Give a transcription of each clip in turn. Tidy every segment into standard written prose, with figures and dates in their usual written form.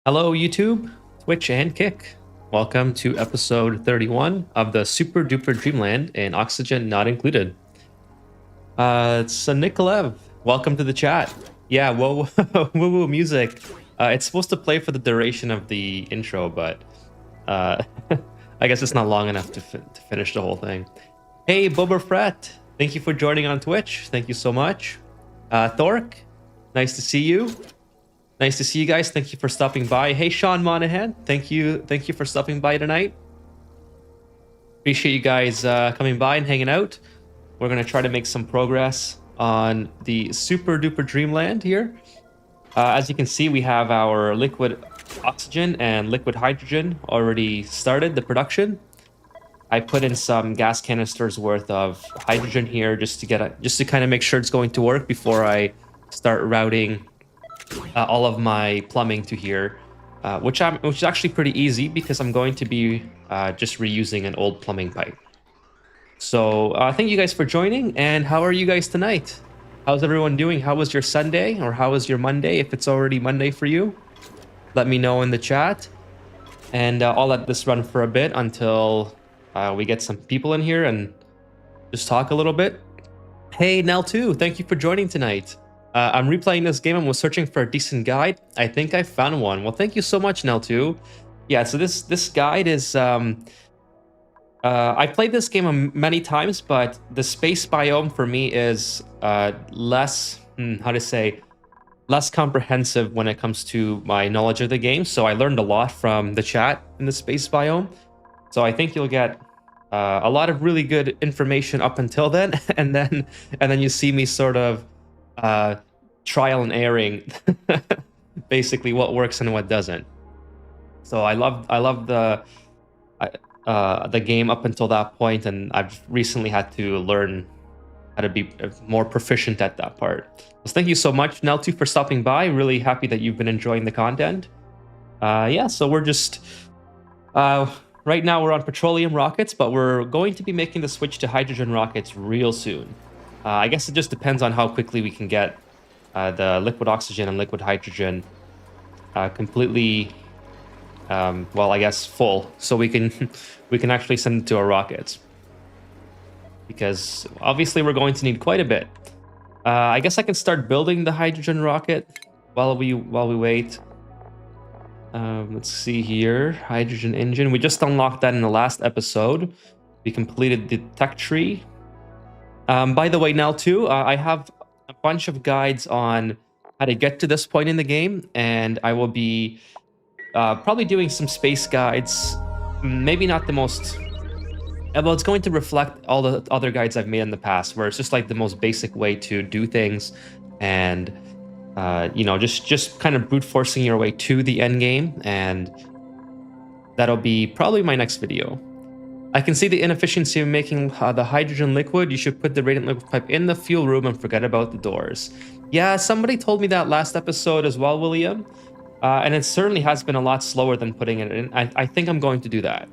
Hello, YouTube, Twitch, and Kick. Welcome to episode 31 of the Super Duper Dreamland and Oxygen Not Included. It's Nikolaev. Welcome to the chat. Yeah, whoa, woo woo music. It's supposed to play for the duration of the intro, but I guess it's not long enough to finish the whole thing. Hey, Boba Fett, thank you for joining on Twitch. Thank you so much. Thork, nice to see you. Nice to see you guys. Thank you for stopping by. Hey, Sean Monahan, thank you for stopping by tonight. Appreciate you guys coming by and hanging out. We're gonna try to make some progress on the Super Duper Dreamland here. As you can see, we have our liquid oxygen and liquid hydrogen already started the production. I put in some gas canisters worth of hydrogen here just to kind of make sure it's going to work before I start routing all of my plumbing to here, which is actually pretty easy because I'm going to be just reusing an old plumbing pipe. So thank you guys for joining. And how are you guys tonight? How's everyone doing? How was your Sunday, or how was your Monday? If it's already Monday for you, let me know in the chat. And I'll let this run for a bit until we get some people in here and just talk a little bit. Hey, Nell2, thank you for joining tonight. I'm replaying this game and was searching for a decent guide. I think I found one. Well, thank you so much, Nell2. Yeah, so this guide is... I played this game many times, but the space biome for me is less... less comprehensive when it comes to my knowledge of the game. So I learned a lot from the chat in the space biome. So I think you'll get a lot of really good information up until then, and then you see me sort of trial and erroring basically what works and what doesn't. So I love the game up until that point, and I've recently had to learn how to be more proficient at that part. So thank you so much, Nell2, for stopping by. Really happy that you've been enjoying the content. Yeah, so we're just right now we're on petroleum rockets, but we're going to be making the switch to hydrogen rockets real soon. I guess it just depends on how quickly we can get the liquid oxygen and liquid hydrogen completely, well, I guess full, so we can actually send it to our rockets. Because obviously we're going to need quite a bit. I guess I can start building the hydrogen rocket while we wait. Let's see here, hydrogen engine. We just unlocked that in the last episode. We completed the tech tree. By the way, now too, I have a bunch of guides on how to get to this point in the game, and I will be probably doing some space guides. Maybe not the most... Well, it's going to reflect all the other guides I've made in the past, where it's just like the most basic way to do things, and you know, just kind of brute forcing your way to the end game, and that'll be probably my next video. I can see the inefficiency of making the hydrogen liquid. You should put the radiant liquid pipe in the fuel room and forget about the doors. Yeah, somebody told me that last episode as well, William, and it certainly has been a lot slower than putting it in. I think I'm going to do that.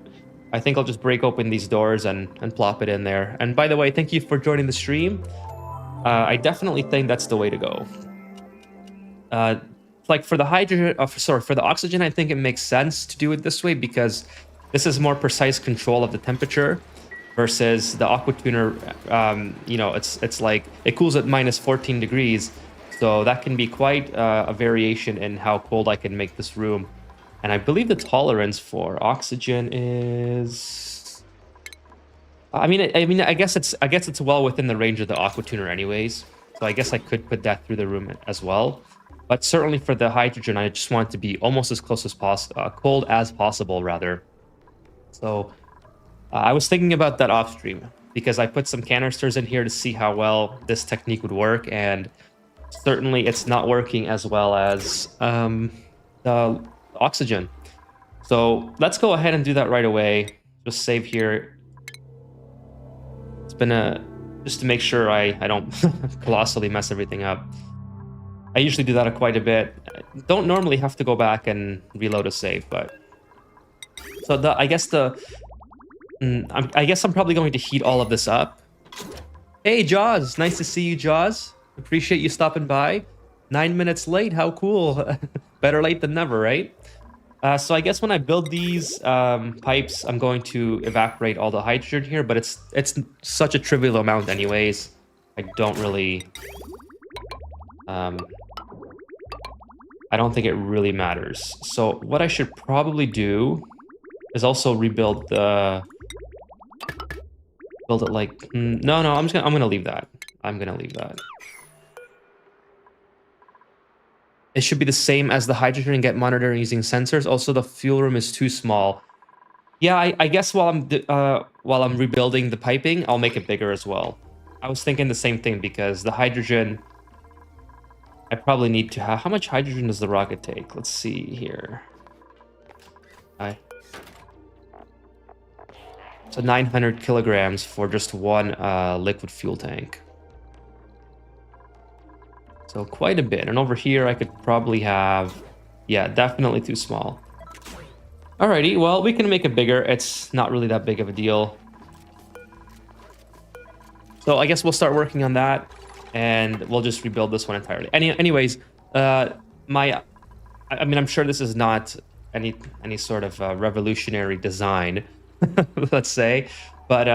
I think I'll just break open these doors and plop it in there. And by the way, thank you for joining the stream. I definitely think that's the way to go. Like for the hydrogen, for the oxygen, I think it makes sense to do it this way because this is more precise control of the temperature versus the aqua tuner. You know, it's like it cools at minus 14 degrees, so that can be quite a variation in how cold I can make this room. And I believe the tolerance for oxygen is... I guess it's well within the range of the aqua tuner anyways. So I guess I could put that through the room as well. But certainly for the hydrogen, I just want it to be almost as close as possible, cold as possible, rather. So I was thinking about that off stream because I put some canisters in here to see how well this technique would work, and certainly it's not working as well as the oxygen. So let's go ahead and do that right away. Just save here. It's been just to make sure I don't colossally mess everything up. I usually do that quite a bit. I don't normally have to go back and reload a save, but so I guess I'm probably going to heat all of this up. Hey Jaws, nice to see you, Jaws. Appreciate you stopping by. 9 minutes late, how cool. Better late than never, right? So I guess when I build these pipes, I'm going to evaporate all the hydrogen here, but it's such a trivial amount anyways. I don't really... I don't think it really matters. So what I should probably do is also rebuild the... Build it like... No, I'm gonna leave that. I'm gonna leave that. It should be the same as the hydrogen and get monitoring using sensors. Also, the fuel room is too small. Yeah, I guess while I'm rebuilding the piping, I'll make it bigger as well. I was thinking the same thing because the hydrogen... I probably need to have... How much hydrogen does the rocket take? Let's see here. So 900 kilograms for just one liquid fuel tank. So quite a bit. And over here, I could probably have... Yeah, definitely too small. Alrighty, well, we can make it bigger. It's not really that big of a deal. So I guess we'll start working on that, and we'll just rebuild this one entirely. Anyways, I'm sure this is not any sort of revolutionary design, let's say, but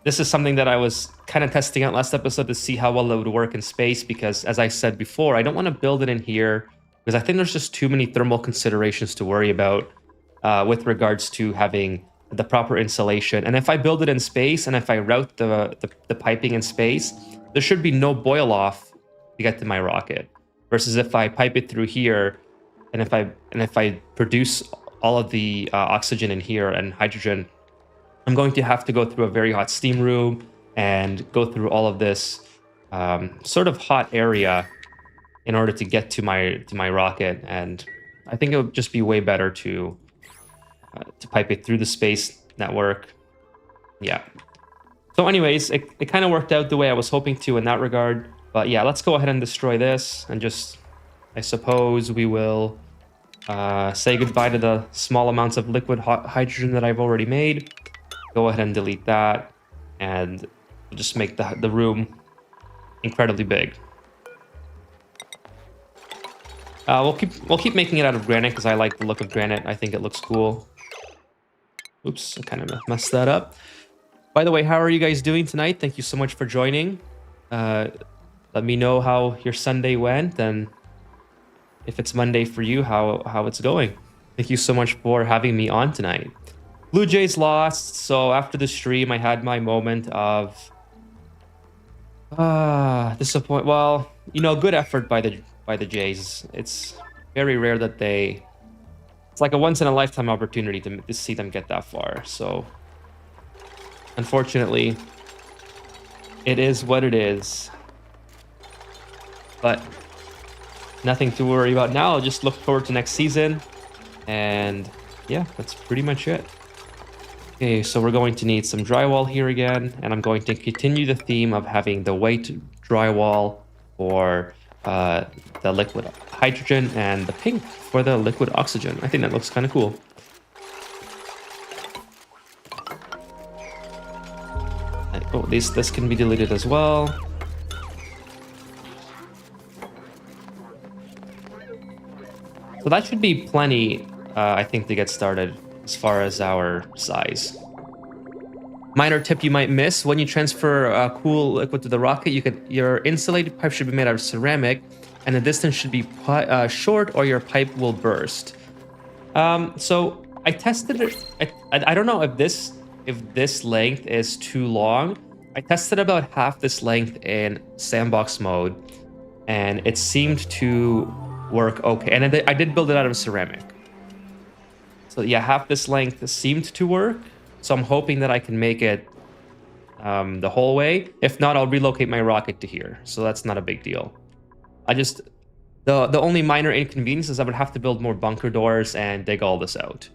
this is something that I was kind of testing out last episode to see how well it would work in space, because as I said before, I don't want to build it in here because I think there's just too many thermal considerations to worry about with regards to having the proper insulation. And if I build it in space and if I route the piping in space, there should be no boil off to get to my rocket. Versus if I pipe it through here, and if I produce all of the oxygen in here and hydrogen, I'm going to have to go through a very hot steam room and go through all of this sort of hot area in order to get to my rocket. And I think it would just be way better to pipe it through the space network. Yeah. So anyways, it kind of worked out the way I was hoping to in that regard. But yeah, let's go ahead and destroy this and just, I suppose we will say goodbye to the small amounts of liquid hydrogen that I've already made. Go ahead and delete that, and just make the room incredibly big. We'll keep making it out of granite because I like the look of granite. I think it looks cool. Oops, I kind of messed that up. By the way, how are you guys doing tonight? Thank you so much for joining. Let me know how your Sunday went, and if it's Monday for you, how it's going. Thank you so much for having me on tonight. Blue Jays lost, so after the stream, I had my moment of disappointment. Well, you know, good effort by the Jays. It's very rare that it's like a once in a lifetime opportunity to see them get that far. So unfortunately, it is what it is. But nothing to worry about now. I'll just look forward to next season. And yeah, that's pretty much it. Okay, so we're going to need some drywall here again. And I'm going to continue the theme of having the white drywall for the liquid hydrogen and the pink for the liquid oxygen. I think that looks kind of cool. Oh, this can be deleted as well. So that should be plenty, I think, to get started as far as our size. Minor tip you might miss: when you transfer cool liquid to the rocket, your insulated pipe should be made out of ceramic, and the distance should be short, or your pipe will burst. So I tested it. I don't know if this length is too long. I tested about half this length in sandbox mode, and it seemed to work okay. And I did build it out of ceramic. So yeah, half this length seemed to work. So I'm hoping that I can make it the whole way. If not, I'll relocate my rocket to here. So that's not a big deal. The only minor inconvenience is I would have to build more bunker doors and dig all this out.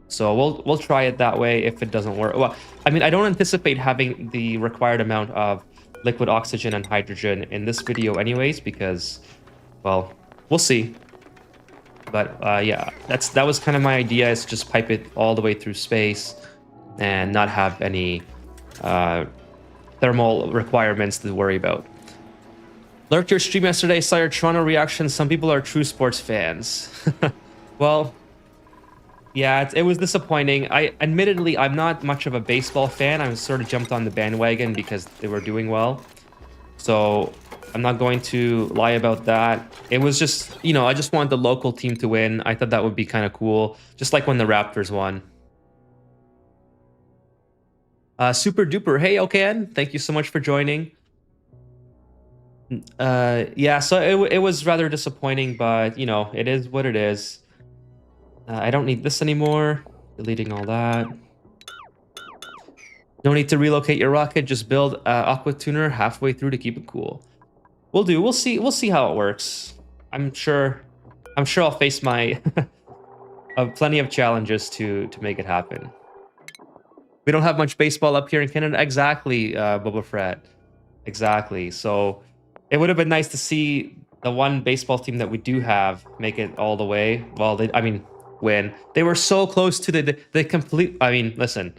So we'll try it that way if it doesn't work. Well, I mean, I don't anticipate having the required amount of liquid oxygen and hydrogen in this video anyways, because, well, we'll see. But yeah, that was kind of my idea, is just pipe it all the way through space and not have any thermal requirements to worry about. Lurked your stream yesterday, saw your Toronto reaction. Some people are true sports fans. Well, yeah, it was disappointing. Admittedly, I'm not much of a baseball fan. I sort of jumped on the bandwagon because they were doing well. So I'm not going to lie about that. It was just, you know, I just wanted the local team to win. I thought that would be kind of cool. Just like when the Raptors won. Super Duper. Hey, OKN. Thank you so much for joining. Yeah, so it was rather disappointing, but you know, it is what it is. I don't need this anymore. Deleting all that. No need to relocate your rocket. Just build Aqua Tuner halfway through to keep it cool. We'll do. We'll see. We'll see how it works. I'm sure. I'm sure I'll face my plenty of challenges to make it happen. We don't have much baseball up here in Canada. Exactly, Boba Fett. Exactly. So it would have been nice to see the one baseball team that we do have make it all the way. Well, I mean, win. They were so close to the complete. I mean, listen.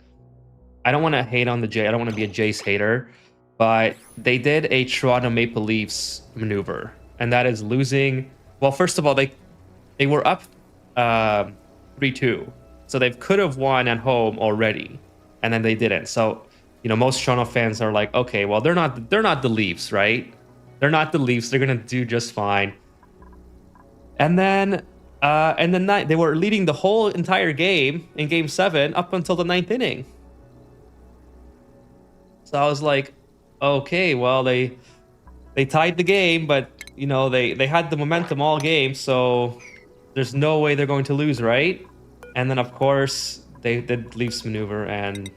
I don't want to hate on the J. I don't want to be a Jace hater, but they did a Toronto Maple Leafs maneuver, and that is losing. Well, first of all, they were up 3-2, so they could have won at home already, and then they didn't. So, you know, most Toronto fans are like, okay, well, they're not the Leafs, right? They're not the Leafs. They're gonna do just fine. And then they were leading the whole entire game in Game 7 up until the 9th inning. So I was like, okay, well, they tied the game, but you know, they had the momentum all game, so there's no way they're going to lose, right? And then of course they did Leafs maneuver and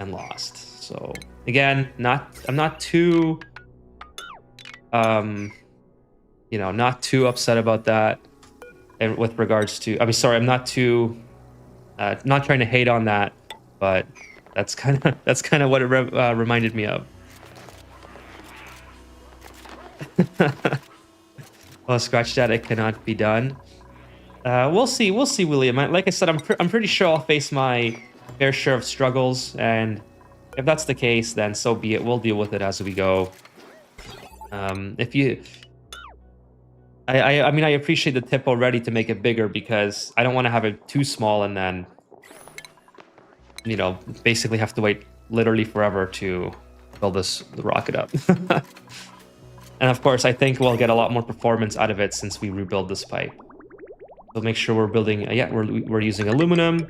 lost. So again, I'm not too you know, not too upset about that. And with regards to, I mean, sorry, I'm not too not trying to hate on that, but that's kind of what it reminded me of. Well, scratch that. It cannot be done. We'll see, William. Like I said, I'm pretty sure I'll face my fair share of struggles, and if that's the case, then so be it. We'll deal with it as we go. If you, I mean, I appreciate the tip already to make it bigger because I don't want to have it too small and then, you know, basically have to wait literally forever to build the rocket up. And of course, I think we'll get a lot more performance out of it since we rebuild this pipe. So make sure we're building. Yeah, we're using aluminum.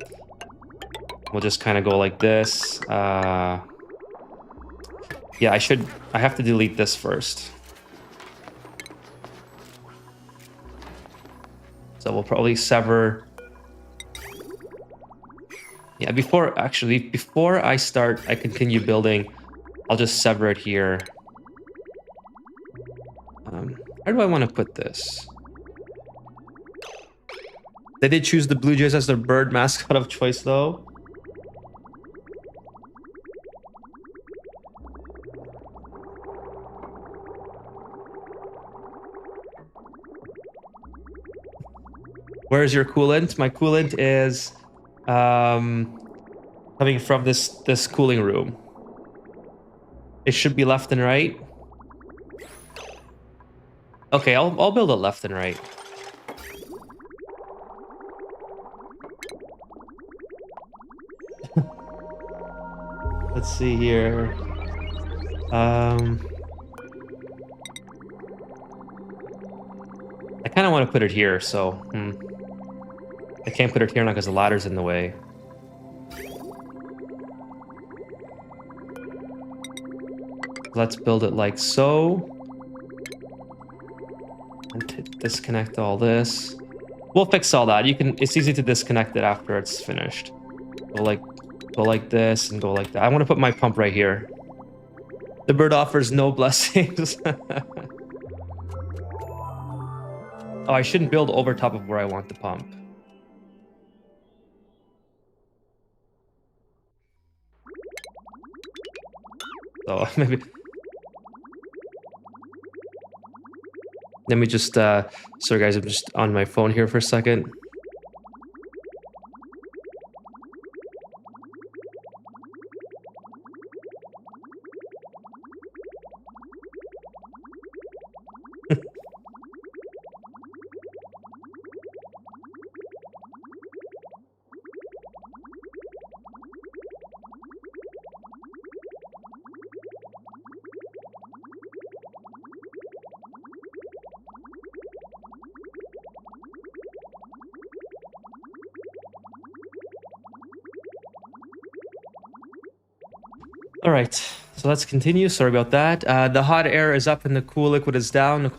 We'll just kind of go like this. Yeah, I have to delete this first. So we'll probably sever. Yeah, before I continue building, I'll just sever it here. Where do I want to put this? They did choose the Blue Jays as their bird mascot of choice, though. Where's your coolant? My coolant is coming from this cooling room. It should be left and right. Okay, I'll build it left and right. Let's see here. I kind of want to put it here, so I can't put it here now because the ladder's in the way. Let's build it like so. And disconnect all this. We'll fix all that. It's easy to disconnect it after it's finished. Go like this and go like that. I want to put my pump right here. The bird offers no blessings. Oh, I shouldn't build over top of where I want the pump. So maybe. Let me just, sorry guys, I'm just on my phone here for a second. All right, so let's continue. Sorry about that. The hot air is up and the cool liquid is down.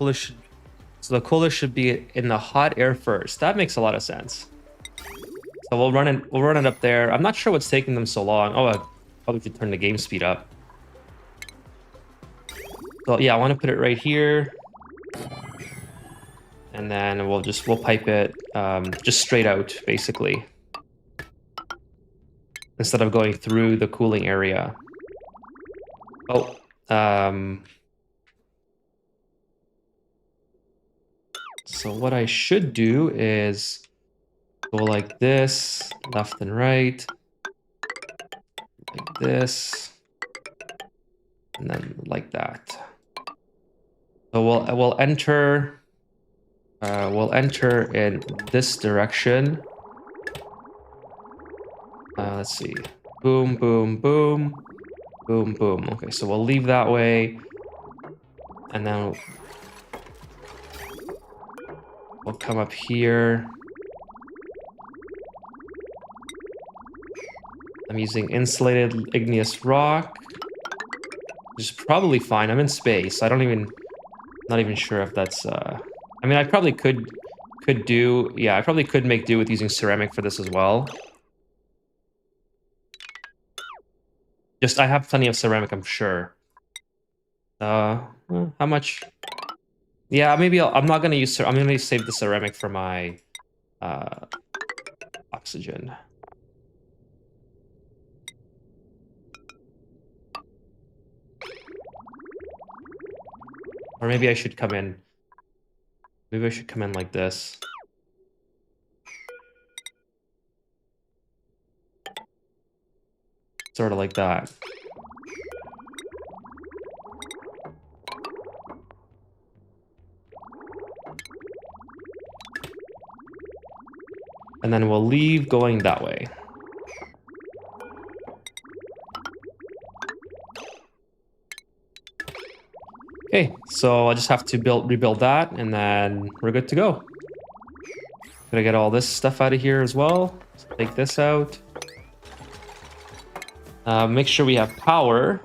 So the cooler should be in the hot air first. That makes a lot of sense. So we'll run it up there. I'm not sure what's taking them so long. Oh, I probably should turn the game speed up. So yeah, I want to put it right here. And then we'll pipe it just straight out, basically. Instead of going through the cooling area. Oh, so what I should do is go like this, left and right, like this, and then like that. So we'll enter in this direction. Let's see, boom, boom, boom, boom, boom. Okay, so we'll leave that way, and then we'll come up here. I'm using insulated igneous rock, which is probably fine. I'm in space. Not even sure if that's. I mean, I probably could do. Yeah, I probably could make do with using ceramic for this as well. Just I have plenty of ceramic, I'm sure. How much? Yeah, maybe I'm not gonna use. I'm gonna save the ceramic for my oxygen. Or maybe I should come in. Maybe I should come in like this. Sort of like that. And then we'll leave going that way. Okay, so I just have to rebuild that, and then we're good to go. Gotta get all this stuff out of here as well. Let's take this out. Make sure we have power.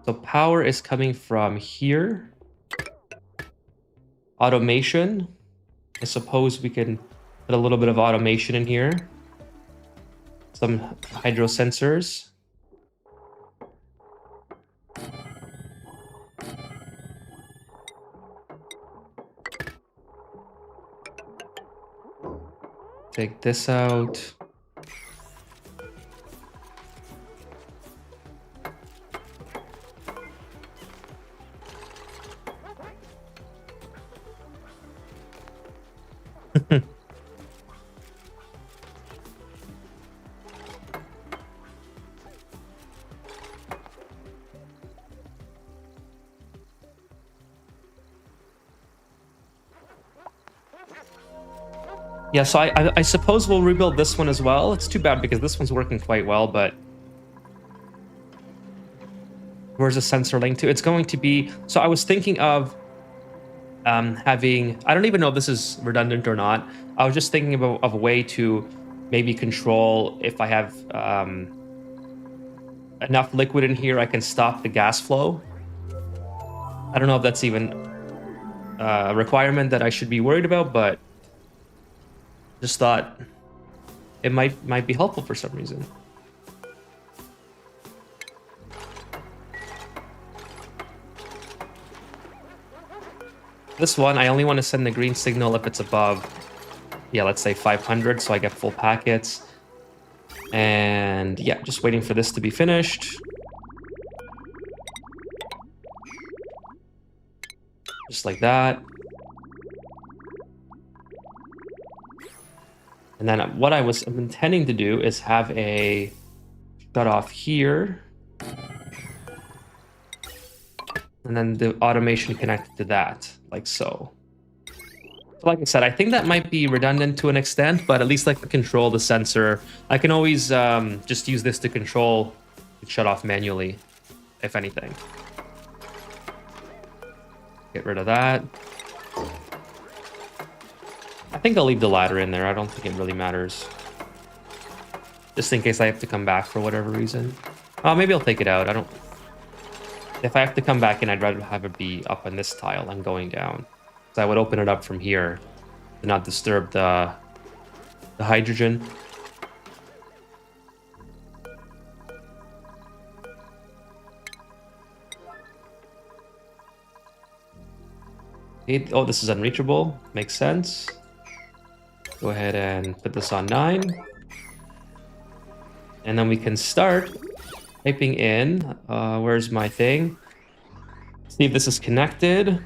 So power is coming from here. Automation. I suppose we can put a little bit of automation in here. Some hydro sensors. Take this out. Yeah, so I suppose we'll rebuild this one as well. It's too bad because this one's working quite well, but where's the sensor link to? It's going to be, so I was thinking of having, I don't even know if this is redundant or not. I was just thinking of a way to maybe control if I have enough liquid in here, I can stop the gas flow. I don't know if that's even a requirement that I should be worried about, but just thought it might be helpful for some reason. This one, I only want to send the green signal if it's above, yeah, let's say 500, so I get full packets. And yeah, just waiting for this to be finished. Just like that. And then what I was intending to do is have a shut off here. And then the automation connected to that, like so. So like I said, I think that might be redundant to an extent, but at least I can control the sensor. I can always just use this to control and shut off manually, if anything. Get rid of that. I think I'll leave the ladder in there. I don't think it really matters. Just in case I have to come back for whatever reason. Maybe I'll take it out. I don't... If I have to come back in, I'd rather have it be up on this tile and going down. So I would open it up from here to not disturb the hydrogen. Oh, this is unreachable. Makes sense. Go ahead and put this on 9. And then we can start typing in. Where's my thing? See if this is connected.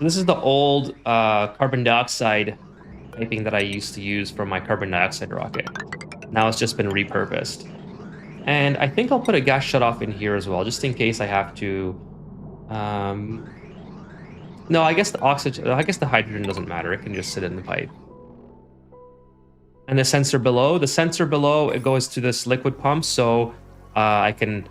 This is the old carbon dioxide piping that I used to use for my carbon dioxide rocket. Now it's just been repurposed. And I think I'll put a gas shutoff in here as well, just in case I have to. No, I guess the oxygen. I guess the hydrogen doesn't matter. It can just sit in the pipe. And the sensor below. The sensor below, it goes to this liquid pump, so I'm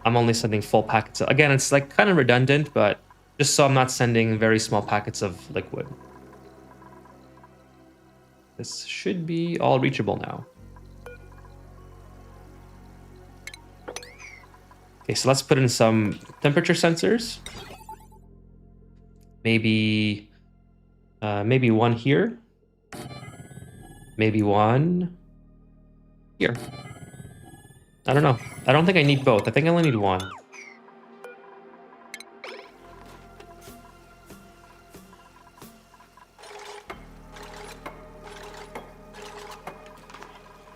only sending full packets. Again, it's like kind of redundant, but just so I'm not sending very small packets of liquid. This should be all reachable now. Okay, so let's put in some temperature sensors. Maybe one here. Maybe one here. I don't know. I don't think I need both. I think I only need one.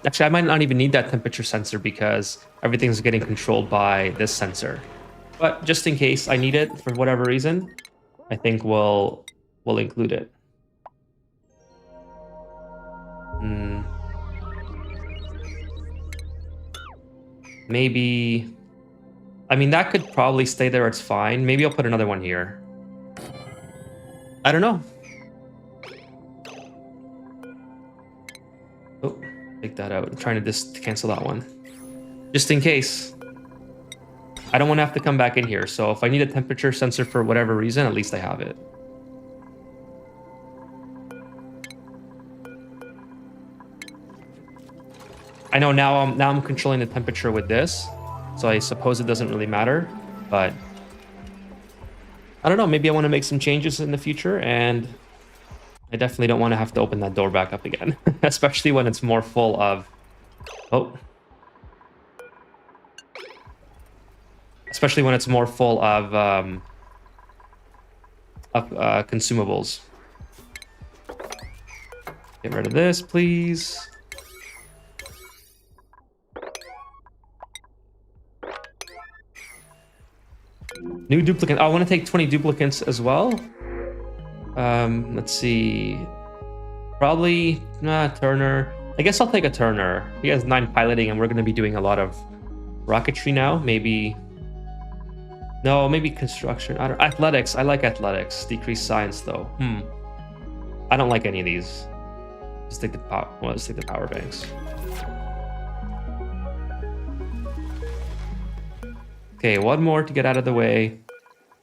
Actually, I might not even need that temperature sensor because everything's getting controlled by this sensor. But just in case I need it for whatever reason, I think we'll include it. Maybe... I mean, that could probably stay there. It's fine. Maybe I'll put another one here. I don't know. Oh, take that out. I'm trying to just cancel that one. Just in case. I don't want to have to come back in here. So if I need a temperature sensor for whatever reason, at least I have it. I know now I'm controlling the temperature with this, so I suppose it doesn't really matter, but I don't know, maybe I want to make some changes in the future, and I definitely don't want to have to open that door back up again, especially when it's more full of... Oh. Especially when it's more full of consumables. Get rid of this, please. New duplicate. I want to take 20 duplicates as well. Let's see. Probably Turner. I guess I'll take a Turner. He has 9 piloting, and we're going to be doing a lot of rocketry now. Maybe. No, maybe construction. I don't. Athletics. I like athletics. Decrease science though. I don't like any of these. Just take the power. Well, let's take the power banks. Okay, one more to get out of the way.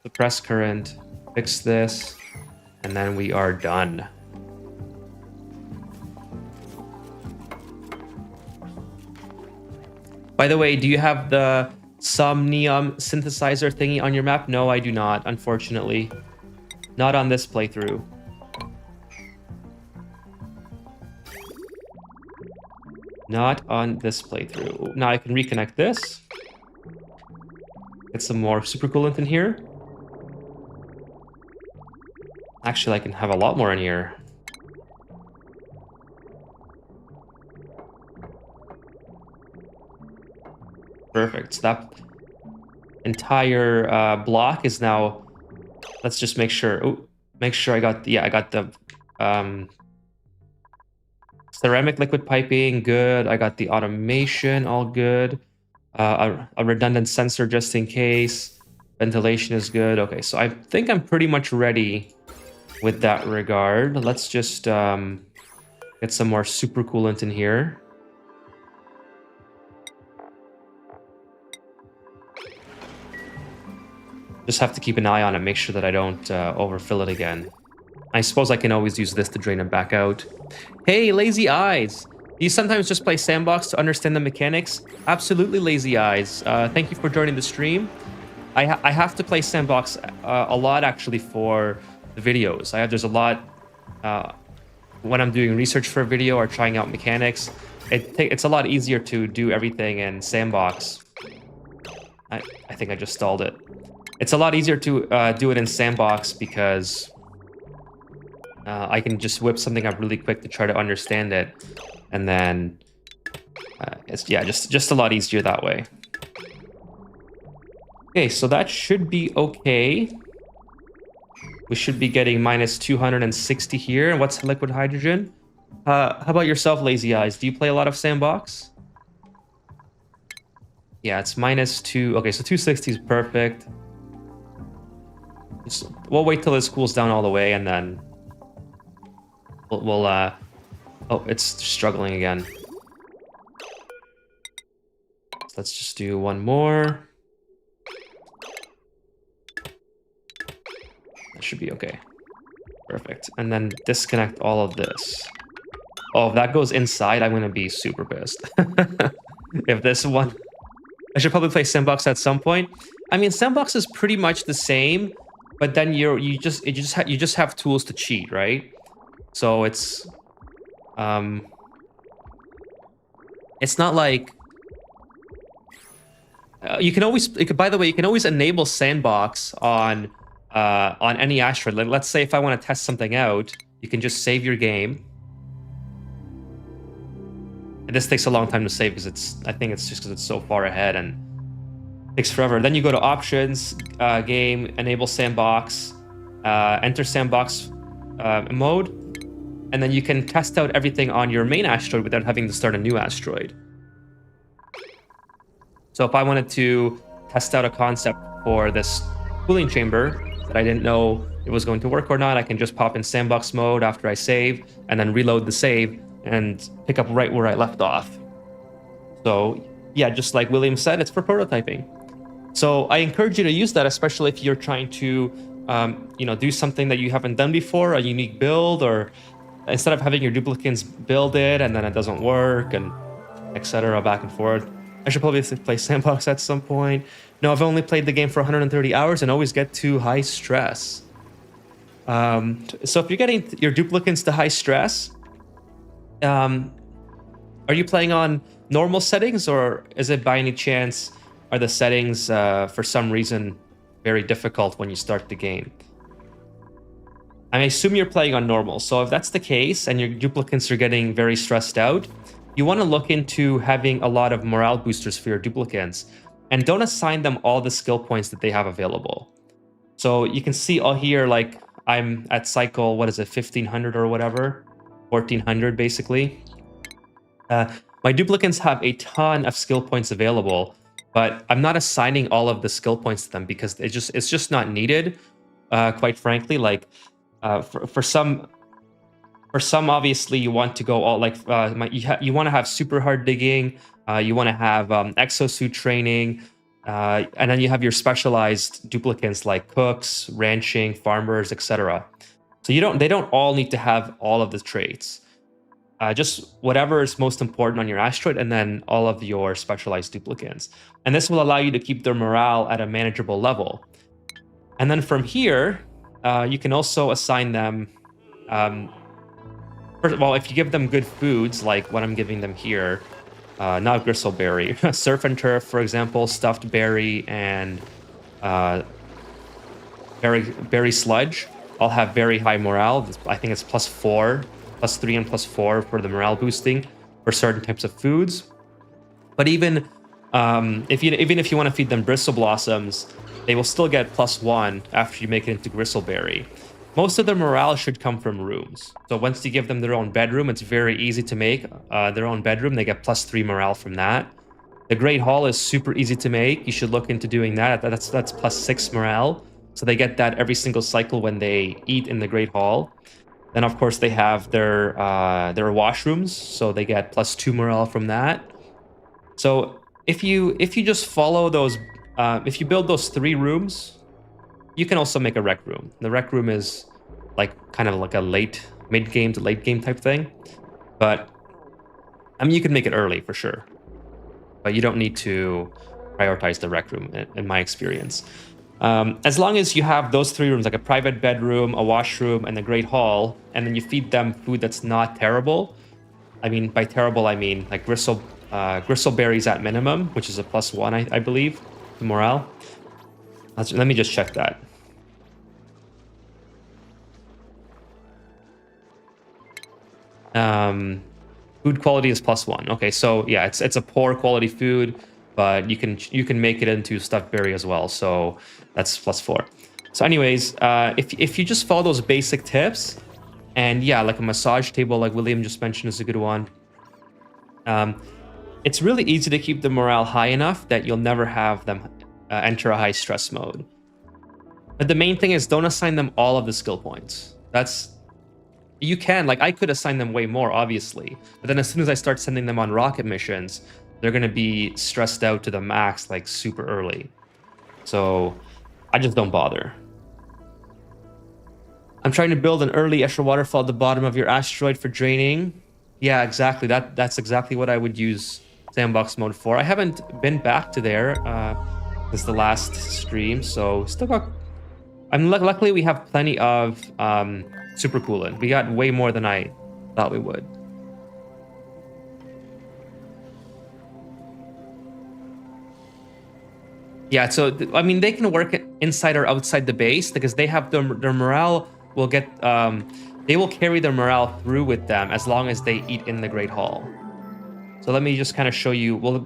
Suppress current, fix this, and then we are done. By the way, do you have the Somnium synthesizer thingy on your map? No, I do not, unfortunately. Not on this playthrough. Not on this playthrough. Now I can reconnect this. Get some more super coolant in here. Actually, I can have a lot more in here. Perfect. So that entire block is now... Let's just make sure... Oh, make sure I got the... Yeah, I got the... ceramic liquid piping, good. I got the automation, all good. A redundant sensor just in case. Ventilation is good. Okay, so I think I'm pretty much ready with that regard. Let's just get some more super coolant in here. Just have to keep an eye on it, make sure that I don't overfill it again. I suppose I can always use this to drain it back out. Hey, Lazy Eyes! You sometimes just play sandbox to understand the mechanics. Absolutely, Lazy Eyes. Thank you for joining the stream. I have to play sandbox a lot actually for the videos. There's a lot when I'm doing research for a video or trying out mechanics. It's a lot easier to do everything in sandbox. I think I just stalled it. It's a lot easier to do it in sandbox because I can just whip something up really quick to try to understand it, and then it's just a lot easier that way. Okay, so that should be okay. We should be getting minus 260 here. And what's liquid hydrogen? How about yourself, Lazy Eyes? Do you play a lot of sandbox? Yeah, it's minus 2. Okay, so 260 is perfect. We'll wait till this cools down all the way, and then we'll oh, it's struggling again. So let's just do one more. That should be okay. Perfect. And then disconnect all of this. Oh, if that goes inside, I'm gonna be super pissed. If this one, I should probably play sandbox at some point. I mean, sandbox is pretty much the same, but then you just have tools to cheat, right? So it's not like you can always. By the way, you can always enable sandbox on any asteroid. Like, let's say if I want to test something out, you can just save your game. And this takes a long time to save because I think it's just because it's so far ahead and it takes forever. Then you go to options, game, enable sandbox, enter sandbox mode, and then you can test out everything on your main asteroid without having to start a new asteroid. So if I wanted to test out a concept for this cooling chamber that I didn't know it was going to work or not, I can just pop in sandbox mode after I save and then reload the save and pick up right where I left off. So yeah, just like William said, it's for prototyping. So I encourage you to use that, especially if you're trying to do something that you haven't done before, a unique build, or instead of having your duplicants build it and then it doesn't work and etc. back and forth. I should probably play sandbox at some point. No, I've only played the game for 130 hours and always get to high stress. So if you're getting your duplicants to high stress, are you playing on normal settings, or is it by any chance are the settings for some reason very difficult when you start the game? I assume you're playing on normal. So if that's the case and your duplicants are getting very stressed out, you want to look into having a lot of morale boosters for your duplicants, and don't assign them all the skill points that they have available. So you can see all here, like I'm at cycle, what is it, 1500 or whatever, 1400 basically. My duplicants have a ton of skill points available, but I'm not assigning all of the skill points to them because it's just not needed. Quite frankly, like for some obviously you want to go all like you want to have super hard digging, you want to have exosuit training, and then you have your specialized duplicants like cooks, ranching, farmers, etc. So they don't all need to have all of the traits. Just whatever is most important on your asteroid, and then all of your specialized duplicants. And this will allow you to keep their morale at a manageable level. And then from here, you can also assign them. First of all, if you give them good foods, like what I'm giving them here, not gristleberry, surf and turf, for example, stuffed berry, and berry sludge, I'll have very high morale. I think it's +4, +3, and +4 for the morale boosting for certain types of foods. But even if you want to feed them bristle blossoms, they will still get +1 after you make it into gristleberry. Most of their morale should come from rooms. So once you give them their own bedroom, it's very easy to make their own bedroom. They get +3 morale from that. The Great Hall is super easy to make. You should look into doing that. That's +6 morale. So they get that every single cycle when they eat in the Great Hall. Then of course they have their washrooms, so they get +2 morale from that. So if you just follow those, if you build those 3 rooms, you can also make a rec room. The rec room is like kind of like a mid-game to late game type thing. But I mean, you can make it early for sure, but you don't need to prioritize the rec room, in my experience. As long as you have those 3 rooms, like a private bedroom, a washroom, and a great hall, and then you feed them food that's not terrible. I mean, by terrible, I mean like gristle berries at minimum, which is a +1, I believe, to morale. Let me just check that. Food quality is +1. Okay, so yeah, it's a poor quality food, but you can make it into stuffed berry as well. So that's +4. So anyways, if you just follow those basic tips, and yeah, like a massage table, like William just mentioned, is a good one. It's really easy to keep the morale high enough that you'll never have them enter a high stress mode. But the main thing is don't assign them all of the skill points. You can, like I could assign them way more, obviously. But then as soon as I start sending them on rocket missions, they're going to be stressed out to the max, like super early. So I just don't bother. I'm trying to build an early Escher waterfall at the bottom of your asteroid for draining. Yeah, exactly. That's exactly what I would use sandbox mode for. I haven't been back to there since the last stream, so still got... luckily we have plenty of super coolant. We got way more than I thought we would. Yeah, so I mean they can work inside or outside the base because they have their morale will get they will carry their morale through with them as long as they eat in the Great Hall. So let me just kind of show you. We'll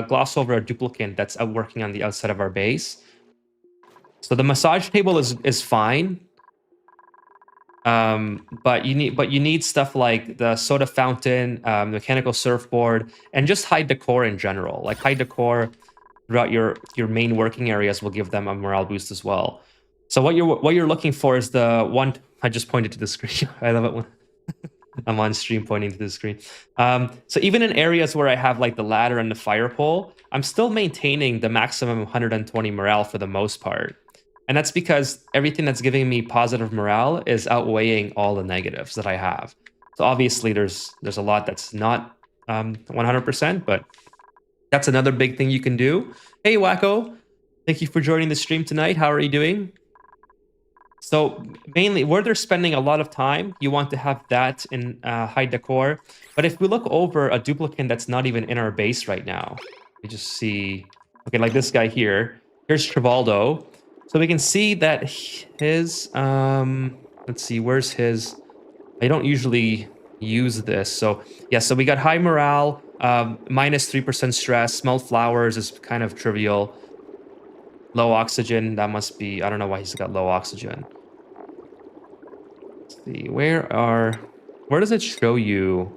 gloss over a duplicate that's out working on the outside of our base. So the massage table is fine. But you need stuff like the soda fountain, mechanical surfboard, and just high decor in general. Like high decor throughout your main working areas will give them a morale boost as well. So what you're looking for is the one I just pointed to the screen. I love it when I'm on stream pointing to the screen. So even in areas where I have like the ladder and the fire pole, I'm still maintaining the maximum 120 morale for the most part. And that's because everything that's giving me positive morale is outweighing all the negatives that I have. So obviously there's a lot that's not 100%, but that's another big thing you can do. Hey, Wacko, thank you for joining the stream tonight. How are you doing? So mainly where they're spending a lot of time, you want to have that in high decor. But if we look over a duplicate that's not even in our base right now, we just see, okay, like this guy here. Here's Trivaldo. So we can see that his, let's see, where's his? I don't usually use this. So yeah, so we got high morale, -3% stress, smelled flowers is kind of trivial. Low oxygen, that must be, I don't know why he's got low oxygen. Let's see, where does it show you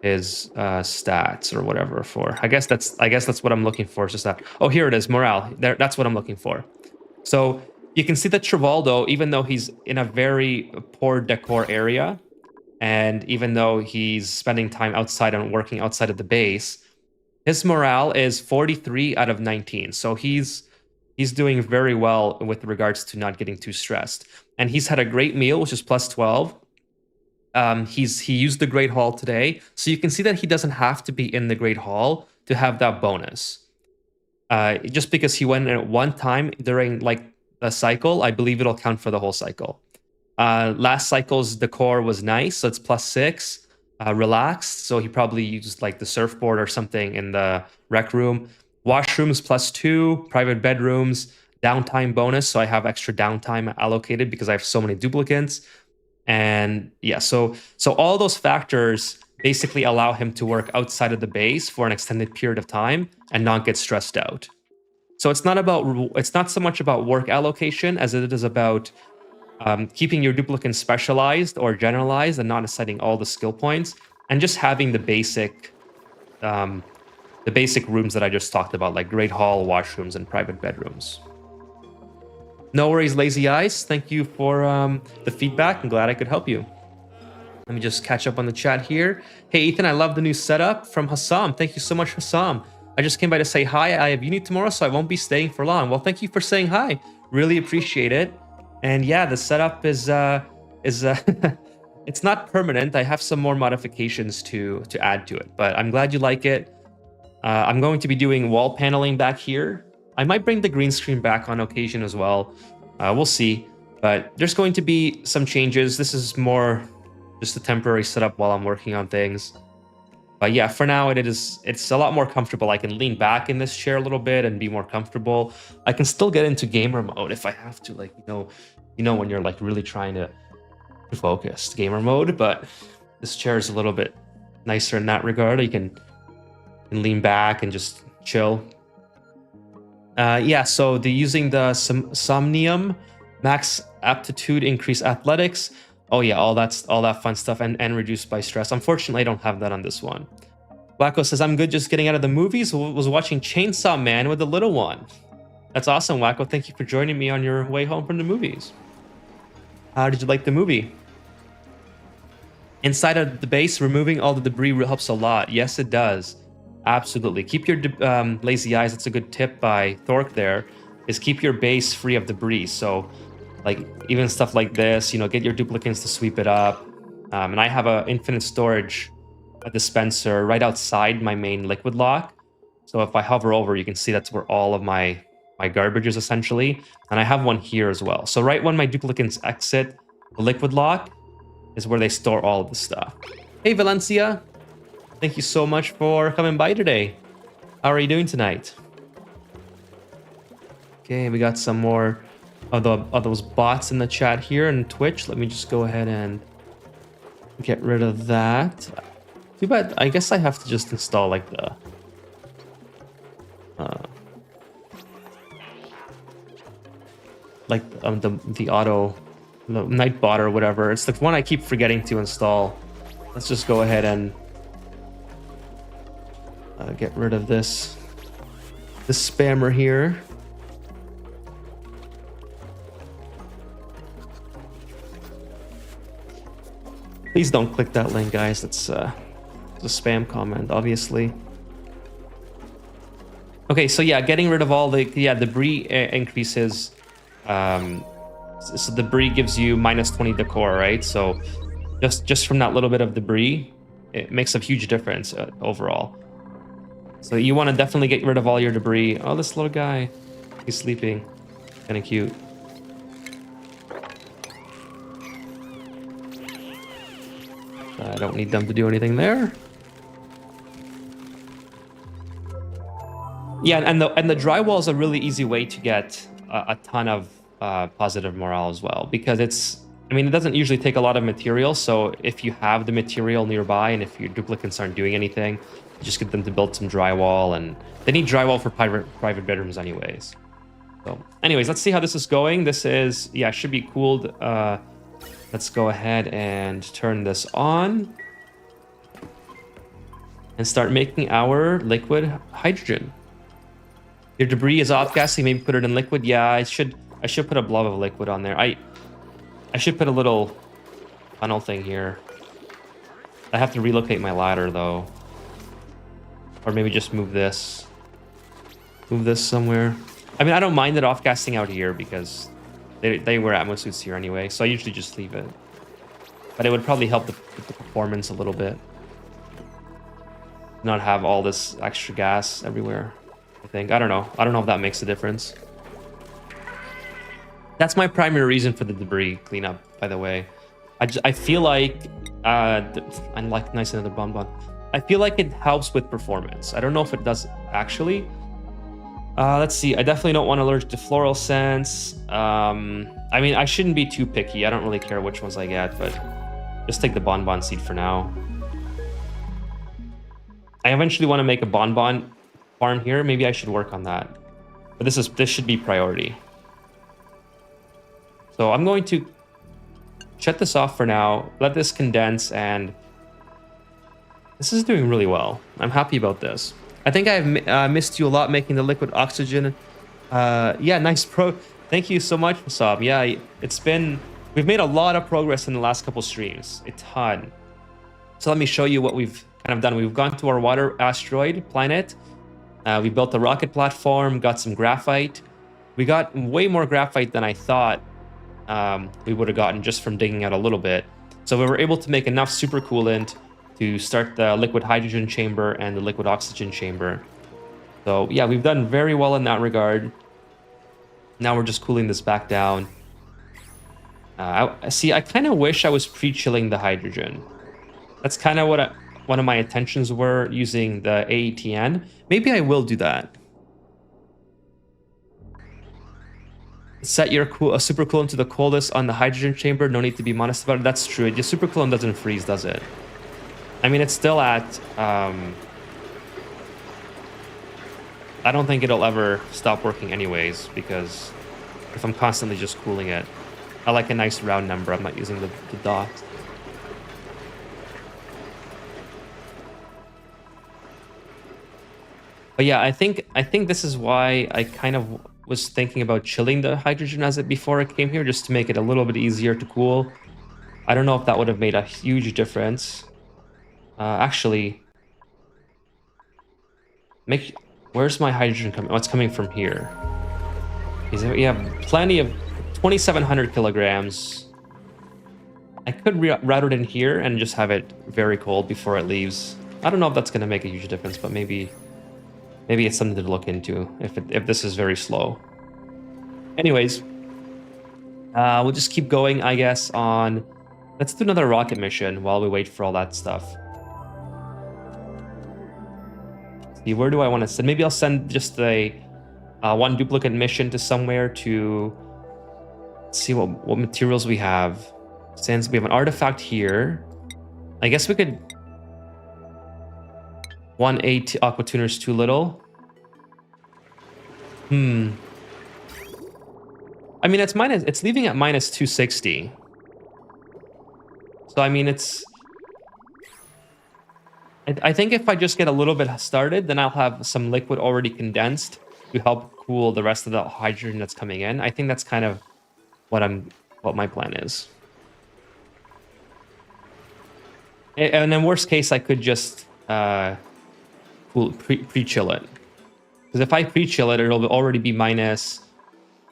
his stats or whatever for? I guess that's what I'm looking for. It's just that. Oh, here it is, morale. There, that's what I'm looking for. So you can see that Trivaldo, even though he's in a very poor decor area, and even though he's spending time outside and working outside of the base, his morale is 43 out of 19. So he's doing very well with regards to not getting too stressed. And he's had a great meal, which is +12. He used the Great Hall today. So you can see that he doesn't have to be in the Great Hall to have that bonus. Just because he went in at one time during like the cycle, I believe it'll count for the whole cycle. Last cycle's decor was nice, so it's +6. Relaxed, so he probably used like the surfboard or something in the rec room. Washrooms +2, private bedrooms, downtime bonus, so I have extra downtime allocated because I have so many duplicates. And yeah, so all those factors basically allow him to work outside of the base for an extended period of time and not get stressed out. So it's not so much about work allocation as it is about keeping your duplicate specialized or generalized and not assigning all the skill points, and just having the basic rooms that I just talked about, like Great Hall, washrooms, and private bedrooms. No worries, Lazy Eyes. Thank you for the feedback. I'm glad I could help you. Let me just catch up on the chat here. Hey, Ethan, I love the new setup from Hassam. Thank you so much, Hassam. I just came by to say hi. I have uni tomorrow, so I won't be staying for long. Well, thank you for saying hi. Really appreciate it. And yeah, the setup is it's not permanent. I have some more modifications to add to it, but I'm glad you like it. I'm going to be doing wall paneling back here. I might bring the green screen back on occasion as well. We'll see. But there's going to be some changes. This is more just a temporary setup while I'm working on things. But yeah, for now it's a lot more comfortable. I can lean back in this chair a little bit and be more comfortable. I can still get into gamer mode if I have to, like, you know when you're like really trying to focus, gamer mode. But this chair is a little bit nicer in that regard. You can lean back and just chill. Yeah, so using the Somnium, max aptitude, increase athletics. Oh yeah, all that fun stuff, and reduced by stress. Unfortunately, I don't have that on this one. Wacko says, I'm good just getting out of the movies. Was watching Chainsaw Man with the little one. That's awesome, Wacko. Thank you for joining me on your way home from the movies. How did you like the movie? Inside of the base, removing all the debris helps a lot. Yes, it does. Absolutely. Keep your lazy eyes. That's a good tip by Thork there, is keep your base free of debris. So like even stuff like this, get your duplicants to sweep it up. And I have an infinite storage dispenser right outside my main liquid lock. So if I hover over, you can see that's where all of my garbage is essentially. And I have one here as well. So right when my duplicants exit the liquid lock is where they store all of the stuff. Hey, Valencia. Thank you so much for coming by today. How are you doing tonight? Okay, we got some more of those bots in the chat here in Twitch. Let me just go ahead and get rid of that. Too bad. I guess I have to just install like the auto Nightbot or whatever. It's the one I keep forgetting to install. Let's just go ahead and get rid of this spammer here. Please don't click that link, guys. It's a spam comment, obviously. Okay, so yeah, getting rid of all the debris increases. So debris gives you minus 20 decor, right? So just from that little bit of debris, it makes a huge difference overall. So you want to definitely get rid of all your debris. Oh, this little guy, he's sleeping, kind of cute. I don't need them to do anything there. Yeah, and the drywall is a really easy way to get a ton of positive morale as well, because it doesn't usually take a lot of material. So if you have the material nearby and if your duplicants aren't doing anything, you just get them to build some drywall, and they need drywall for private bedrooms anyways. So anyways, let's see how this is going. This is, should be cooled. Let's go ahead and turn this on and start making our liquid hydrogen. Your debris is off gassing, maybe put it in liquid. Yeah, I should put a blob of liquid on there. I should put a little funnel thing here. I have to relocate my ladder though. Or maybe just move this somewhere. I don't mind it off gassing out here because they wear atmo suits here anyway, so I usually just leave it. But it would probably help the performance a little bit. Not have all this extra gas everywhere, I think. I don't know if that makes a difference. That's my primary reason for the debris cleanup, by the way. I feel like, I'm like nice another bonbon. I feel like it helps with performance. I don't know if it does actually. Let's see. I definitely don't want allergic to floral scents. I shouldn't be too picky. I don't really care which ones I get, but just take the bonbon seed for now. I eventually want to make a bonbon farm here. Maybe I should work on that. But this should be priority. So I'm going to shut this off for now. Let this condense, and this is doing really well. I'm happy about this. I think I've missed you a lot making the liquid oxygen. Yeah, nice Thank you so much, Masab. Yeah, we've made a lot of progress in the last couple streams, a ton. So let me show you what we've kind of done. We've gone to our water asteroid planet. We built a rocket platform, got some graphite. We got way more graphite than I thought we would have gotten just from digging out a little bit. So we were able to make enough supercoolant to start the liquid hydrogen chamber and the liquid oxygen chamber. So yeah, we've done very well in that regard. Now we're just cooling this back down. I kind of wish I was pre-chilling the hydrogen. That's kind of what one of my intentions were using the AETN. Maybe I will do that. Set your supercoolant to the coldest on the hydrogen chamber. No need to be modest about it. That's true. Your supercoolant doesn't freeze, does it? I mean, it's still at... I don't think it'll ever stop working anyways, because if I'm constantly just cooling it. I like a nice round number. I'm not using the dot. But yeah, I think this is why I kind of was thinking about chilling the hydrogen as it before I came here, just to make it a little bit easier to cool. I don't know if that would have made a huge difference. Actually, where's my hydrogen coming? Oh, it's coming from here. We have plenty of 2,700 kilograms. I could route it in here and just have it very cold before it leaves. I don't know if that's going to make a huge difference, but maybe it's something to look into if this is very slow. Anyways, we'll just keep going, I guess, on... Let's do another rocket mission while we wait for all that stuff. See, where do I want to send? Maybe I'll send just a one duplicate mission to somewhere to... Let's see what materials we have. Since we have an artifact here, I guess we could... 1A aqua tuner's too little. I mean, it's leaving at minus 260. So I mean, I think if I just get a little bit started, then I'll have some liquid already condensed to help cool the rest of the hydrogen that's coming in. I think that's kind of what my plan is. And in worst case, I could just pre-chill it. Because if I pre-chill it, it'll already be minus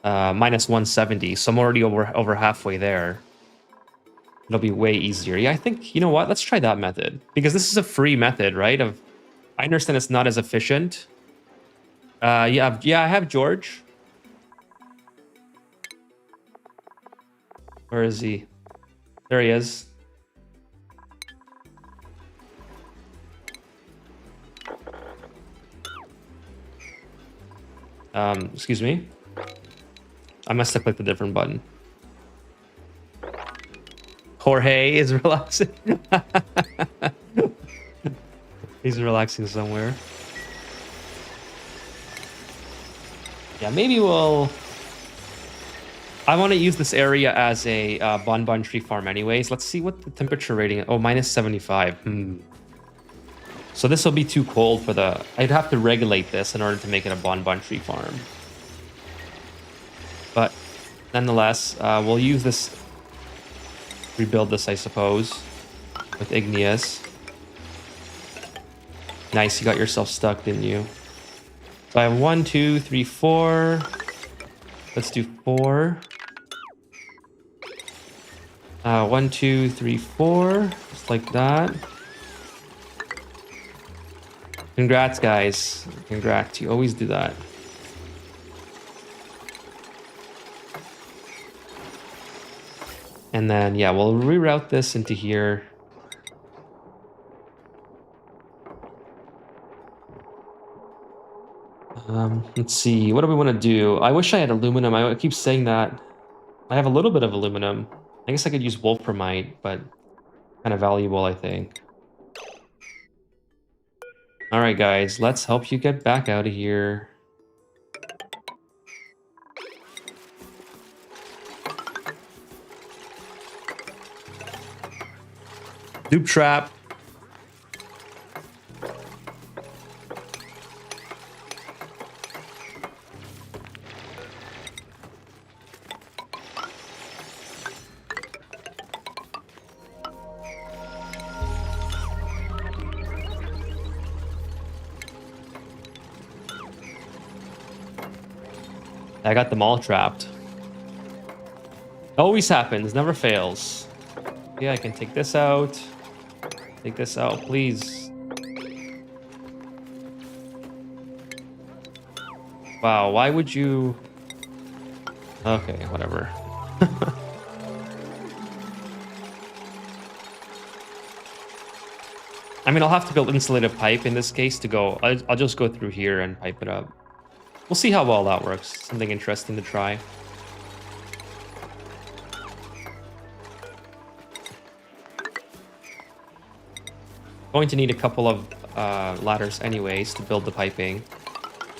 170. So I'm already over halfway there. It'll be way easier. Yeah, I think, you know what? Let's try that method. Because this is a free method, right? I understand it's not as efficient. Yeah, I have George. Where is he? There he is. Excuse me. I must have clicked a different button. Jorge is relaxing. He's relaxing somewhere. Yeah, maybe we'll... I want to use this area as a bonbon tree farm anyways. Let's see what the temperature rating is. Oh, minus 75. So this will be too cold for the... I'd have to regulate this in order to make it a bonbon tree farm. But nonetheless, we'll use this... Rebuild this, I suppose, with igneous. Nice, you got yourself stuck, didn't you? So I have 1, 2, 3, 4. Let's do 4. 1, 2, 3, 4. Just like that. Congrats, guys. Congrats. You always do that. And then, yeah, we'll reroute this into here. Let's see. What do we want to do? I wish I had aluminum. I keep saying that. I have a little bit of aluminum. I guess I could use wolframite, but kind of valuable, I think. All right, guys. Let's help you get back out of here. Dupe trap. I got them all trapped. Always happens, never fails. Yeah, I can take this out. Take this out, please. Wow, why would you... Okay, whatever. I mean, I'll have to build insulated pipe in this case to go... I'll just go through here and pipe it up. We'll see how well that works. Something interesting to try. Going to need a couple of ladders anyways to build the piping.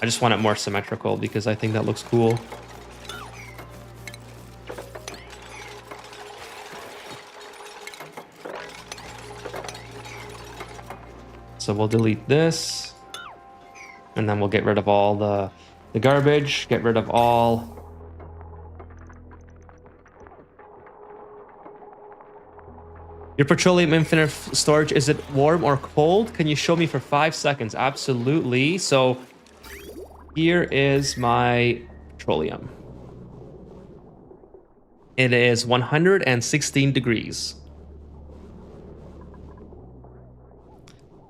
I just want it more symmetrical because I think that looks cool. So we'll delete this. And then we'll get rid of all the garbage. Get rid of all... Your petroleum infinite storage, is it warm or cold? Can you show me for 5 seconds? Absolutely. So here is my petroleum. It is 116 degrees.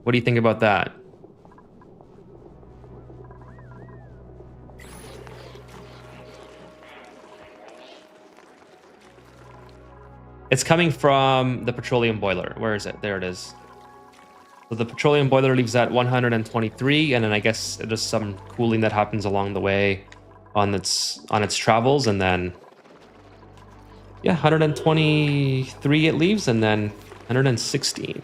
What do you think about that? It's coming from the petroleum boiler. Where is it? There it is. So the petroleum boiler leaves at 123, and then I guess there's some cooling that happens along the way on its travels, and then yeah, 123 it leaves, and then 116.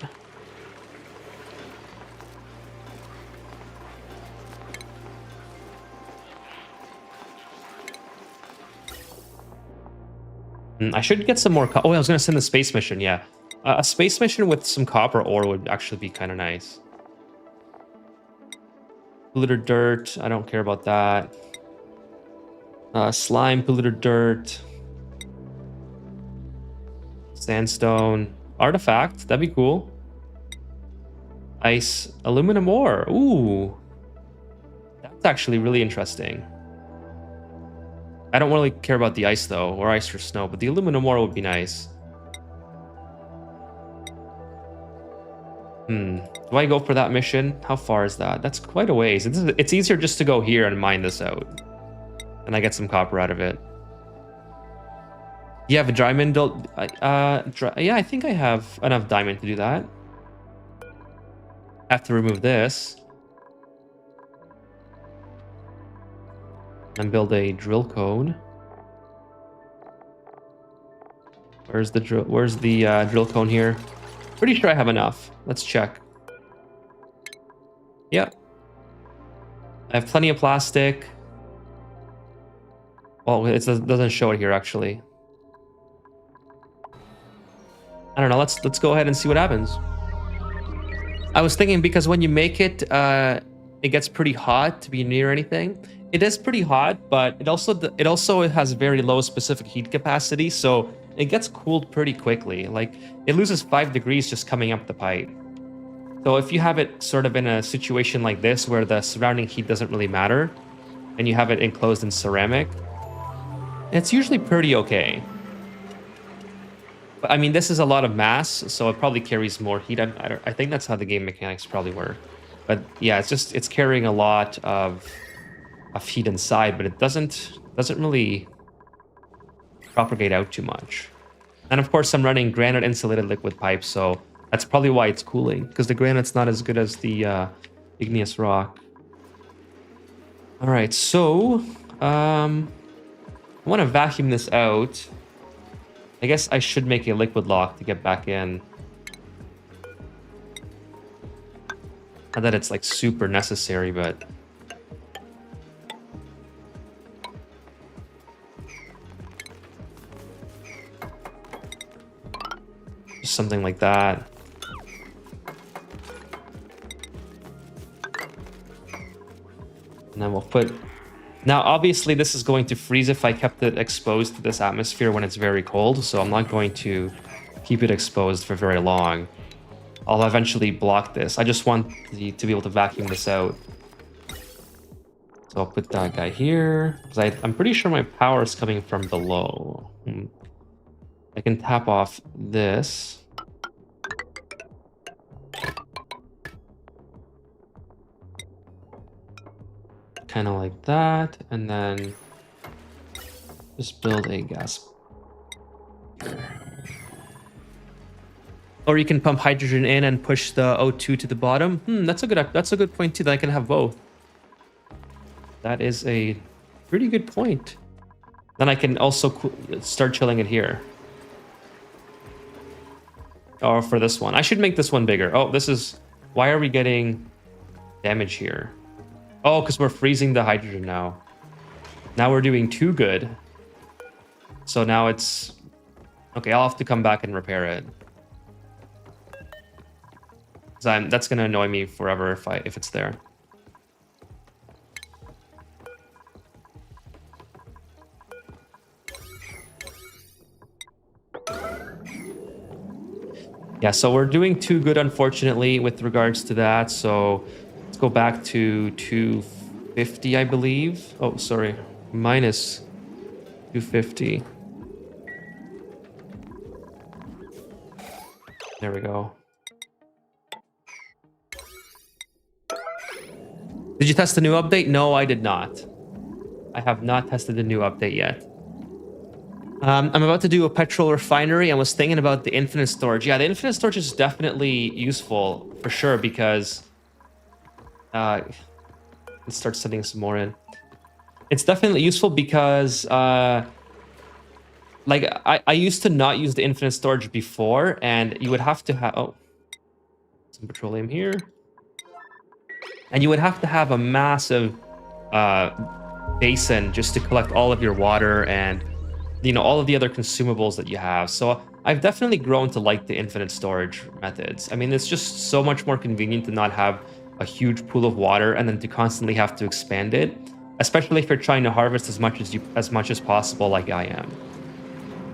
I should get some more... Oh, I was going to send the space mission, yeah. A space mission with some copper ore would actually be kind of nice. Polluted dirt, I don't care about that. Slime, polluted dirt. Sandstone. Artifact, that'd be cool. Ice, aluminum ore. Ooh. That's actually really interesting. I don't really care about the ice, though, or ice or snow, but the aluminum ore would be nice. Do I go for that mission? How far is that? That's quite a ways. It's easier just to go here and mine this out. And I get some copper out of it. You have a diamond? Yeah, I think I have enough diamond to do that. I have to remove this. And build a drill cone. Where's the drill cone here? Pretty sure I have enough. Let's check. Yep. I have plenty of plastic. Well, it doesn't show it here actually. I don't know. Let's go ahead and see what happens. I was thinking because when you make it, it gets pretty hot to be near anything. It is pretty hot, but it also has very low specific heat capacity, so it gets cooled pretty quickly. Like, it loses 5 degrees just coming up the pipe. So if you have it sort of in a situation like this, where the surrounding heat doesn't really matter, and you have it enclosed in ceramic, it's usually pretty okay. But I mean, this is a lot of mass, so it probably carries more heat. I think that's how the game mechanics probably work. But yeah, it's carrying a lot of heat inside, but it doesn't really propagate out too much. And of course, I'm running granite insulated liquid pipe, so that's probably why it's cooling, because the granite's not as good as the igneous rock. All right, so I want to vacuum this out. I guess I should make a liquid lock to get back in. Not that it's like super necessary, but just something like that. And then we'll put... Now, obviously, this is going to freeze if I kept it exposed to this atmosphere when it's very cold, so I'm not going to keep it exposed for very long. I'll eventually block this. I just want to be able to vacuum this out. So I'll put that guy here, because I'm pretty sure my power is coming from below. I I can tap off this. Kind of like that, and then just build a gas. Or you can pump hydrogen in and push the O2 to the bottom. That's a good point too, that I can have both. That is a pretty good point. Then I can also start chilling it here. Or for this one. I should make this one bigger. Oh, this is... Why are we getting damage here? Oh, because we're freezing the hydrogen now. Now we're doing too good. So now it's... Okay, I'll have to come back and repair it. That's going to annoy me forever if it's there. Yeah, so we're doing too good, unfortunately, with regards to that. So let's go back to 250, I believe. Oh, sorry. Minus 250. There we go. Did you test the new update? No, I did not. I have not tested the new update yet. I'm about to do a petrol refinery. I was thinking about the infinite storage. Yeah, the infinite storage is definitely useful for sure because... let's start sending some more in. It's definitely useful because... like, I used to not use the infinite storage before, and you would have to have... Oh, some petroleum here. And you would have to have a massive basin just to collect all of your water and... you know, all of the other consumables that you have. So I've definitely grown to like the infinite storage methods. I mean, it's just so much more convenient to not have a huge pool of water and then to constantly have to expand it, especially if you're trying to harvest as much as possible like I am.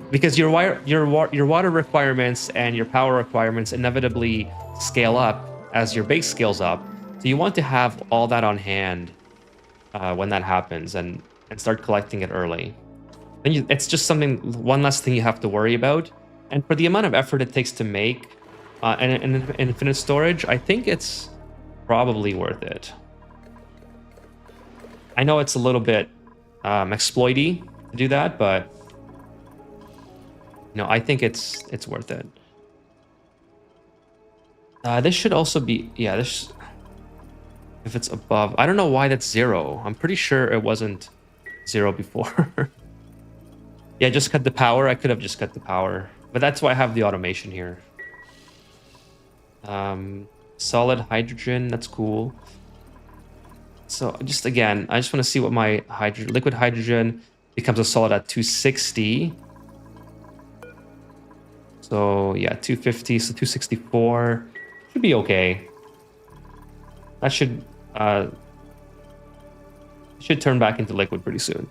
Because your water requirements and your power requirements inevitably scale up as your base scales up. So you want to have all that on hand when that happens and start collecting it early. Then it's just one less thing you have to worry about. And for the amount of effort it takes to make an infinite storage, I think it's probably worth it. I know it's a little bit exploity to do that, but you know, I think it's worth it. This should also be, yeah, this, if it's above, I don't know why that's 0. I'm pretty sure it wasn't 0 before. Yeah, just cut the power. I could have just cut the power. But that's why I have the automation here. Solid hydrogen, that's cool. So just again, I just want to see what my liquid hydrogen becomes a solid at 260. So yeah, 250, so 264. Should be okay. That should turn back into liquid pretty soon.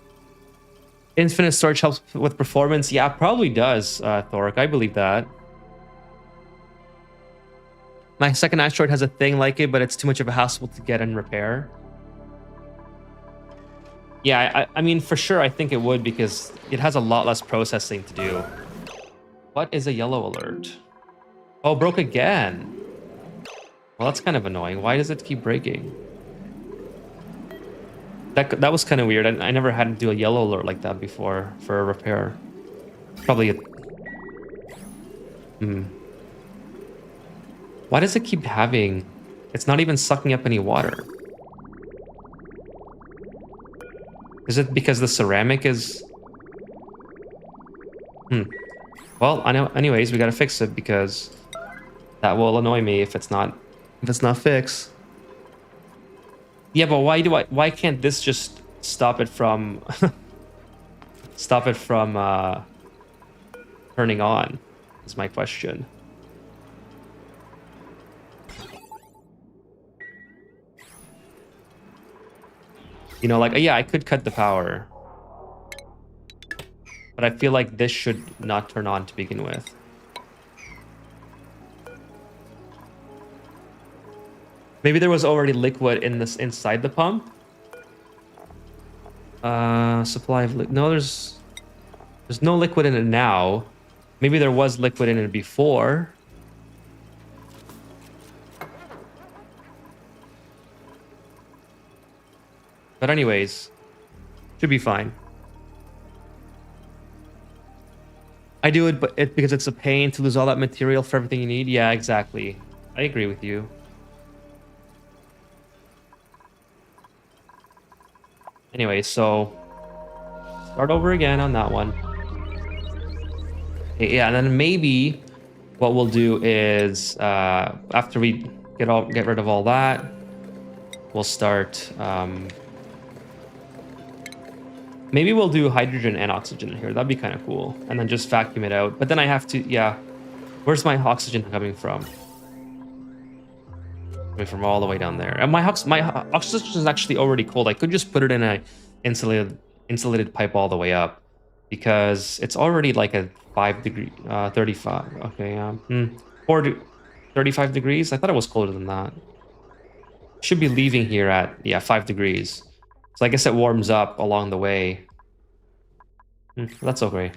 Infinite storage helps with performance. Yeah, probably does, Thoric. I believe that. My second asteroid has a thing like it, but it's too much of a hassle to get and repair. Yeah, I mean, for sure, I think it would because it has a lot less processing to do. What is a yellow alert? Oh, broke again. Well, that's kind of annoying. Why does it keep breaking? That was kind of weird. I never had to do a yellow alert like that before for a repair. Probably a... Why does it keep having... It's not even sucking up any water. Is it because the ceramic is... Well, I know. Anyways, we gotta fix it because that will annoy me if it's not fixed. Yeah, but why can't this just stop it from turning on? Is my question. You know, like, yeah, I could cut the power, but I feel like this should not turn on to begin with. Maybe there was already liquid in this inside the pump. Supply of no, there's no liquid in it now. Maybe there was liquid in it before. But anyways, should be fine. I do it, because it's a pain to lose all that material for everything you need. Yeah, exactly. I agree with you. Anyway, so start over again on that one. Okay, yeah, and then maybe what we'll do is after we get rid of all that, we'll start. Maybe we'll do hydrogen and oxygen in here. That'd be kind of cool, and then just vacuum it out. But then I have to, yeah. Where's my oxygen coming from? Coming from all the way down there. And my oxygen is actually already cold. I could just put it in a insulated pipe all the way up, because it's already like a 35. Okay, 35 degrees. I thought it was colder than that. Should be leaving here at 5 degrees. So I guess it warms up along the way. That's okay.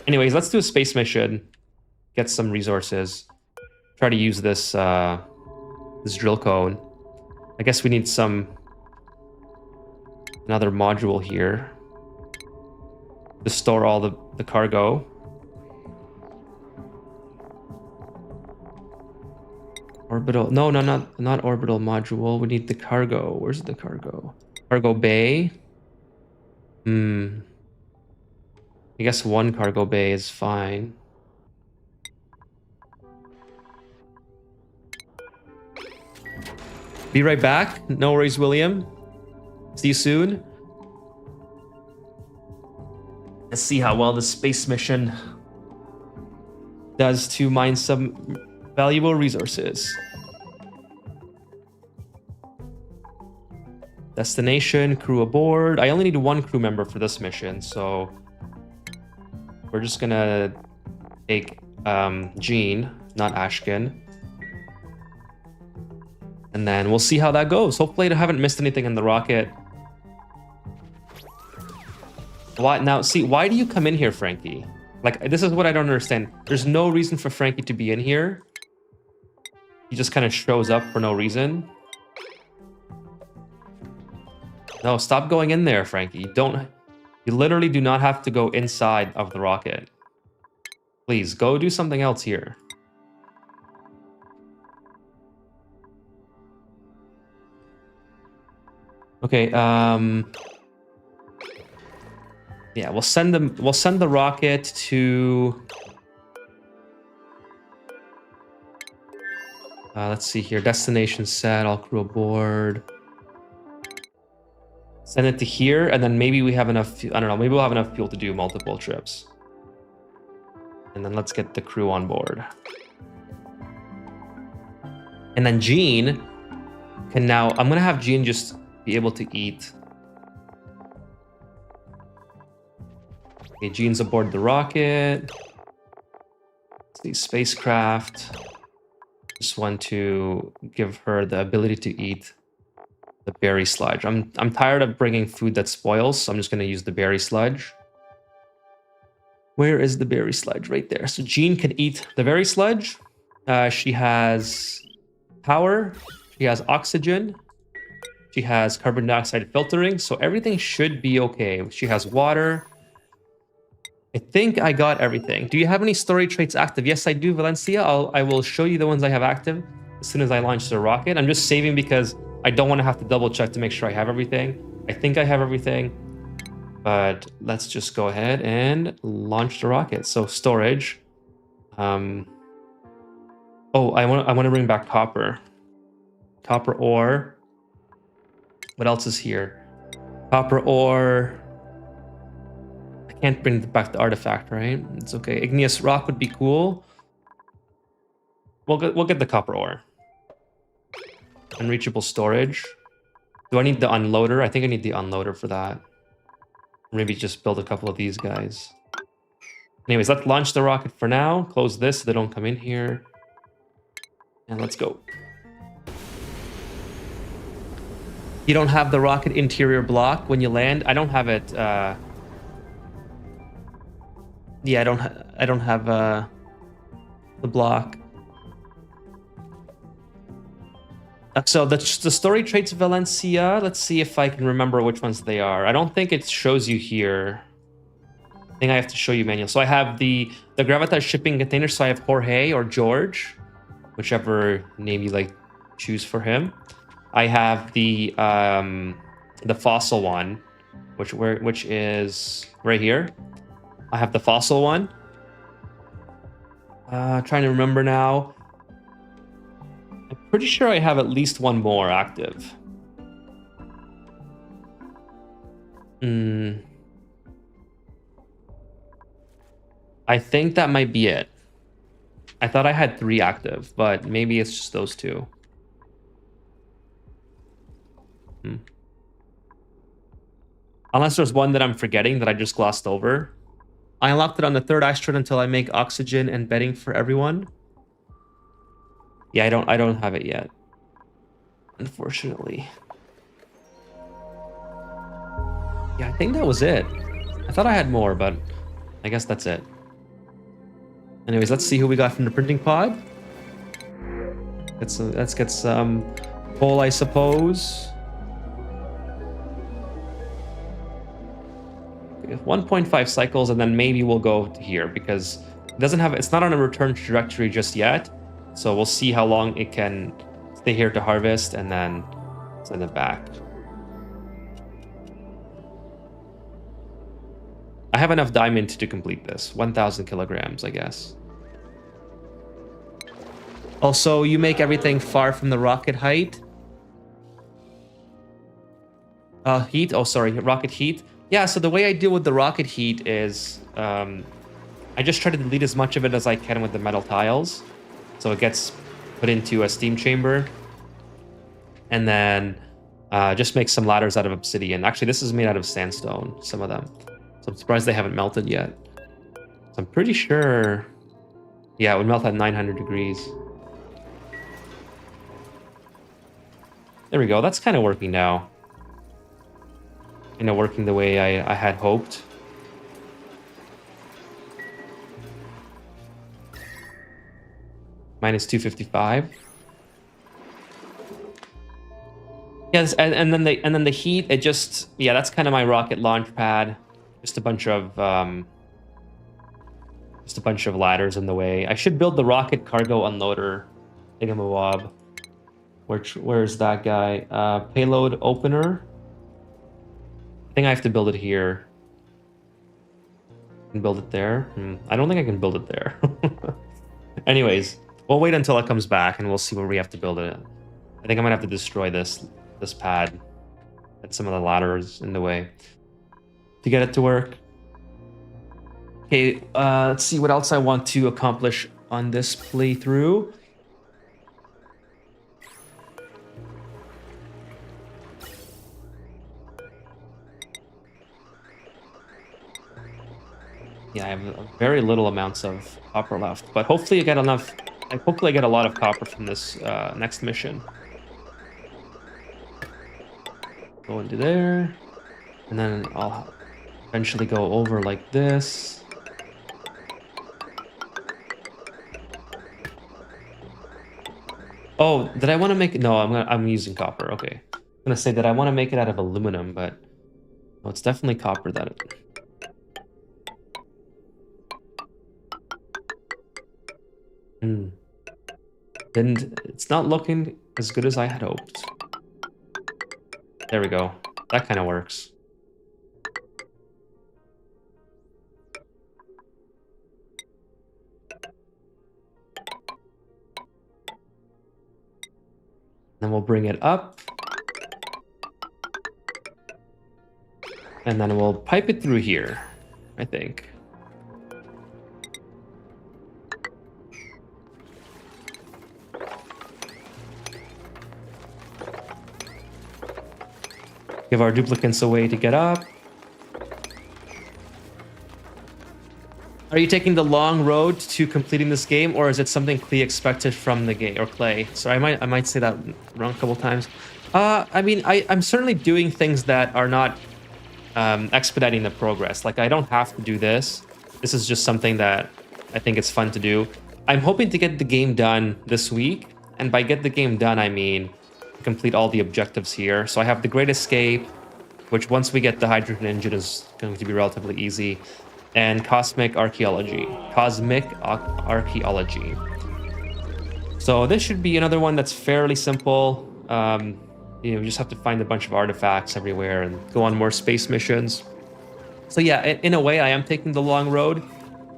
Anyways, let's do a space mission. Get some resources. Try to use this this drill cone. I guess we need another module here to store all the cargo. Orbital, no, not orbital module. We need the cargo. Where's the cargo? Cargo bay. I guess one cargo bay is fine. Be right back. No worries, William. See you soon. Let's see how well the space mission does to mine some valuable resources. Destination, crew aboard. I only need one crew member for this mission, so we're just gonna take Gene, not Ashkin. And then we'll see how that goes. Hopefully I haven't missed anything in the rocket. Why do you come in here, Frankie? Like, this is what I don't understand. There's no reason for Frankie to be in here. He just kind of shows up for no reason. No, stop going in there, Frankie. You literally do not have to go inside of the rocket. Please, go do something else here. Okay, yeah, we'll send the rocket to let's see here. Destination set, all crew aboard. Send it to here, and then maybe we have enough, I don't know, maybe we'll have enough fuel to do multiple trips. And then let's get the crew on board. And then Gene can now, I'm gonna have Gene just be able to eat. Okay, Gene's aboard the rocket. Let's see, spacecraft. Just want to give her the ability to eat the berry sludge. I'm tired of bringing food that spoils, so I'm just gonna use the berry sludge. Where is the berry sludge? Right there. So Gene can eat the berry sludge. She has power. She has oxygen. She has carbon dioxide filtering, so everything should be okay. She has water. I think I got everything. Do you have any story traits active? Yes, I do, Valencia. I will show you the ones I have active as soon as I launch the rocket. I'm just saving because I don't want to have to double check to make sure I have everything. I think I have everything, but let's just go ahead and launch the rocket. So storage. Oh, I want to bring back copper. Copper ore. What else is here? Copper ore. I can't bring back the artifact, right? It's okay. Igneous rock would be cool. We'll get the copper ore. Unreachable storage. Do I need the unloader? I think I need the unloader for that. Maybe just build a couple of these guys. Anyways, let's launch the rocket for now. Close this so they don't come in here. And let's go. You don't have the rocket interior block when you land. I don't have it. Yeah, I don't have the block. So the story traits of Valencia. Let's see if I can remember which ones they are. I don't think it shows you here. I think I have to show you manual. So I have the Gravitas shipping container. So I have Jorge or George, whichever name you like choose for him. I have the fossil one, which is right here. I have the fossil one. Trying to remember now. I'm pretty sure I have at least one more active. I think that might be it. I thought I had 3 active, but maybe it's just those 2. Unless there's one that I'm forgetting that I just glossed over. I unlocked it on the 3rd asteroid until I make oxygen and bedding for everyone. Yeah, I don't have it yet, unfortunately. Yeah, I think that was it. I thought I had more, but I guess that's it. Anyways, let's see who we got from the printing pod. Let's get some coal, I suppose. 1.5 cycles, and then maybe we'll go to here because it's not on a return trajectory just yet. So we'll see how long it can stay here to harvest and then send it back. I have enough diamond to complete this. 1,000 kilograms, I guess. Also, you make everything far from the rocket height. Heat. Oh, sorry, rocket heat. Yeah, so the way I deal with the rocket heat is I just try to delete as much of it as I can with the metal tiles. So it gets put into a steam chamber. And then just make some ladders out of obsidian. Actually, this is made out of sandstone, some of them. So I'm surprised they haven't melted yet. So I'm pretty sure... Yeah, it would melt at 900 degrees. There we go. That's kind of working now. Working the way I had hoped. Minus 255. Yes, and then the heat. It just that's kind of my rocket launch pad. Just a bunch of ladders in the way. I should build the rocket cargo unloader thingamabob. Where's that guy? Payload opener. I think I have to build it here. I can build it there. I don't think I can build it there. Anyways, we'll wait until it comes back and we'll see where we have to build it. I think I might have to destroy this pad. Get some of the ladders in the way to get it to work. Okay, let's see what else I want to accomplish on this playthrough. Yeah, I have very little amounts of copper left, but hopefully I get enough. Hopefully I get a lot of copper from this next mission. Go into there, and then I'll eventually go over like this. Oh, did I want to make it? No, I'm using copper. Okay, I'm gonna say that I want to make it out of aluminum, but oh, it's definitely copper that it. And it's not looking as good as I had hoped. There we go. That kind of works. Then we'll bring it up. And then we'll pipe it through here, I think. Give our duplicants a way to get up. Are you taking the long road to completing this game, or is it something Clay expected from the game, or Clay? So I might say that wrong a couple times. I mean, I'm certainly doing things that are not expediting the progress. Like I don't have to do this. This is just something that I think it's fun to do. I'm hoping to get the game done this week. And by get the game done, I mean complete all the objectives here. So I have the Great Escape, which once we get the hydrogen engine is going to be relatively easy, and Cosmic Archaeology. So this should be another one that's fairly simple. You just have to find a bunch of artifacts everywhere and go on more space missions. So yeah, in a way, I am taking the long road.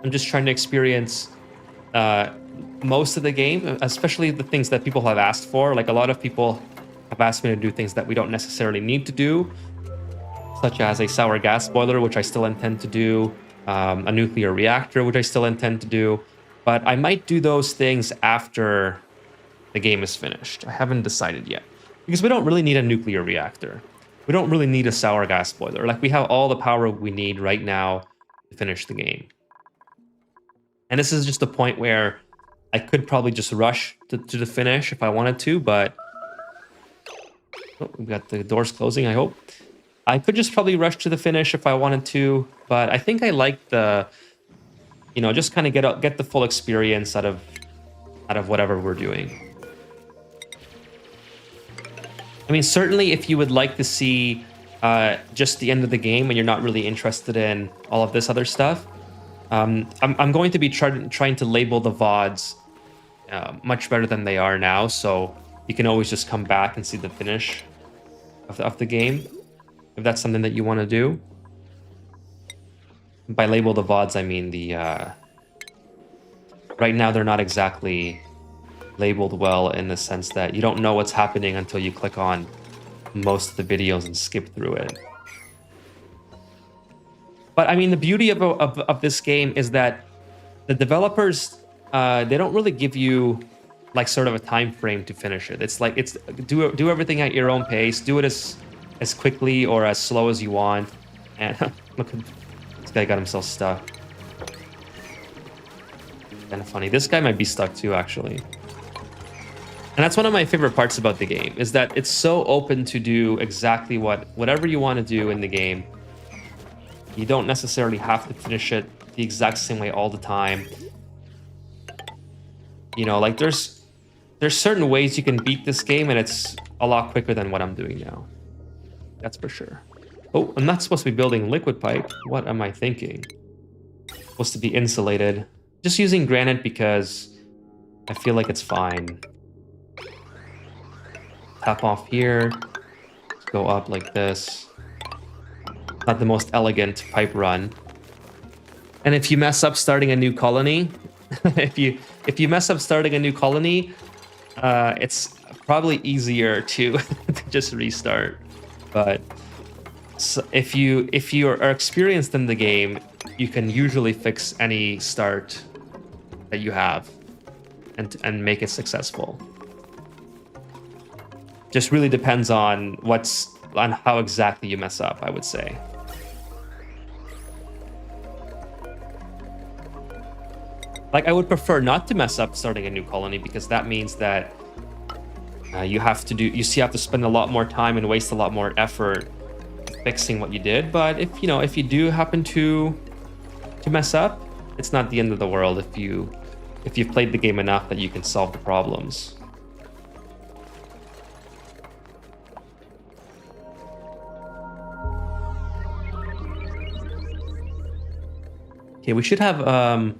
I'm just trying to experience most of the game, especially the things that people have asked for. Like a lot of people have asked me to do things that we don't necessarily need to do, such as a sour gas boiler, which I still intend to do, a nuclear reactor, which I still intend to do. But I might do those things after the game is finished. I haven't decided yet. Because we don't really need a nuclear reactor. We don't really need a sour gas boiler. Like, we have all the power we need right now to finish the game. And this is just a point where I could probably just rush to the finish if I wanted to, but... Oh, we've got the doors closing, I hope. I could just probably rush to the finish if I wanted to, but I think I like the... just kind of get the full experience out of whatever we're doing. I mean, certainly if you would like to see just the end of the game and you're not really interested in all of this other stuff, I'm going to be trying to label the VODs much better than they are now, so you can always just come back and see the finish of the game, if that's something that you want to do. By label the VODs, I mean the... Right now, they're not exactly labeled well in the sense that you don't know what's happening until you click on most of the videos and skip through it. But I mean, the beauty of this game is that the developers, they don't really give you like sort of a time frame to finish it. It's like, do everything at your own pace, do it as quickly or as slow as you want. And look at this guy, got himself stuck. Kind of funny. This guy might be stuck too, actually. And that's one of my favorite parts about the game, is that it's so open to do exactly whatever you want to do in the game. You don't necessarily have to finish it the exact same way all the time. Like there's certain ways you can beat this game, and it's a lot quicker than what I'm doing now. That's for sure. Oh, I'm not supposed to be building liquid pipe. What am I thinking? Supposed to be insulated. Just using granite because I feel like it's fine. Tap off here. Go up like this. Not the most elegant pipe run. And if you mess up starting a new colony, if you mess up starting a new colony, it's probably easier to just restart. But so if you are experienced in the game, you can usually fix any start that you have and make it successful. Just really depends on how exactly you mess up, I would say. Like, I would prefer not to mess up starting a new colony, because that means that you have to spend a lot more time and waste a lot more effort fixing what you did. But if you do happen to mess up, it's not the end of the world if you've played the game enough that you can solve the problems. Okay, we should have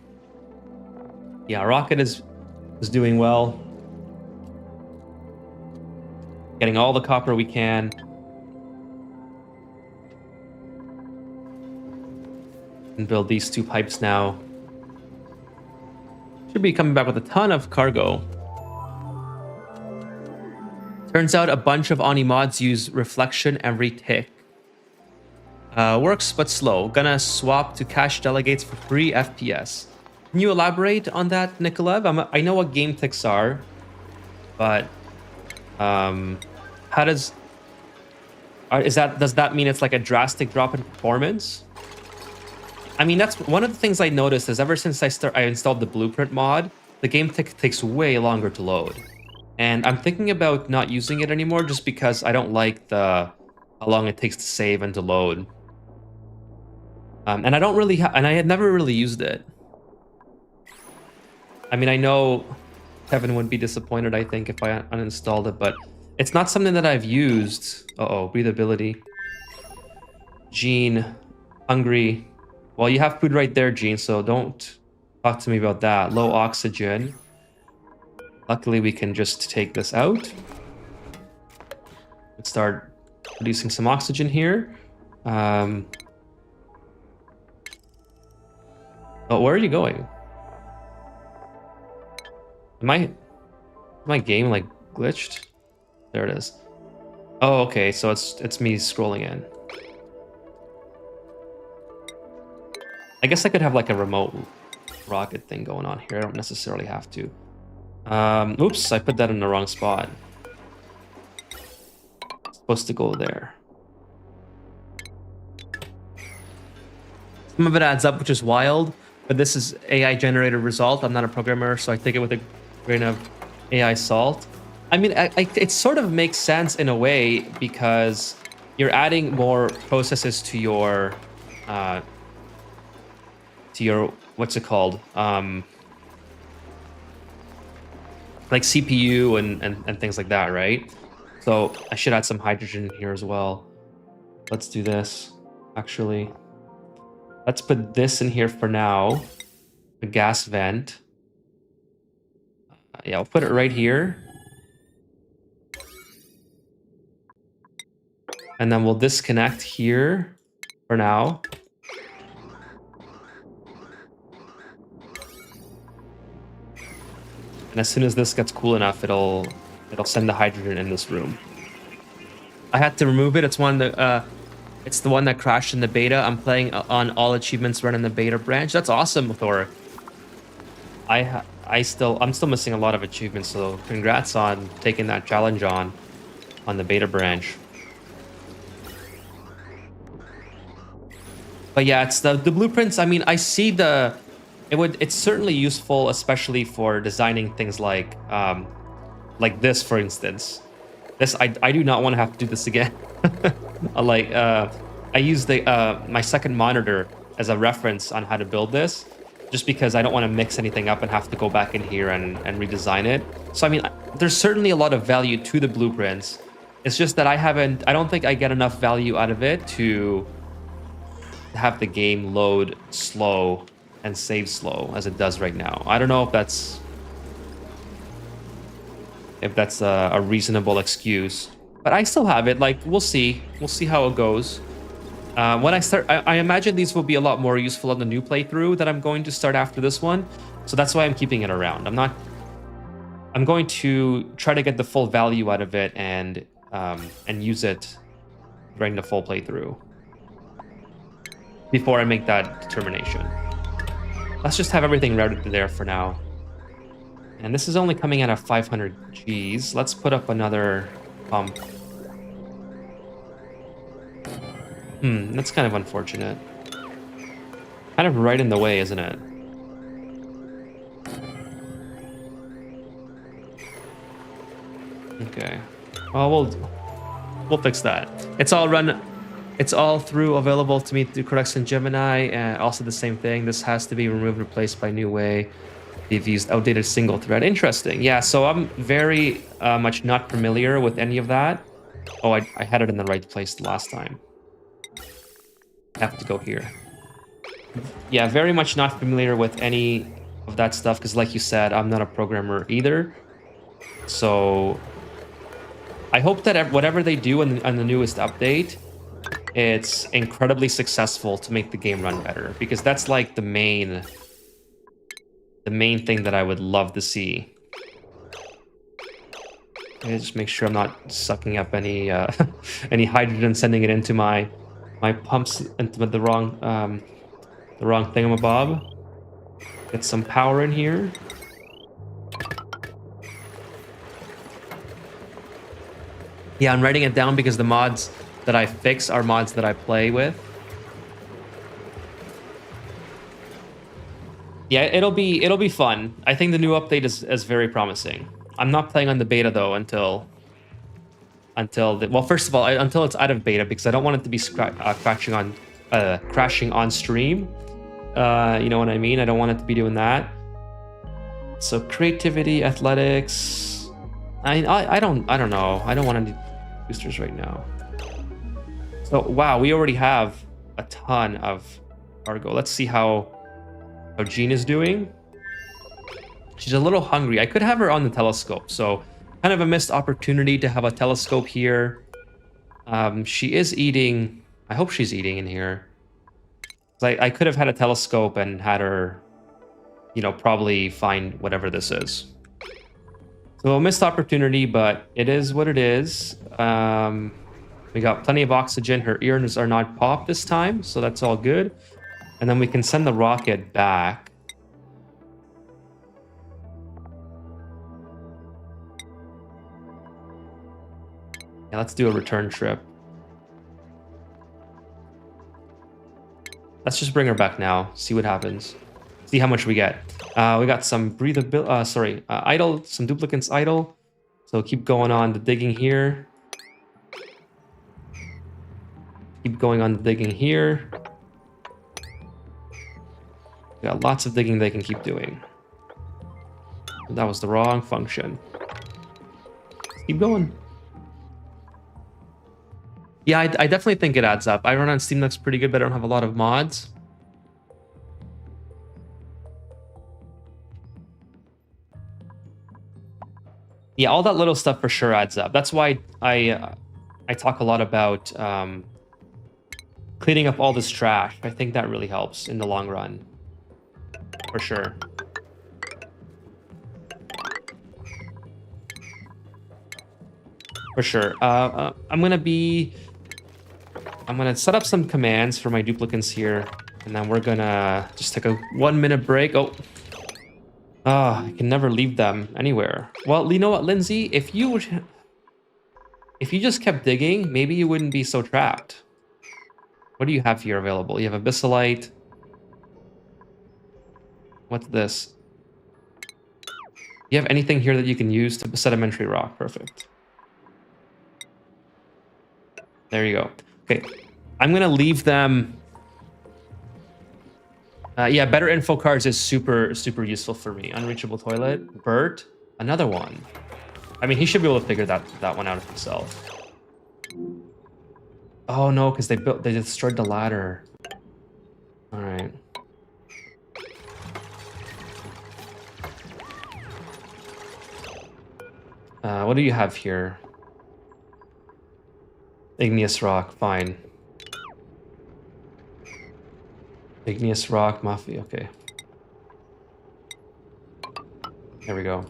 yeah, Rocket is doing well. Getting all the copper we can. And build these 2 pipes now. Should be coming back with a ton of cargo. Turns out a bunch of Oni mods use reflection every tick. Works but slow. Gonna swap to cache delegates for 3 FPS. Can you elaborate on that, Nikolev? I know what game ticks are, but does that mean it's like a drastic drop in performance? I mean, that's one of the things I noticed is ever since I installed the Blueprint mod, the game takes way longer to load. And I'm thinking about not using it anymore just because I don't like how long it takes to save and to load. And I don't really and I had never really used it. I mean, I know Kevin would be disappointed, I think, if I uninstalled it, but it's not something that I've used. Uh-oh, breathability. Gene, hungry. Well, you have food right there, Gene, so don't talk to me about that. Low oxygen. Luckily, we can just take this out. Let's start producing some oxygen here. Oh, where are you going? My game like glitched? There it is. Oh, okay, so it's me scrolling in. I guess I could have like a remote rocket thing going on here. I don't necessarily have to. Oops, I put that in the wrong spot. It's supposed to go there. Some of it adds up, which is wild, but this is AI generated result. I'm not a programmer, so I take it with a grain of AI salt. I mean, it sort of makes sense in a way because you're adding more processes to your what's it called? Like CPU and things like that, right? So I should add some hydrogen in here as well. Let's do this, actually. Let's put this in here for now. The gas vent. Yeah, I'll put it right here. And then we'll disconnect here for now. And as soon as this gets cool enough, it'll send the hydrogen in this room. I had to remove it. It's it's the one that crashed in the beta. I'm playing on all achievements run in the beta branch. That's awesome, Thor. I'm still missing a lot of achievements, so congrats on taking that challenge on the beta branch. But yeah, it's the blueprints. I mean, I see it's certainly useful, especially for designing things like this, for instance. This I do not want to have to do this again. I use my second monitor as a reference on how to build this, just because I don't want to mix anything up and have to go back in here and redesign it. So I mean, there's certainly a lot of value to the blueprints. It's just that I don't think I get enough value out of it to have the game load slow and save slow as it does right now. I don't know if that's a reasonable excuse, but I still have it. Like, we'll see how it goes. When I start, I imagine these will be a lot more useful on the new playthrough that I'm going to start after this one. So that's why I'm keeping it around. I'm going to try to get the full value out of it and use it during the full playthrough before I make that determination. Let's just have everything routed to there for now. And this is only coming out of 500 Gs. Let's put up another pump. That's kind of unfortunate. Kind of right in the way, isn't it? Okay. Well, we'll fix that. It's all through available to me through Codex and Gemini, and also the same thing. This has to be removed and replaced by new way. They've used outdated single thread. Interesting. Yeah, so I'm very much not familiar with any of that. Oh, I had it in the right place the last time. I have to go here. Yeah, very much not familiar with any of that stuff, because like you said, I'm not a programmer either. So I hope that whatever they do on the newest update, it's incredibly successful to make the game run better, because that's like the main thing that I would love to see. Okay, just make sure I'm not sucking up any any hydrogen, sending it into my pumps into the wrong thingamabob. Get some power in here. Yeah, I'm writing it down because the mods that I fix are mods that I play with. Yeah, it'll be fun. I think the new update is very promising. I'm not playing on the beta though until well, first of all, until it's out of beta, because I don't want it to be scratching on crashing on stream. You know what I mean? I don't want it to be doing that. So creativity, athletics. I don't know. I don't want any boosters right now. So wow, we already have a ton of cargo. Let's see how Jean is doing. She's a little hungry. I could have her on the telescope. So kind of a missed opportunity to have a telescope here. She is eating. I hope she's eating in here. I could have had a telescope and had her, you know, probably find whatever this is. So a missed opportunity, but it is what it is. We got plenty of oxygen. Her ears are not popped this time, so that's all good. And then we can send the rocket back. Yeah, let's do a return trip. Let's just bring her back now. See what happens. See how much we get. We got some breathability. Idle. Some duplicates idle. So keep going on the digging here. Keep going on the digging here. We got lots of digging they can keep doing. That was the wrong function. Keep going. Yeah, I definitely think it adds up. I run on Steam Deck's pretty good, but I don't have a lot of mods. Yeah, all that little stuff for sure adds up. That's why I talk a lot about cleaning up all this trash. I think that really helps in the long run. For sure. For sure. I'm gonna set up some commands for my duplicates here, and then we're gonna just take a 1 minute break. Oh, I can never leave them anywhere. Well, you know what, Lindsay? If you just kept digging, maybe you wouldn't be so trapped. What do you have here available? You have abyssalite. What's this? You have anything here that you can use to sedimentary rock? Perfect. There you go. Okay, I'm gonna leave them. Yeah, better info cards is super useful for me. Unreachable toilet, Bert, another one. I mean, he should be able to figure that one out himself. Oh no, because they destroyed the ladder. All right. What do you have here? Igneous rock, fine. Igneous rock, Mafia, okay. There we go.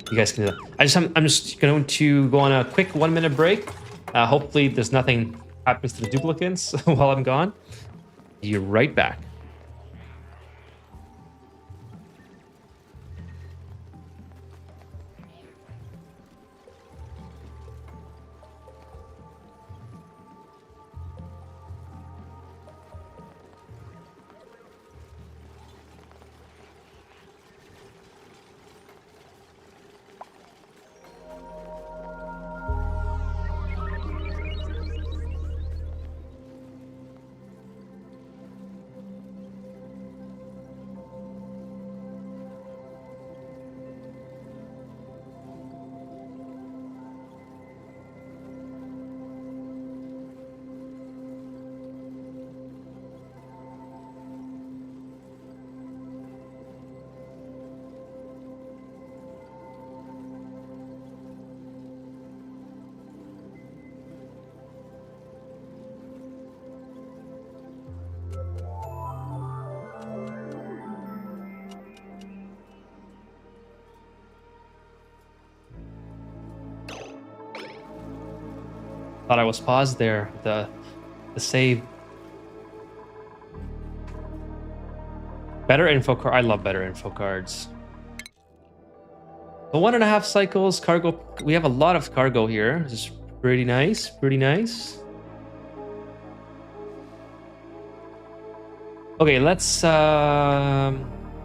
You guys can do that. I'm just going to go on a quick 1 minute break. Hopefully there's nothing happens to the duplicates while I'm gone. Be right back. Thought I was paused there. The save. Better info card. I love better info cards. The 1.5 cycles cargo. We have a lot of cargo here. This is pretty nice. Pretty nice. Okay, let's. I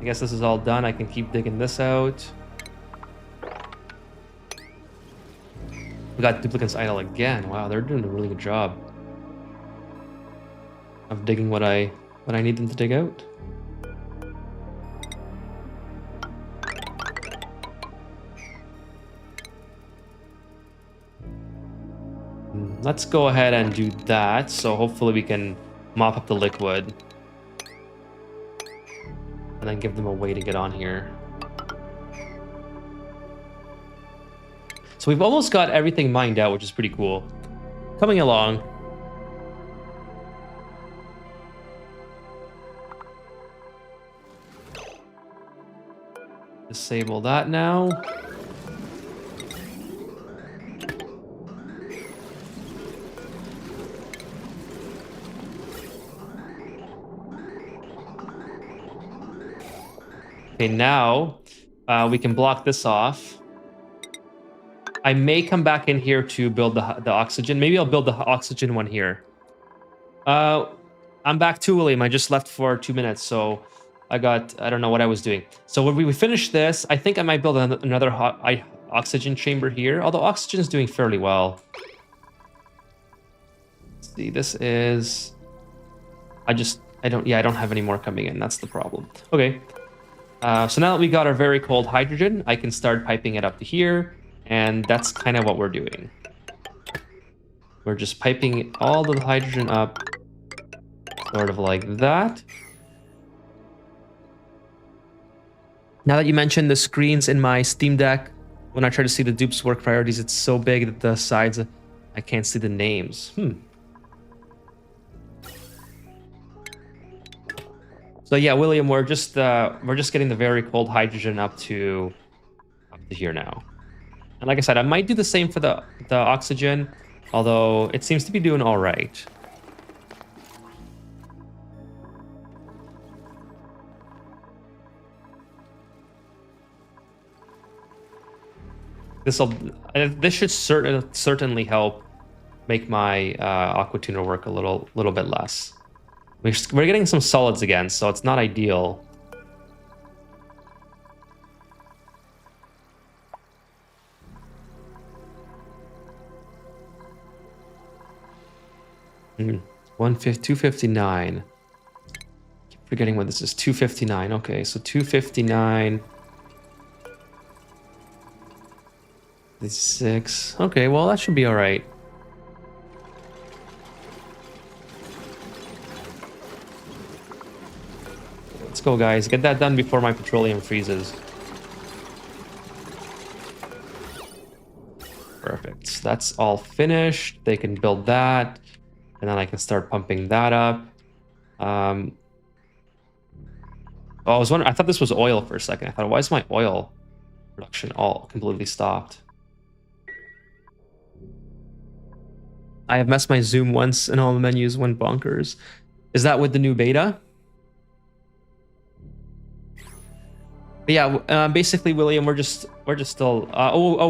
guess this is all done. I can keep digging this out. We got duplicates idle again. Wow, they're doing a really good job. of digging what I need them to dig out. Let's go ahead and do that. So hopefully we can mop up the liquid. And then give them a way to get on here. So we've almost got everything mined out, which is pretty cool. Coming along. Disable that now. Okay, now we can block this off. I may come back in here to build the oxygen. Maybe I'll build the oxygen one here. I'm back too, William. I just left for 2 minutes, so I don't know what I was doing. So when we finish this, I think I might build another oxygen chamber here, although oxygen is doing fairly well. Let's see, this is... I don't have any more coming in. That's the problem. Okay. So now that we got our very cold hydrogen, I can start piping it up to here, and that's kind of what we're doing. We're just piping all the hydrogen up, sort of like that. Now that you mentioned the screens in my Steam Deck, when I try to see the dupes work priorities, it's so big that the sides, I can't see the names. So yeah, William, we're just getting the very cold hydrogen up to here now. And like I said, I might do the same for the oxygen, although it seems to be doing all right. This should certainly help make my aqua tuner work a little bit less. We're getting some solids again, so it's not ideal. Hmm. 259. Keep forgetting what this is. 259. Okay, so 259. 6. Okay, well that should be all right. Let's go, guys. Get that done before my petroleum freezes. Perfect. That's all finished. They can build that, and then I can start pumping that up. Oh, I was wondering. I thought this was oil for a second. I thought, why is my oil production all completely stopped? I have messed my zoom once, and all the menus went bonkers. Is that with the new beta? But yeah, basically, William, we're just still.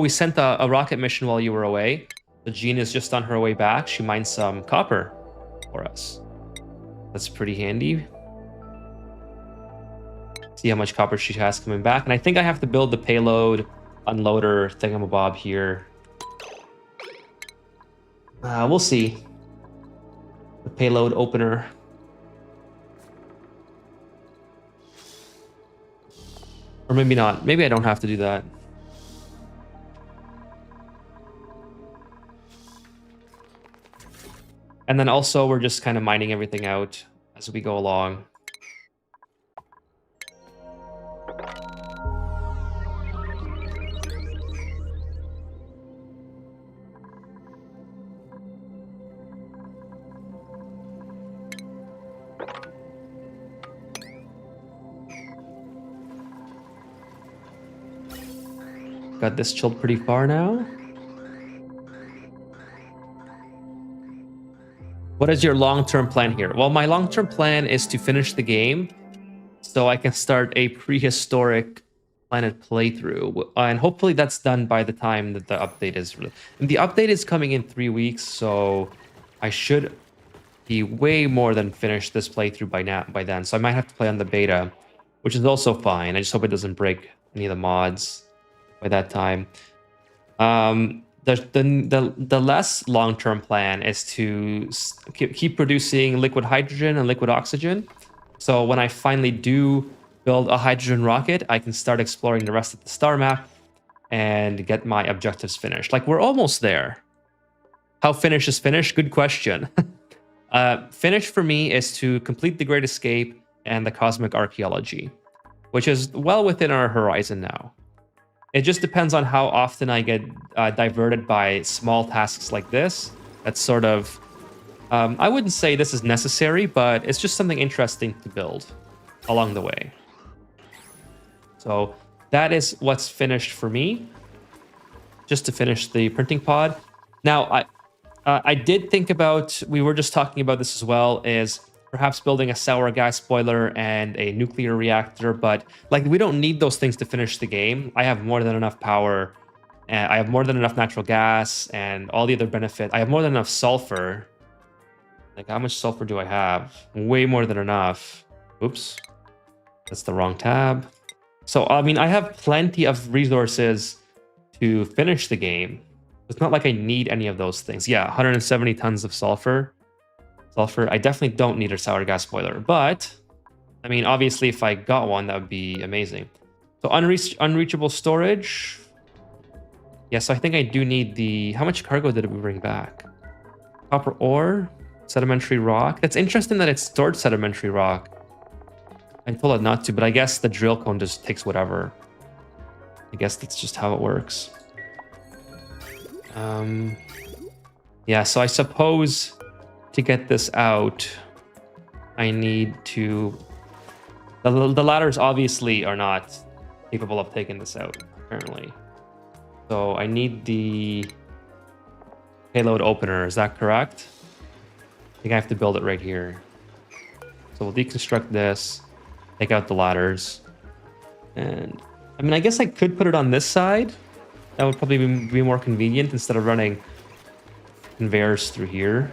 We sent a rocket mission while you were away. The Jean is just on her way back. She mined some copper for us. That's pretty handy. See how much copper she has coming back, and I think I have to build the payload unloader thingamabob here. We'll see. The payload opener. Or maybe not. Maybe I don't have to do that. And then also we're just kind of mining everything out as we go along. Got this chilled pretty far now. What is your long-term plan here? Well, my long-term plan is to finish the game so I can start a prehistoric planet playthrough. And hopefully that's done by the time that the update is released. And the update is coming in 3 weeks, so I should be way more than finished this playthrough by then. So I might have to play on the beta, which is also fine. I just hope it doesn't break any of the mods by that time. the less long-term plan is to keep producing liquid hydrogen and liquid oxygen. So when I finally do build a hydrogen rocket, I can start exploring the rest of the star map and get my objectives finished. Like, we're almost there. How finished is finished? Good question. Finish for me is to complete the Great Escape and the Cosmic Archaeology, which is well within our horizon now. It just depends on how often I get diverted by small tasks like this. That's sort of, I wouldn't say this is necessary, but it's just something interesting to build along the way. So that is what's finished for me, just to finish the printing pod. Now, I did think about, we were just talking about this as well, is perhaps building a sour gas boiler and a nuclear reactor, but like, we don't need those things to finish the game. I have more than enough power, and I have more than enough natural gas and all the other benefits. I have more than enough sulfur. Like, how much sulfur do I have? Way more than enough. Oops, that's the wrong tab. So, I mean, I have plenty of resources to finish the game. It's not like I need any of those things. Yeah, 170 tons of sulfur. I definitely don't need a sour gas boiler, but I mean, obviously, if I got one, that would be amazing. So unreachable storage. Yeah, so I think I do need the... How much cargo did we bring back? Copper ore, sedimentary rock. That's interesting that it's stored sedimentary rock. I told it not to, but I guess the drill cone just takes whatever. I guess that's just how it works. Yeah, so I suppose to get this out, I need to... The ladders obviously are not capable of taking this out, apparently. So I need the payload opener, is that correct? I think I have to build it right here. So we'll deconstruct this, take out the ladders. And, I mean, I guess I could put it on this side. That would probably be more convenient instead of running conveyors through here.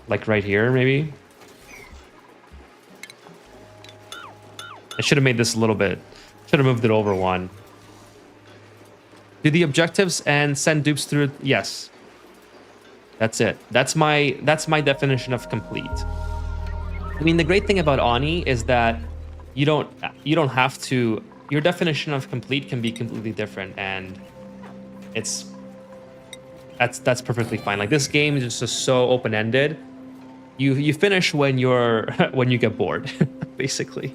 Like right here, maybe. I should have made this a little bit. Should have moved it over one. Do the objectives and send dupes through? Yes. That's it. That's my definition of complete. I mean, the great thing about Ani is that you don't have to. Your definition of complete can be completely different, and that's perfectly fine. Like, this game is just so open-ended. You finish when when you get bored, basically.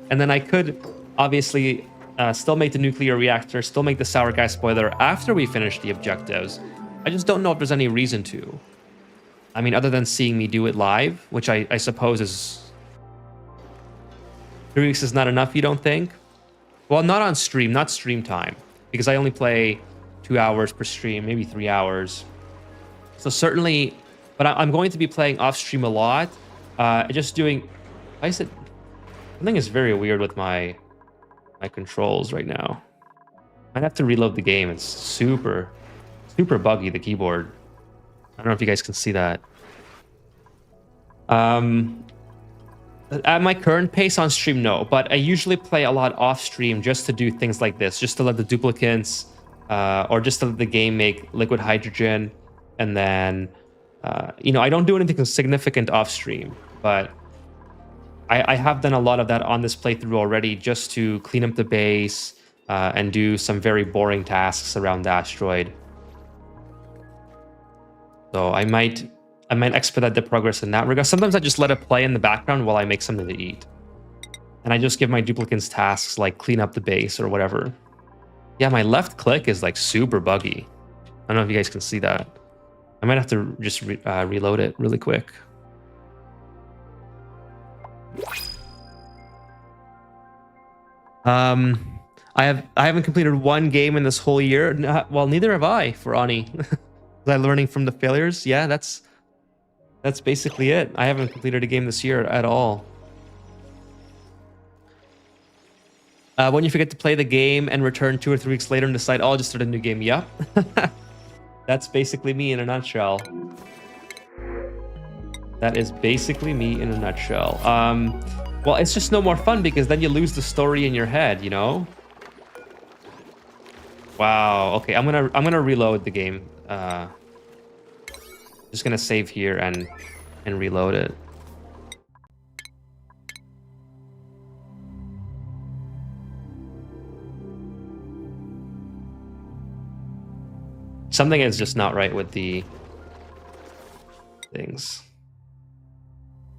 And then I could obviously still make the nuclear reactor, still make the sour gas boiler after we finish the objectives. I just don't know if there's any reason to. I mean, other than seeing me do it live, which I suppose is... 3 weeks is not enough, you don't think? Well, not on stream, not stream time, because I only play 2 hours per stream, maybe 3 hours. So certainly, but I'm going to be playing off stream a lot. Just doing... I said... Something is very weird with my controls right now. I'd have to reload the game. It's super buggy, the keyboard. I don't know if you guys can see that. At my current pace on stream, no. But I usually play a lot off stream just to do things like this. Just to let the duplicants, or just to let the game make liquid hydrogen. And then, you know, I don't do anything significant off stream. But I have done a lot of that on this playthrough already, just to clean up the base and do some very boring tasks around the asteroid. So I might expedite the progress in that regard. Sometimes I just let it play in the background while I make something to eat. And I just give my duplicants tasks like clean up the base or whatever. Yeah, my left click is like super buggy. I don't know if you guys can see that. I might have to just reload it really quick. I haven't completed one game in this whole year. Well, neither have I for Ani. Was I learning from the failures? Yeah, that's basically it. I haven't completed a game this year at all. When you forget to play the game and return 2 or 3 weeks later and decide, oh, I'll just start a new game. Yep. That's basically me in a nutshell. That is basically me in a nutshell. Well, it's just no more fun because then you lose the story in your head, you know? Wow. Okay, I'm gonna reload the game. Just gonna save here and reload it. Something is just not right with the things.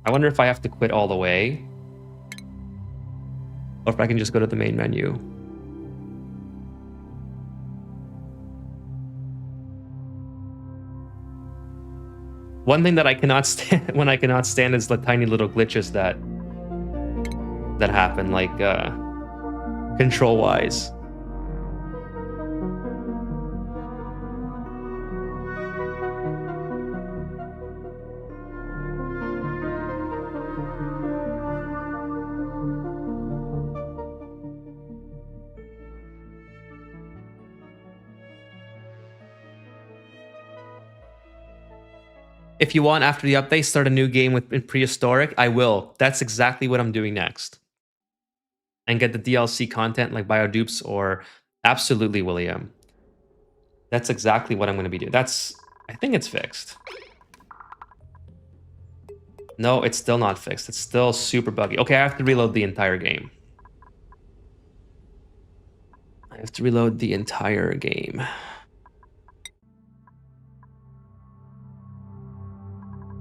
I wonder if I have to quit all the way, or if I can just go to the main menu. One thing that I cannot stand when I cannot stand is the tiny little glitches that happen, like control-wise. If you want, after the update, start a new game in prehistoric, I will. That's exactly what I'm doing next. And get the DLC content like Biodupes or absolutely William. That's exactly what I'm going to be doing. I think it's fixed. No, it's still not fixed. It's still super buggy. Okay, I have to reload the entire game. I have to reload the entire game.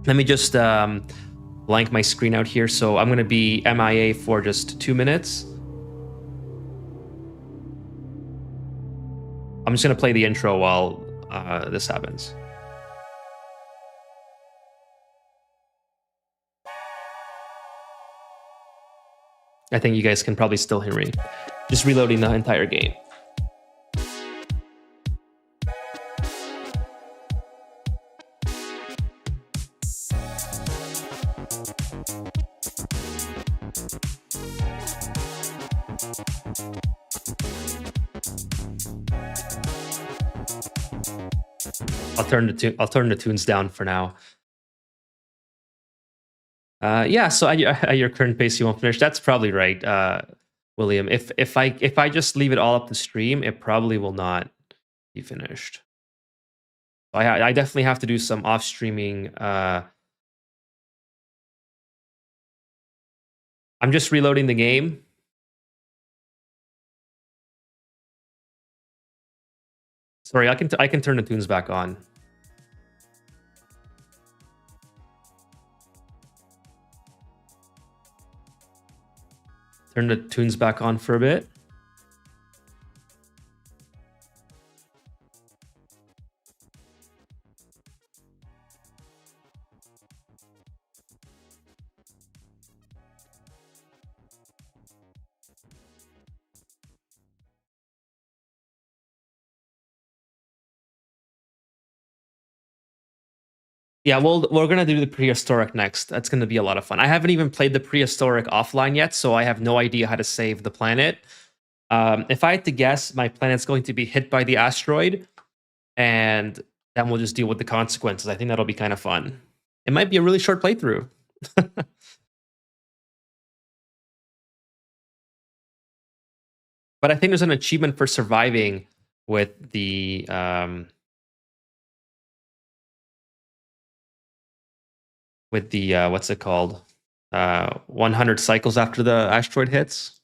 Let me just blank my screen out here. So I'm going to be MIA for just 2 minutes. I'm just going to play the intro while this happens. I think you guys can probably still hear me. Just reloading the entire game. I'll turn the tunes down for now. Yeah, so at your current pace, you won't finish. That's probably right, William. If I just leave it all up to stream, it probably will not be finished. I definitely have to do some off streaming. I'm just reloading the game. Sorry, I can turn the tunes back on. Turn the tunes back on for a bit. Yeah, well, we're gonna do the prehistoric next. That's gonna be a lot of fun. I haven't even played the prehistoric offline yet, so I have no idea how to save the planet. If I had to guess, my planet's going to be hit by the asteroid, and then we'll just deal with the consequences. I think that'll be kind of fun. It might be a really short playthrough. But I think there's an achievement for surviving with the what's it called? 100 cycles after the asteroid hits.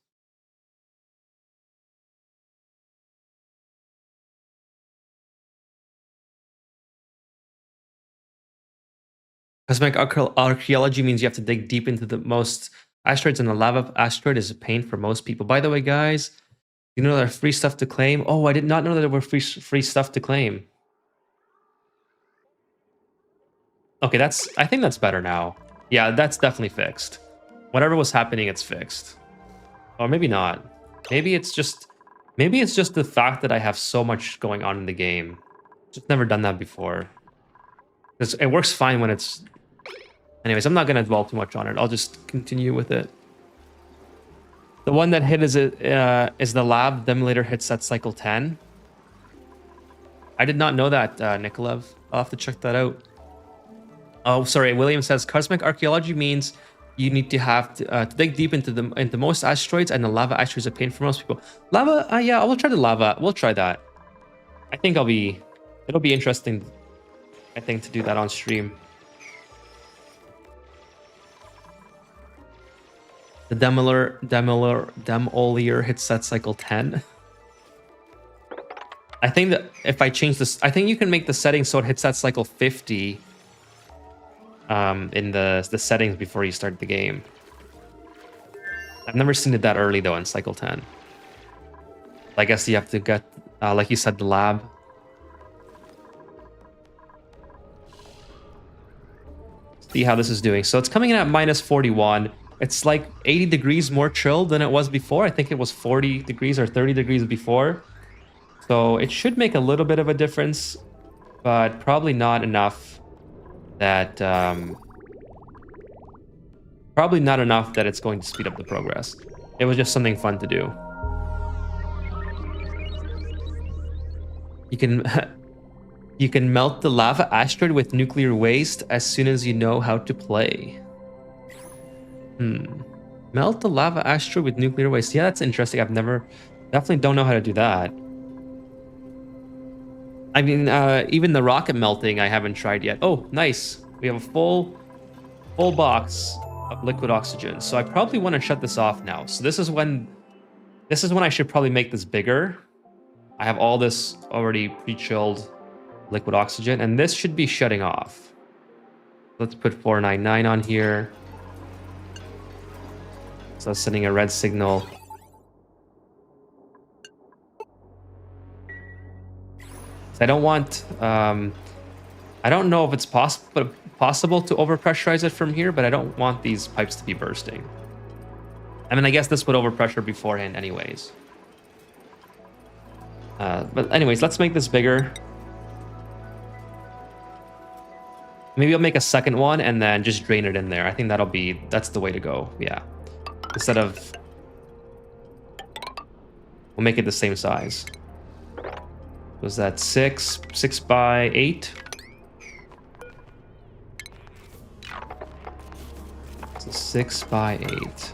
Cosmic archaeology means you have to dig deep into the most asteroids, and the lava asteroid is a pain for most people. By the way, guys, you know there's free stuff to claim? Oh, I did not know that there were free stuff to claim. Okay, I think that's better now. Yeah, that's definitely fixed. Whatever was happening, it's fixed. Or maybe not. Maybe it's just the fact that I have so much going on in the game. Just never done that before. Because it works fine when it's... Anyways, I'm not going to dwell too much on it. I'll just continue with it. The one that hit is the lab. The emulator hits at cycle 10. I did not know that, Nikolav. I'll have to check that out. Oh, sorry. William says cosmic archaeology means you need to have to dig deep into most asteroids, and the lava asteroids are a pain for most people. Lava, yeah, I will try the lava. We'll try that. I think it'll be interesting, I think, to do that on stream. The demolier hits set cycle 10. I think that if I change this, I think you can make the settings so it hits that cycle 50 in the settings before you start the game. I've never seen it that early though in cycle 10. I guess you have to get, like you said, the lab. See how this is doing. So it's coming in at minus 41. It's like 80 degrees more chilled than it was before. I think it was 40 degrees or 30 degrees before. So it should make a little bit of a difference, but probably not enough that it's going to speed up the progress. It was just something fun to do. You can melt the lava asteroid with nuclear waste as soon as you know how to play. Melt the lava asteroid with nuclear waste. Yeah, that's interesting. Definitely don't know how to do that. I mean, even the rocket melting I haven't tried yet. Oh, nice. We have a full box of liquid oxygen. So I probably want to shut this off now. So this is when I should probably make this bigger. I have all this already pre-chilled liquid oxygen, and this should be shutting off. Let's put 499 on here. So that's sending a red signal. I don't want, I don't know if it's possible to overpressurize it from here, but I don't want these pipes to be bursting. I mean, I guess this would overpressure beforehand anyways. But anyways, let's make this bigger. Maybe I'll make a second one and then just drain it in there. I think that's the way to go. Yeah. Instead of, we'll make it the same size. Was that 6 by 8? So 6 by 8.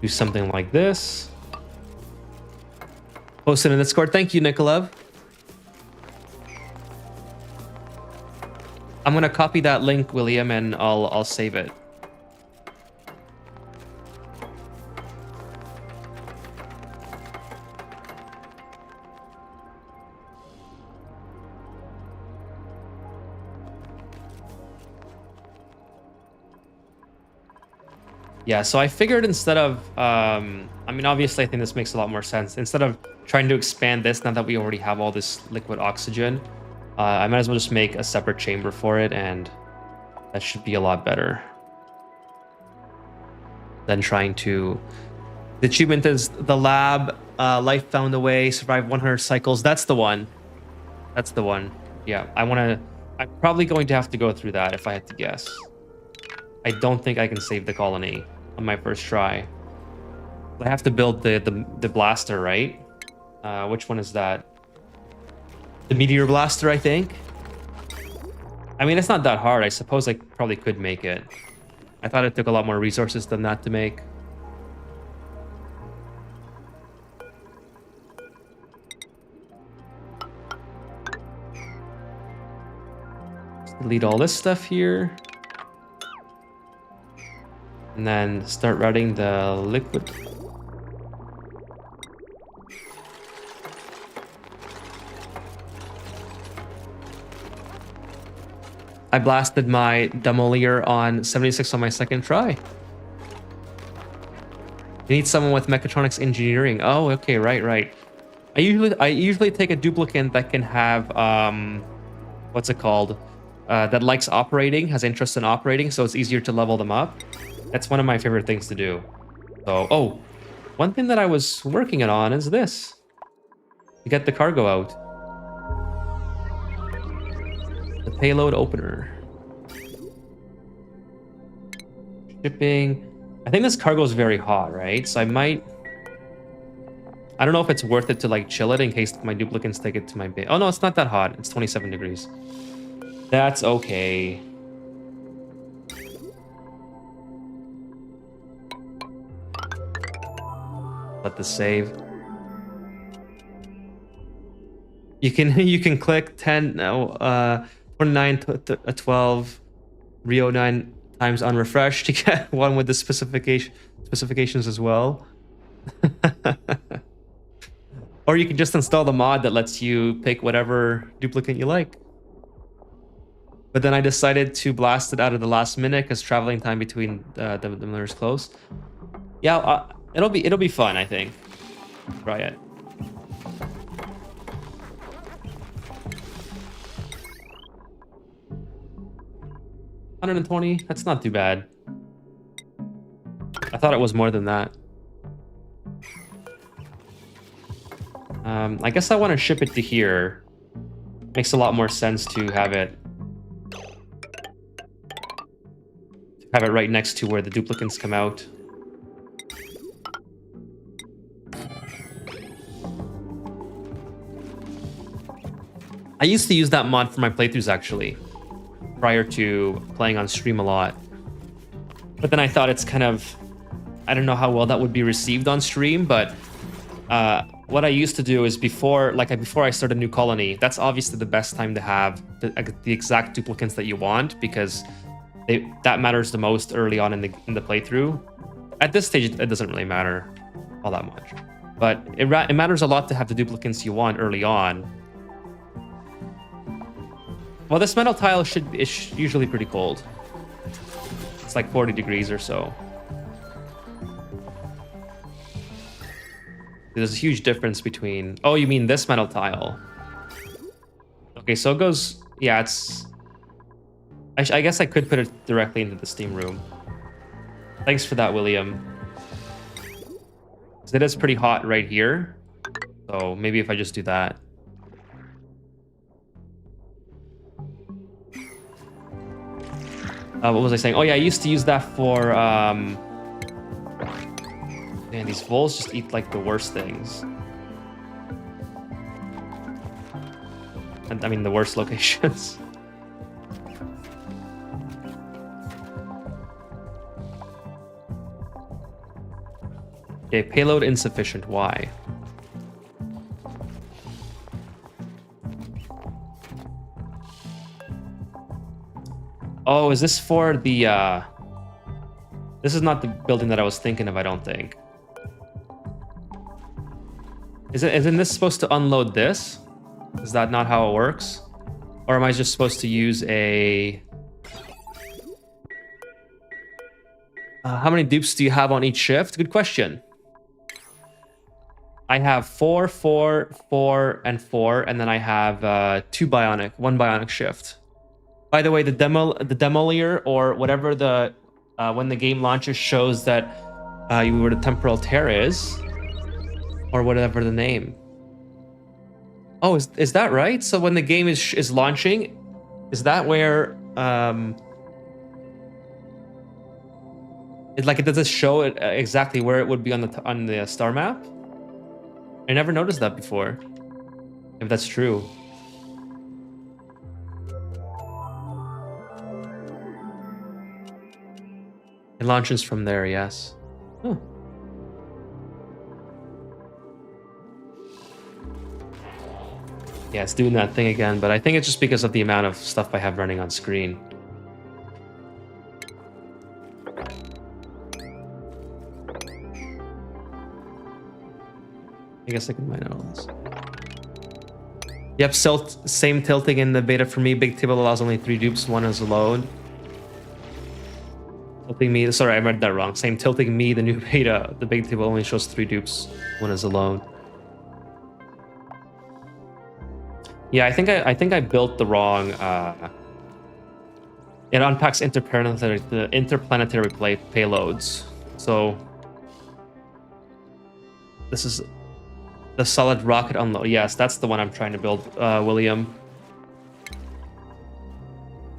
Do something like this. Post it in the Discord. Thank you, Nikolav. I'm gonna copy that link, William, and I'll save it. Yeah, so I figured instead of, I mean, obviously I think this makes a lot more sense. Instead of trying to expand this, now that we already have all this liquid oxygen, I might as well just make a separate chamber for it, and that should be a lot better than trying to... The achievement is the lab, life found a way, survive 100 cycles. That's the one. That's the one. Yeah, I'm probably going to have to go through that if I had to guess. I don't think I can save the colony on my first try. I have to build the blaster, right? Which one is that? The meteor blaster, I think. I mean, it's not that hard. I suppose I probably could make it. I thought it took a lot more resources than that to make. Just delete all this stuff here. And then start writing the liquid. I blasted my demolier on 76 on my second try. You need someone with mechatronics engineering. Oh, okay, right. I usually take a duplicant that can have what's it called? That likes operating, has interest in operating, so it's easier to level them up. That's one of my favorite things to do. So, oh, one thing that I was working on is this. To get the cargo out. The payload opener. Shipping. I think this cargo is very hot, right? So I don't know if it's worth it to like chill it in case my duplicants take it to my base. Oh no, it's not that hot. It's 27 degrees. That's okay. Let this save. You can click 10 29 12 Rio 9 times on refresh to get one with the specifications as well. Or you can just install the mod that lets you pick whatever duplicate you like. But then I decided to blast it out of the last minute because traveling time between the millers close. Yeah, it'll be fun, I think. Try it. $120. That's not too bad. I thought it was more than that. I guess I want to ship it to here. Makes a lot more sense to have it right next to where the duplicates come out. I used to use that mod for my playthroughs actually, prior to playing on stream a lot. But then I thought it's kind of, I don't know how well that would be received on stream, but what I used to do is before I start a new colony, that's obviously the best time to have the exact duplicates that you want, because that matters the most early on in the playthrough. At this stage, it doesn't really matter all that much, but it matters a lot to have the duplicates you want early on. Well, this metal tile is usually pretty cold. It's like 40 degrees or so. There's a huge difference between... Oh, you mean this metal tile? Okay, so it goes... Yeah, it's... I guess I could put it directly into the steam room. Thanks for that, William. It is pretty hot right here. So maybe if I just do that. What was I saying? Oh yeah, I used to use that for... Man, these voles just eat like the worst things. And I mean the worst locations. Okay, payload insufficient. Why? Oh, is this for the... This is not the building that I was thinking of, I don't think. Isn't this supposed to unload this? Is that not how it works? Or am I just supposed to use a... how many dupes do you have on each shift? Good question. I have 4, 4, 4, and 4, and then I have one bionic shift. By the way, the demolier or whatever the when the game launches shows that where the temporal Terra is, or whatever the name. Oh, is that right? So when the game is launching, is that where it does it show it exactly where it would be on the star map? I never noticed that before. If that's true. It launches from there, yes. Huh. Yeah, it's doing that thing again, but I think it's just because of the amount of stuff I have running on screen. I guess I can mine out all this. Yep, same tilting in the beta for me. Big table allows only 3 dupes, one is alone. Tilting me, sorry, I read that wrong. Same tilting me, the new beta. The big table only shows 3 dupes, one is alone. Yeah, I think I built the wrong. It unpacks interplanetary payloads. So this is the solid rocket unload. Yes, that's the one I'm trying to build, William.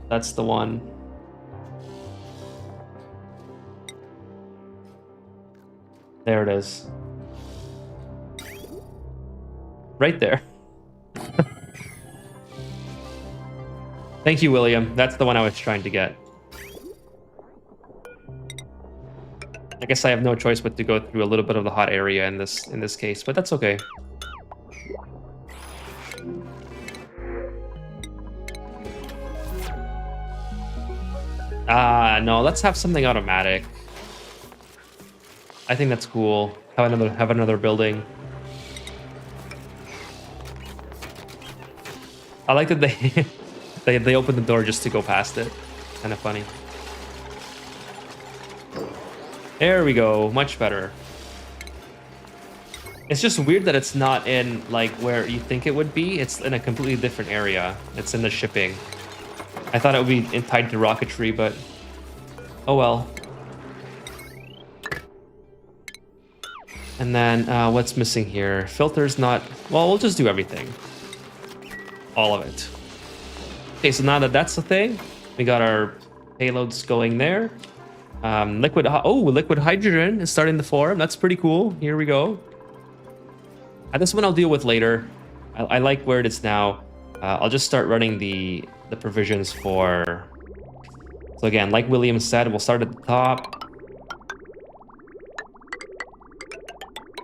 That's the one. There it is. Right there. Thank you, William. That's the one I was trying to get. I guess I have no choice but to go through a little bit of the hot area in this case, but that's okay. No, let's have something automatic. I think that's cool. Have another building. I like that they opened the door just to go past it. Kind of funny. There we go. Much better. It's just weird that it's not in like where you think it would be. It's in a completely different area. It's in the shipping. I thought it would be tied to rocketry, but oh well. And then what's missing here? Filter's not... Well, we'll just do everything. All of it. Okay, so now that that's the thing, we got our payloads going there. Liquid hydrogen is starting to form. That's pretty cool. Here we go. This one I'll deal with later. I like where it is now. I'll just start running the provisions for... So again, like William said, we'll start at the top.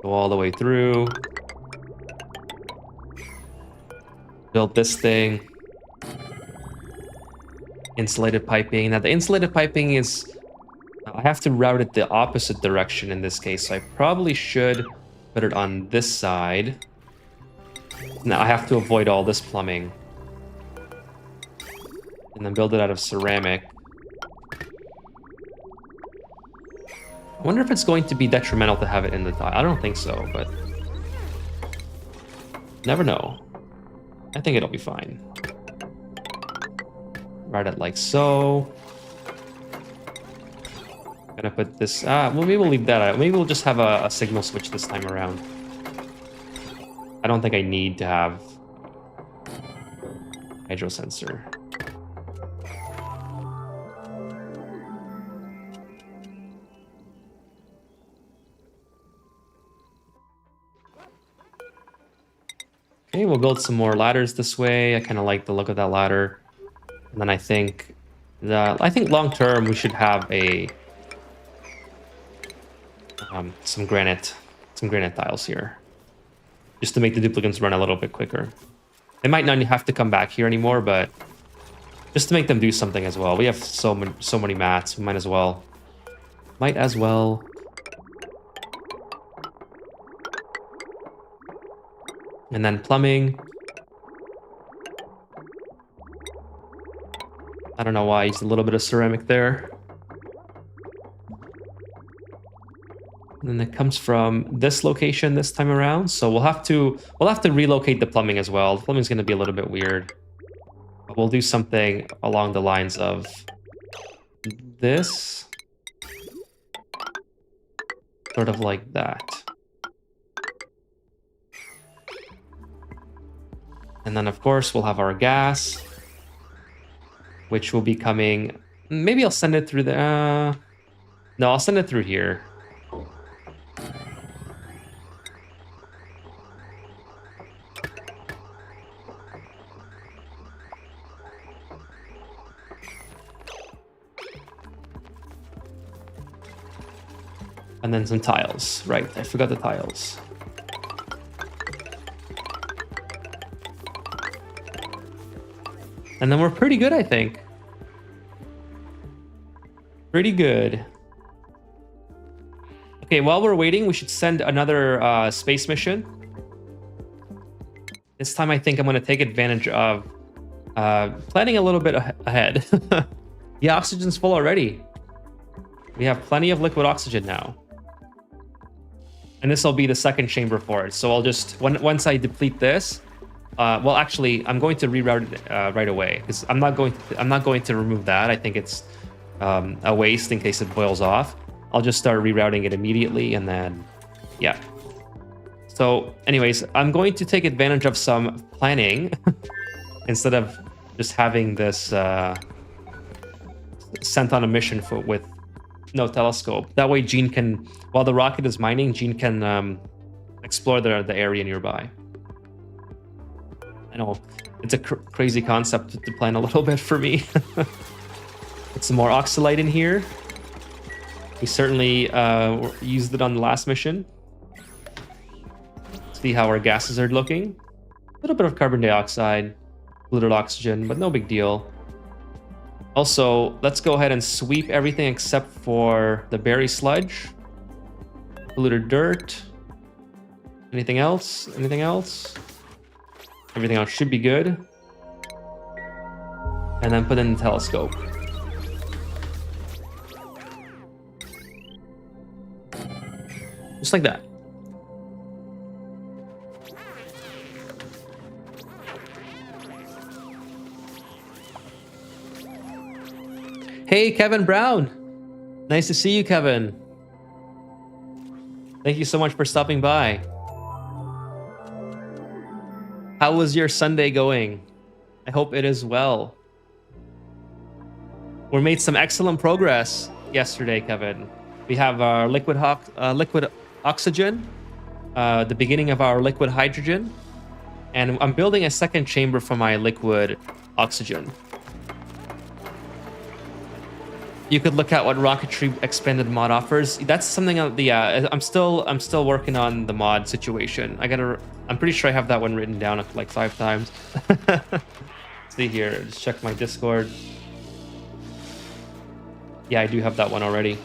Go all the way through. Build this thing. Insulated piping. Now the insulated piping is... I have to route it the opposite direction in this case, so I probably should put it on this side. Now I have to avoid all this plumbing. And then build it out of ceramic. I wonder if it's going to be detrimental to have it in the tile. I don't think so, but... Never know. I think it'll be fine. Route it like so. Gonna put this... well, maybe we'll leave that out. Maybe we'll just have a signal switch this time around. I don't think I need to have hydro sensor. Okay, we'll build some more ladders this way. I kind of like the look of that ladder. And then I think long term we should have a some granite tiles here, just to make the duplicates run a little bit quicker. They might not have to come back here anymore, but just to make them do something as well. We have so many mats. We might as well. And then plumbing. I don't know why I used a little bit of ceramic there. And then it comes from this location this time around. So we'll have to relocate the plumbing as well. The plumbing's going to be a little bit weird. But we'll do something along the lines of this. Sort of like that. And then, of course, we'll have our gas, which will be coming... Maybe I'll send it through the... No, I'll send it through here. And then some tiles. Right, I forgot the tiles. And then we're pretty good, I think. Pretty good. Okay, while we're waiting, we should send another space mission. This time I think I'm going to take advantage of planning a little bit ahead. Yeah, oxygen's full already. We have plenty of liquid oxygen now. And this will be the second chamber for it. So I'll just, once I deplete this, well, actually, I'm going to reroute it right away because I'm not going to remove that. I think it's a waste in case it boils off. I'll just start rerouting it immediately, and then, yeah. So, anyways, I'm going to take advantage of some planning instead of just having this sent on a mission with no telescope. That way, Gene can, while the rocket is mining, Gene can explore the area nearby. I know it's a crazy concept to plan a little bit for me. Get some more oxalite in here. We certainly used it on the last mission. See how our gases are looking. A little bit of carbon dioxide, polluted oxygen, but no big deal. Also, let's go ahead and sweep everything except for the berry sludge, polluted dirt. Anything else? Anything else? Everything else should be good. And then put in the telescope. Just like that. Hey, Kevin Brown. Nice to see you, Kevin. Thank you so much for stopping by. How was your Sunday going? I hope it is well. We made some excellent progress yesterday, Kevin. We have our liquid oxygen, the beginning of our liquid hydrogen, and I'm building a second chamber for my liquid oxygen. You could look at what Rocketry Expanded mod offers. That's something I'm still working on the mod situation. I'm pretty sure I have that one written down like 5 times. See here, just check my Discord. Yeah, I do have that one already.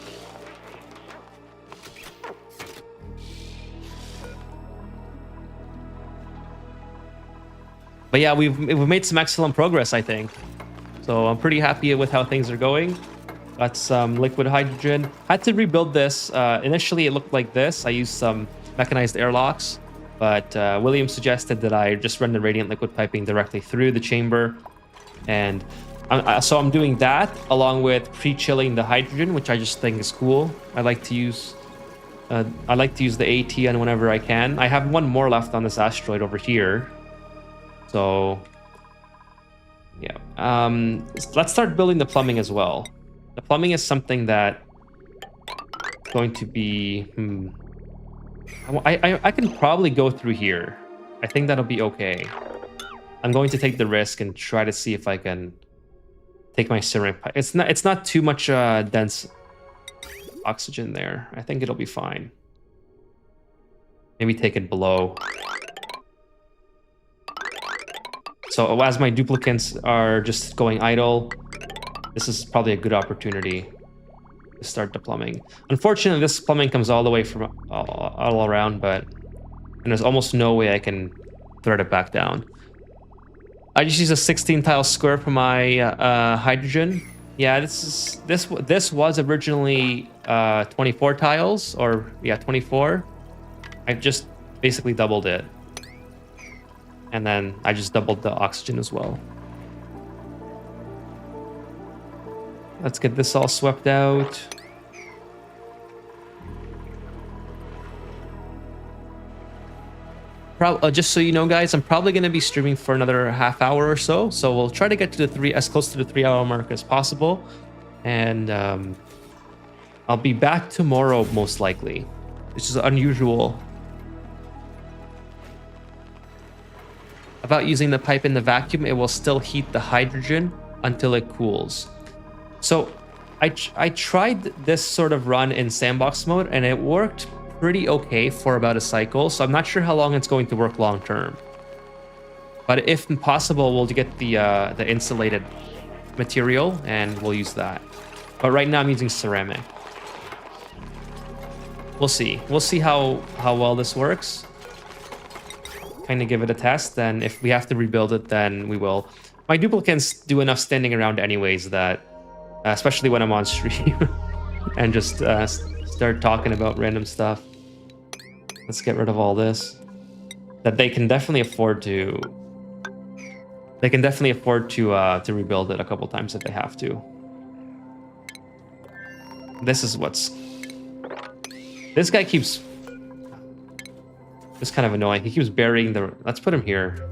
But yeah, we've made some excellent progress, I think. So I'm pretty happy with how things are going. Got some liquid hydrogen. Had to rebuild this. Initially, it looked like this. I used some mechanized airlocks, but William suggested that I just run the radiant liquid piping directly through the chamber. And so I'm doing that along with pre-chilling the hydrogen, which I just think is cool. I like to use the AT on whenever I can. I have one more left on this asteroid over here. So yeah, let's start building the plumbing as well. The plumbing is something that is going to be... I can probably go through here. I think that'll be okay. I'm going to take the risk and try to see if I can take my ceramic pipe. It's not too much dense oxygen there. I think it'll be fine. Maybe take it below. So as my duplicates are just going idle, this is probably a good opportunity to start the plumbing. Unfortunately, this plumbing comes all the way from all around, but there's almost no way I can thread it back down. I just use a 16 tile square for my hydrogen. Yeah, this was originally 24 tiles, or yeah, 24. I just basically doubled it. And then I just doubled the oxygen as well. Let's get this all swept out. Just so you know, guys, I'm probably going to be streaming for another half hour or so. So we'll try to get to as close to the 3-hour mark as possible. And I'll be back tomorrow, most likely, which is unusual. About using the pipe in the vacuum, it will still heat the hydrogen until it cools. So I tried this sort of run in sandbox mode, and it worked pretty okay for about a cycle. So I'm not sure how long it's going to work long term. But if possible, we'll get the insulated material, and we'll use that. But right now I'm using ceramic. We'll see. We'll see how well this works. Kind of give it a test, and if we have to rebuild it, then we will. My duplicates do enough standing around anyways that, especially when I'm on stream, and just start talking about random stuff. Let's get rid of all this. That they can definitely afford to. They can definitely afford to rebuild it a couple times if they have to. This is what's. This guy keeps. It's kind of annoying. He keeps burying the... Let's put him here.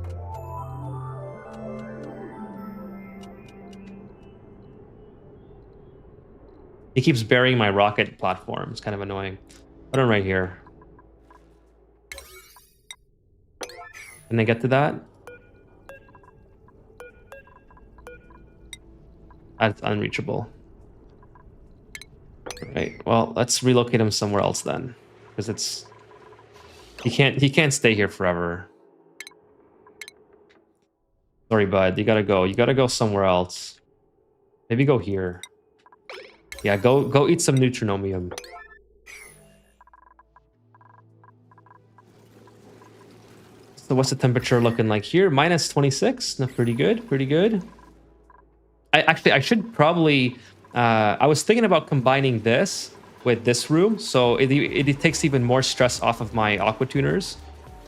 He keeps burying my rocket platform. It's kind of annoying. Put him right here. Can they get to that? That's unreachable. Right. Well, let's relocate him somewhere else then, because he can't stay here forever. Sorry, bud. You gotta go. You gotta go somewhere else. Maybe go here. Yeah, go eat some Neutronomium. So what's the temperature looking like here? Minus 26. No, pretty good. Pretty good. I should probably. I was thinking about combining this with this room, so it takes even more stress off of my aqua tuners.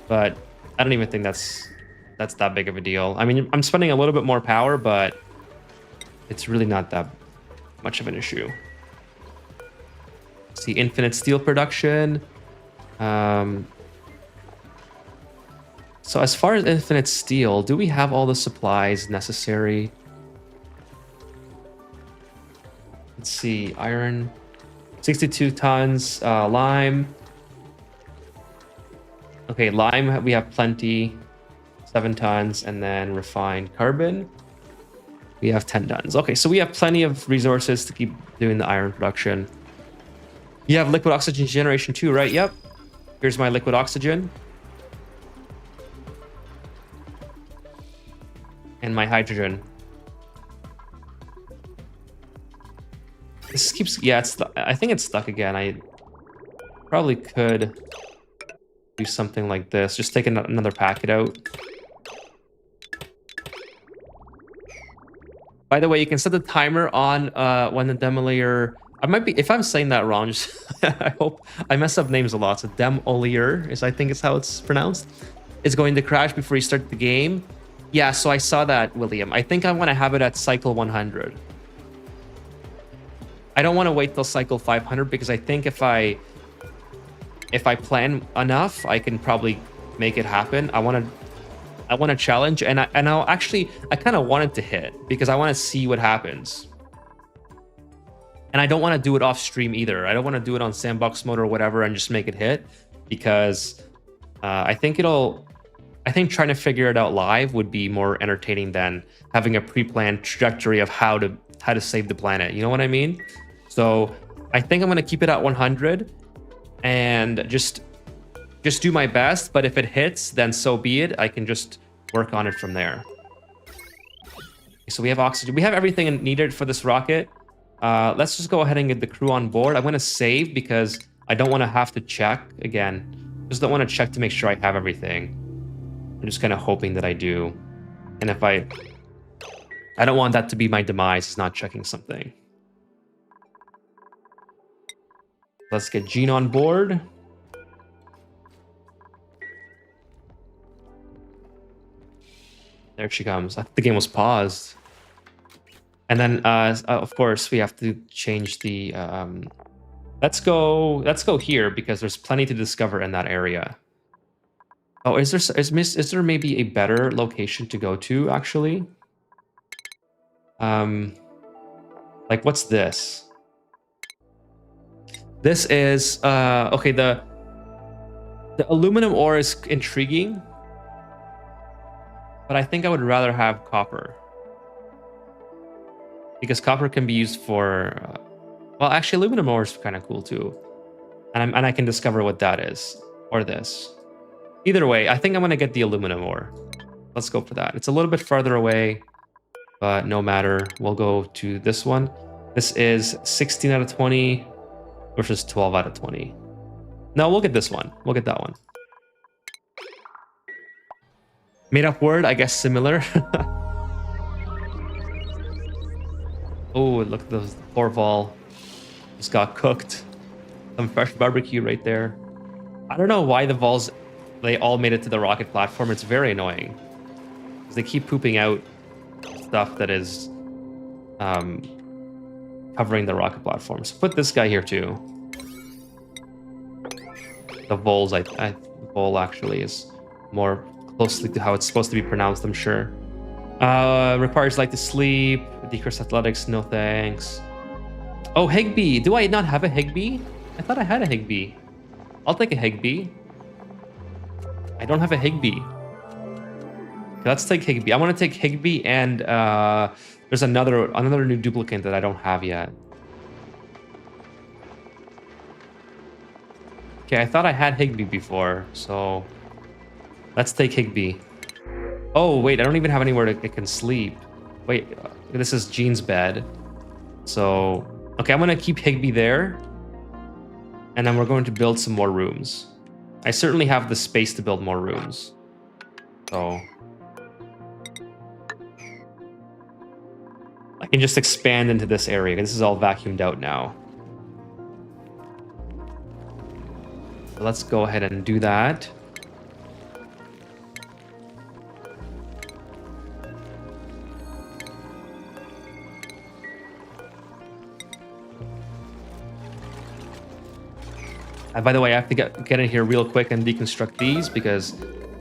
But I don't even think that's that big of a deal. I mean, I'm spending a little bit more power, but it's really not that much of an issue. See, infinite steel production. So as far as infinite steel, do we have all the supplies necessary? Let's see, iron, 62 tons, lime. Okay, lime, we have plenty, 7 tons, and then refined carbon. We have 10 tons. Okay, so we have plenty of resources to keep doing the iron production. You have liquid oxygen generation too, right? Yep. Here's my liquid oxygen. And my hydrogen. This keeps, yeah, I think it's stuck again. I probably could do something like this. Just take another packet out. By the way, you can set the timer on when the demolier. I might be, if I'm saying that wrong, just I hope I mess up names a lot. So demolier is, I think, is how it's pronounced. Is going to crash before you start the game. Yeah, so I saw that, William. I think I want to have it at cycle 100. I don't want to wait till cycle 500 because I think if I plan enough, I can probably make it happen. I want to challenge, and I'll actually, I kind of want it to hit because I want to see what happens. And I don't want to do it off stream either. I don't want to do it on sandbox mode or whatever and just make it hit because I think trying to figure it out live would be more entertaining than having a pre-planned trajectory of how to save the planet. You know what I mean? So I think I'm going to keep it at 100 and just do my best. But if it hits, then so be it. I can just work on it from there. So we have oxygen. We have everything needed for this rocket. Let's just go ahead and get the crew on board. I'm going to save because I don't want to have to check again. Just don't want to check to make sure I have everything. I'm just kind of hoping that I do. And if I don't want that to be my demise, is not checking something. Let's get Jean on board. There she comes. I think the game was paused. And then, of course, we have to change the... let's go here because there's plenty to discover in that area. Oh, is there maybe a better location to go to, actually? Like, what's this? This is, okay, the aluminum ore is intriguing, but I think I would rather have copper. Because copper can be used for, well, actually, aluminum ore is kind of cool too. And I can discover what that is, or this. Either way, I think I'm going to get the aluminum ore. Let's go for that. It's a little bit farther away, but no matter. We'll go to this one. This is 16 out of 20 versus 12 out of 20. No, we'll get this one. We'll get that one. Made up word, I guess similar. Oh, look at those. The poor Vol just got cooked. Some fresh barbecue right there. I don't know why the Vols, they all made it to the rocket platform. It's very annoying. Because they keep pooping out stuff that is covering the rocket platform. So put this guy here too. The Vols, Vol actually is more closely to how it's supposed to be pronounced, I'm sure. Requires light to sleep. Decrease athletics, no thanks. Oh, Higby. Do I not have a Higby? I thought I had a Higby. I'll take a Higby. I don't have a Higby. Okay, let's take Higby. I want to take Higby and There's another new duplicate that I don't have yet. Okay, I thought I had Higby before, so let's take Higby. Oh, wait, I don't even have anywhere it can sleep. Wait, this is Jean's bed. So, okay, I'm gonna keep Higby there. And then we're going to build some more rooms. I certainly have the space to build more rooms. So I can just expand into this area. This is all vacuumed out now. So let's go ahead and do that. By the way, I have to get in here real quick and deconstruct these because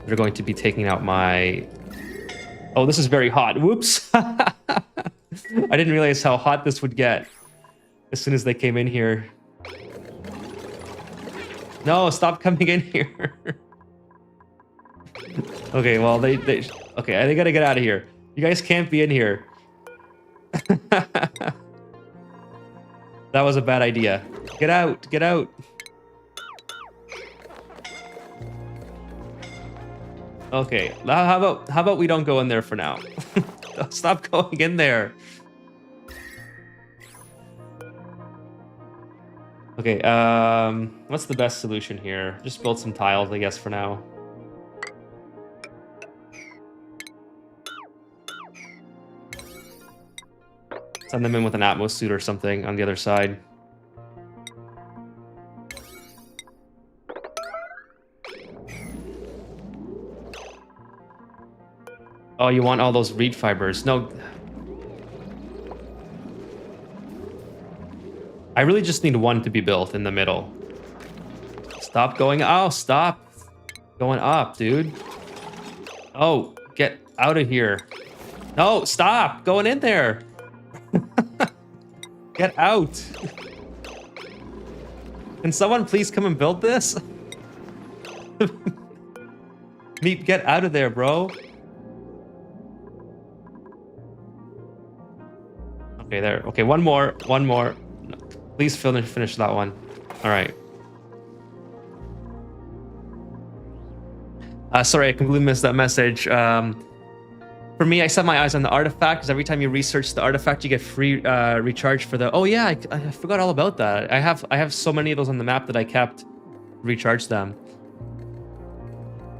they're going to be taking out my... Oh, this is very hot. Whoops. I didn't realize how hot this would get as soon as they came in here. No, stop coming in here. Okay, well, they gotta get out of here. You guys can't be in here. That was a bad idea. Get out, get out. Okay, how about we don't go in there for now? Stop going in there. Okay, what's the best solution here? Just build some tiles, I guess, for now. Send them in with an Atmos suit or something on the other side. Oh, you want all those reed fibers? No. I really just need one to be built in the middle. Stop going. Oh, stop going up, dude. Oh, get out of here. No, stop going in there. Get out. Can someone please come and build this? Meep, get out of there, bro. Okay, there. Okay, one more. No, please finish that one. All right. Sorry, I completely missed that message. For me, I set my eyes on the artifact because every time you research the artifact, you get free recharge for the... Oh yeah, I forgot all about that. I have so many of those on the map that I kept recharge them.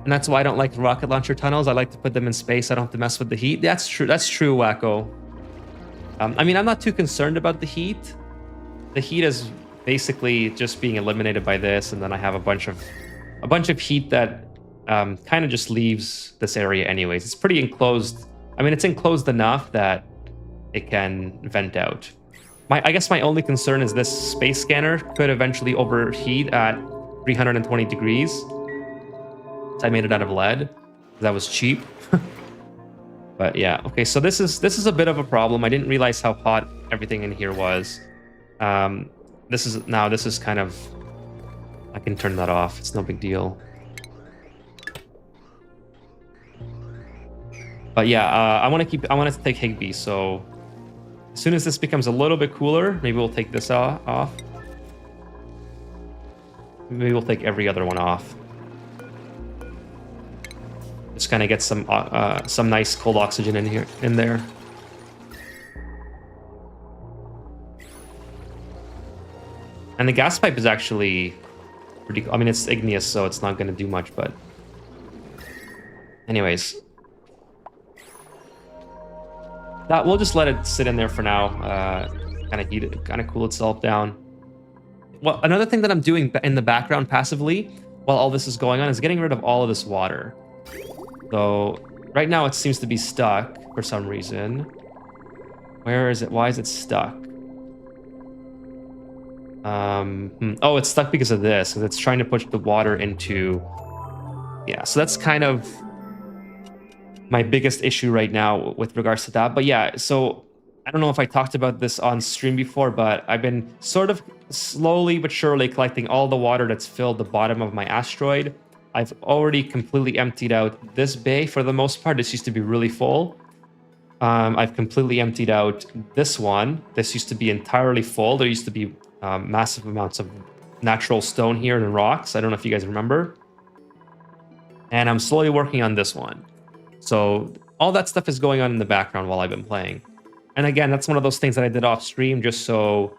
And that's why I don't like rocket launcher tunnels. I like to put them in space. I don't have to mess with the heat. That's true. That's true, Wacko. I mean, I'm not too concerned about the heat. The heat is basically just being eliminated by this, and then I have a bunch of heat that kind of just leaves this area anyways. It's pretty enclosed. I mean, it's enclosed enough that it can vent out. I guess my only concern is this space scanner could eventually overheat at 320 degrees. So I made it out of lead. That was cheap. But yeah, okay, so this is a bit of a problem. I didn't realize how hot everything in here was. This is kind of... I can turn that off. It's no big deal. But yeah, I want to take Higby, so as soon as this becomes a little bit cooler, maybe we'll take this off. Maybe we'll take every other one off. Just kind of get some nice cold oxygen in there. And the gas pipe is actually pretty... I mean, it's igneous, so it's not going to do much, but... Anyways. We'll just let it sit in there for now. Kind of heat it, kind of cool itself down. Well, another thing that I'm doing in the background passively, while all this is going on, is getting rid of all of this water. So right now it seems to be stuck for some reason. Where is it? Why is it stuck? Oh, it's stuck because of this. Because it's trying to push the water into... Yeah, so that's kind of my biggest issue right now with regards to that. But yeah, so I don't know if I talked about this on stream before, but I've been sort of slowly but surely collecting all the water that's filled the bottom of my asteroid. I've already completely emptied out this bay for the most part. This used to be really full. I've completely emptied out this one. This used to be entirely full. There used to be massive amounts of natural stone here and rocks. I don't know if you guys remember. And I'm slowly working on this one. So all that stuff is going on in the background while I've been playing. And again, that's one of those things that I did off stream just so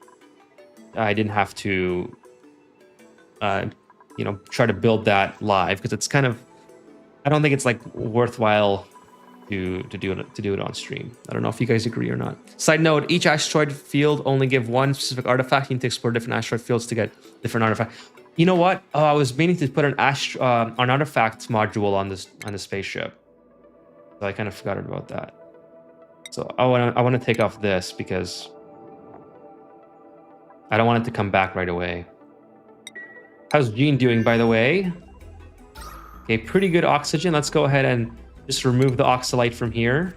I didn't have to, try to build that live, because it's kind of, I don't think it's like worthwhile to do it on stream. I don't know if you guys agree or not. Side note: each asteroid field only give one specific artifact. You need to explore different asteroid fields to get different artifacts. You know what? Oh, I was meaning to put an artifact module on the spaceship, so I kind of forgot about that. So I want to take off this because I don't want it to come back right away. How's Gene doing, by the way? Okay, pretty good oxygen. Let's go ahead and just remove the oxalite from here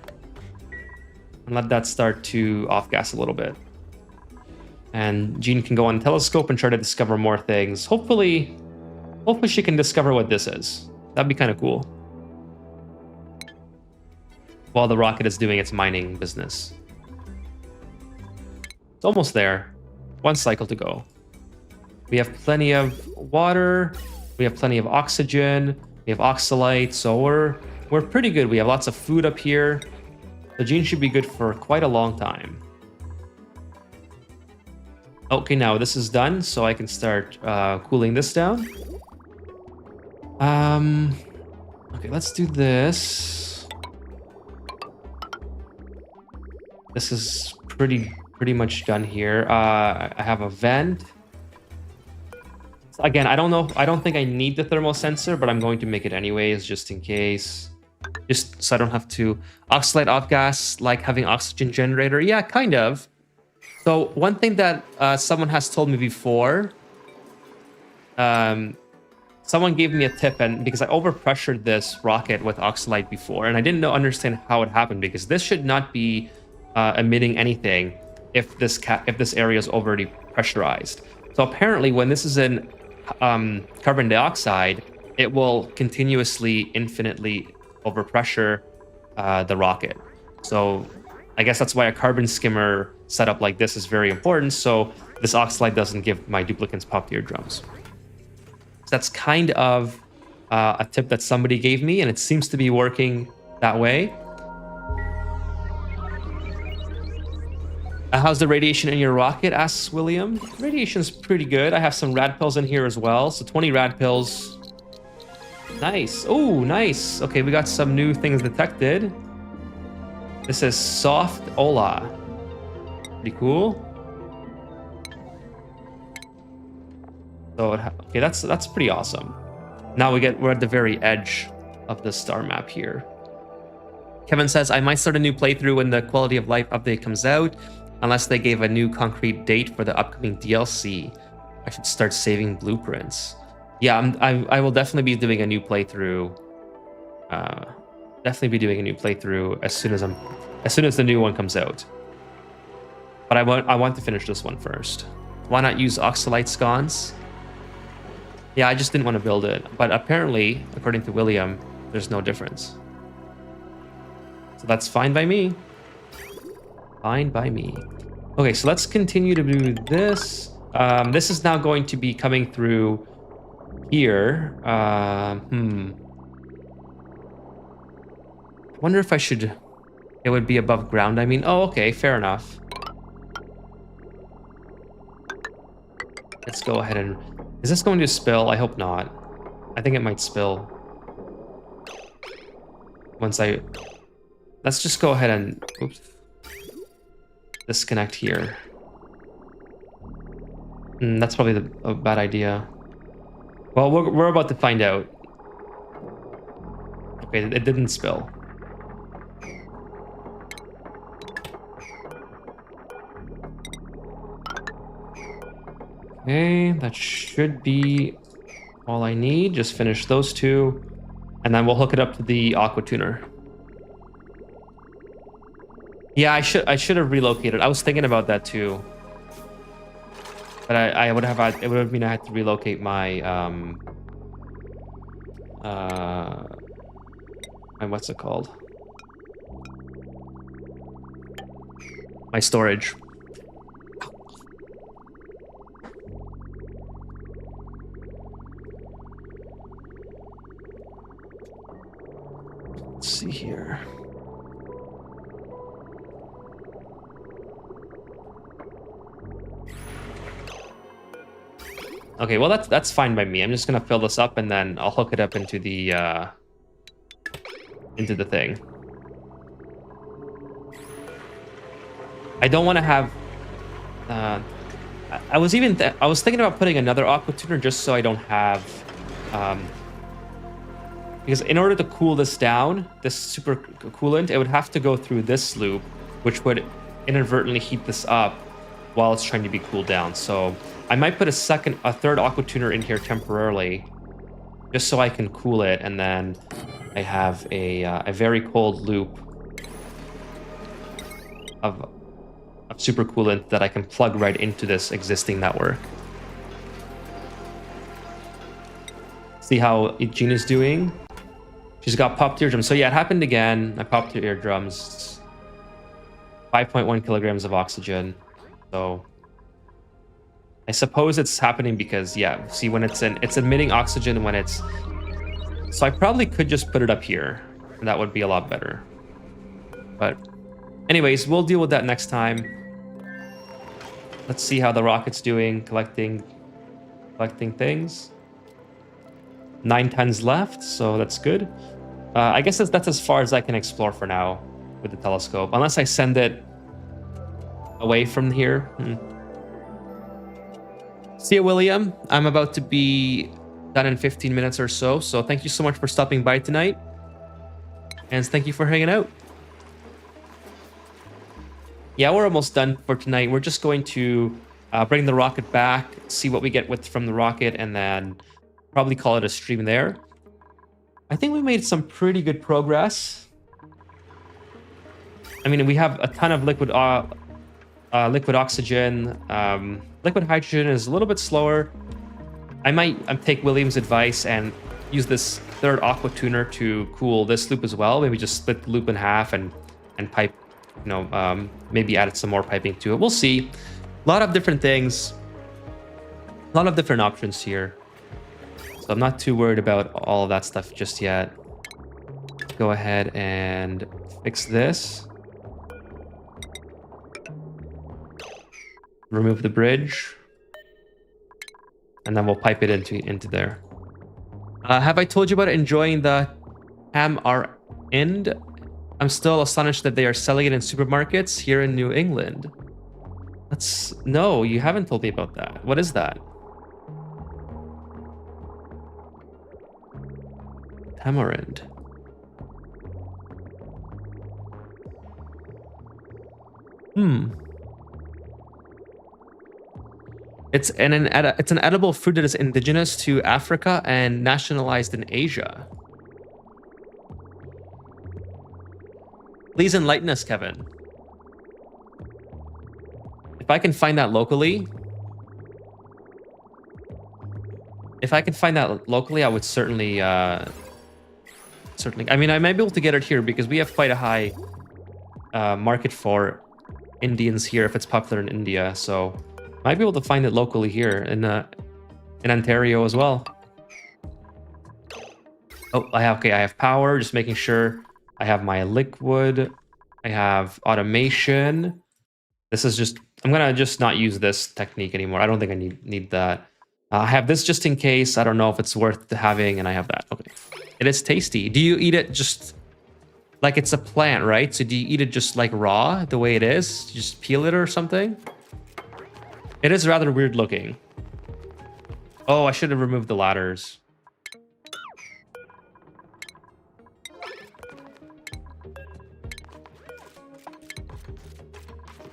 and let that start to off-gas a little bit. And Jean can go on telescope and try to discover more things. Hopefully she can discover what this is. That'd be kind of cool. While the rocket is doing its mining business. It's almost there. One cycle to go. We have plenty of water. We have plenty of oxygen. We have oxalite, so we're pretty good. We have lots of food up here. The Gene should be good for quite a long time. Okay, now this is done, so I can start cooling this down. Okay, let's do this. This is pretty much done here. I have a vent. Again, I don't know. I don't think I need the thermal sensor, but I'm going to make it anyways, just in case. Just so I don't have to oxalate off gas, like having oxygen generator. Yeah, kind of. So one thing that someone has told me before, someone gave me a tip, and because I overpressured this rocket with oxalite before, and I didn't understand how it happened, because this should not be emitting anything if this area is already pressurized. So apparently, when this is in carbon dioxide, it will continuously, infinitely overpressure the rocket. So I guess that's why a carbon skimmer setup like this is very important, so this oxalite doesn't give my duplicants popped eardrums. So that's kind of a tip that somebody gave me, and it seems to be working that way. How's the radiation in your rocket? Asks William. Radiation's pretty good. I have some rad pills in here as well. So 20 rad pills. Nice. Oh, nice. Okay, we got some new things detected. This is soft Ola. Pretty cool. So okay, that's pretty awesome. Now we're at the very edge of the star map here. Kevin says, I might start a new playthrough when the quality of life update comes out, unless they gave a new concrete date for the upcoming DLC. I should start saving blueprints. Yeah, I will definitely be doing a new playthrough. Definitely be doing a new playthrough as soon as the new one comes out. But I want to finish this one first. Why not use oxalite scones? Yeah, I just didn't want to build it. But apparently, according to William, there's no difference. So that's fine by me. Fine by me. Okay, so let's continue to do this. This is now going to be coming through here. I wonder if it would be above ground. I mean, oh, okay, fair enough. Let's go ahead and... Is this going to spill? I hope not. I think it might spill. Let's just go ahead and... Oops. Disconnect here. That's probably a bad idea. Well, we're about to find out. Okay, it didn't spill. Okay, that should be all I need. Just finish those two, and then we'll hook it up to the aqua tuner. Yeah, I should have relocated. I was thinking about that too. But it would have mean I had to relocate my my what's it called? my storage. Let's see here. Okay, well that's fine by me. I'm just gonna fill this up and then I'll hook it up into the thing. I don't want to have. I was thinking about putting another aqua tuner just so I don't have. Because in order to cool this down, this super coolant, it would have to go through this loop, which would inadvertently heat this up while it's trying to be cooled down. So I might put a third aqua tuner in here temporarily, just so I can cool it, and then I have a very cold loop of super coolant that I can plug right into this existing network. See how Gina's doing? She's got popped eardrums. So yeah, it happened again. I popped her eardrums. 5.1 kilograms of oxygen. So I suppose it's happening because, yeah, see, when it's emitting oxygen when it's... So I probably could just put it up here. And that would be a lot better. But anyways, we'll deal with that next time. Let's see how the rocket's doing, collecting things. 9 tons left, so that's good. I guess that's as far as I can explore for now with the telescope, unless I send it away from here. See you, William. I'm about to be done in 15 minutes or so, so thank you so much for stopping by tonight. And thank you for hanging out. Yeah, we're almost done for tonight. We're just going to bring the rocket back, see what we get from the rocket, and then probably call it a stream there. I think we made some pretty good progress. I mean, we have a ton of liquid oxygen. Liquid hydrogen is a little bit slower. I might take William's advice and use this third aqua tuner to cool this loop as well. Maybe just split the loop in half and pipe, maybe add some more piping to it. We'll see. A lot of different things. A lot of different options here. So I'm not too worried about all of that stuff just yet. Go ahead and fix this. Remove the bridge. And then we'll pipe it into there. Have I told you about enjoying the ham R end? I'm still astonished that they are selling it in supermarkets here in New England. No, you haven't told me about that. What is that? Tamarind. It's an edible fruit that is indigenous to Africa and nationalized in Asia. Please enlighten us, Kevin. If I can find that locally, I would certainly, I mean, I might be able to get it here because we have quite a high market for Indians here if it's popular in India. So might be able to find it locally here in Ontario as well. Oh, I have power. Just making sure I have my liquid. I have automation. This is just, I'm gonna just not use this technique anymore. I don't think I need that. I have this just in case. I don't know if it's worth having, and I have that. Okay. It is tasty. Do you eat it just like it's a plant, right? So do you eat it just like raw, the way it is? You just peel it or something? It is rather weird looking. Oh, I should have removed the ladders.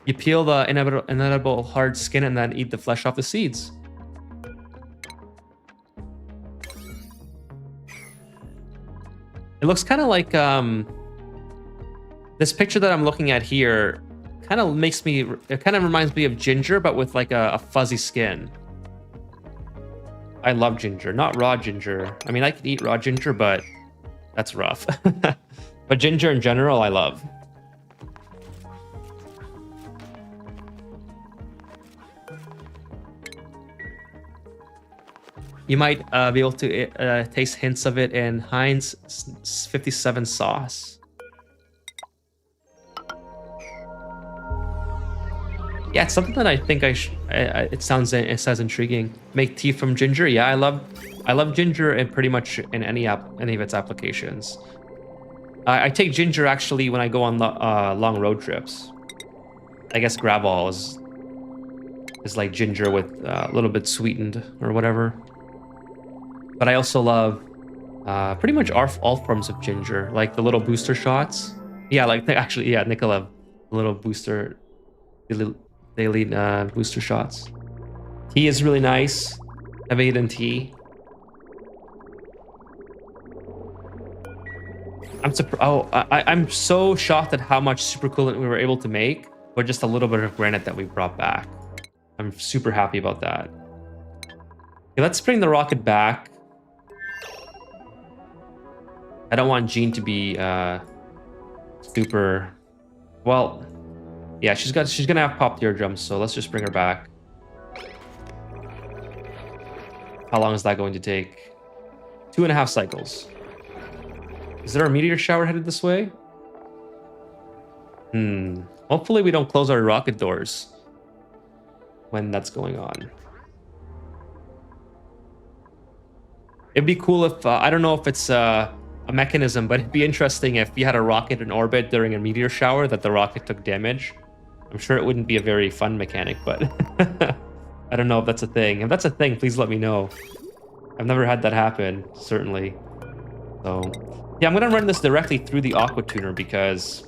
You peel the inedible hard skin and then eat the flesh off the seeds. It looks kind of like this picture that I'm looking at here. Kind of reminds me of ginger, but with like a fuzzy skin. I love ginger, not raw ginger. I mean, I can eat raw ginger, but that's rough. But ginger in general, I love. You might be able to taste hints of it in Heinz 57 sauce. Yeah, it's something that I think it sounds intriguing. Make tea from ginger. Yeah, I love ginger in pretty much in any of its applications. I take ginger actually when I go on long road trips. I guess Gravol is like ginger with a little bit sweetened or whatever. But I also love pretty much all forms of ginger, like the little booster shots. Yeah, like actually, yeah, Nicola, little booster, daily booster shots. Tea is really nice. I've eaten tea. I'm so shocked at how much supercoolant we were able to make with just a little bit of granite that we brought back. I'm super happy about that. Okay, let's bring the rocket back. I don't want Jean to be super. Well, yeah, she's gonna have popped eardrums, so let's just bring her back. How long is that going to take? 2.5 cycles. Is there a meteor shower headed this way? Hopefully we don't close our rocket doors when that's going on. It'd be cool if, I don't know if it's a mechanism, but it'd be interesting if you had a rocket in orbit during a meteor shower that the rocket took damage. I'm sure it wouldn't be a very fun mechanic, but I don't know if that's a thing. If that's a thing, please let me know. I've never had that happen, certainly. So, yeah, I'm gonna run this directly through the aqua tuner because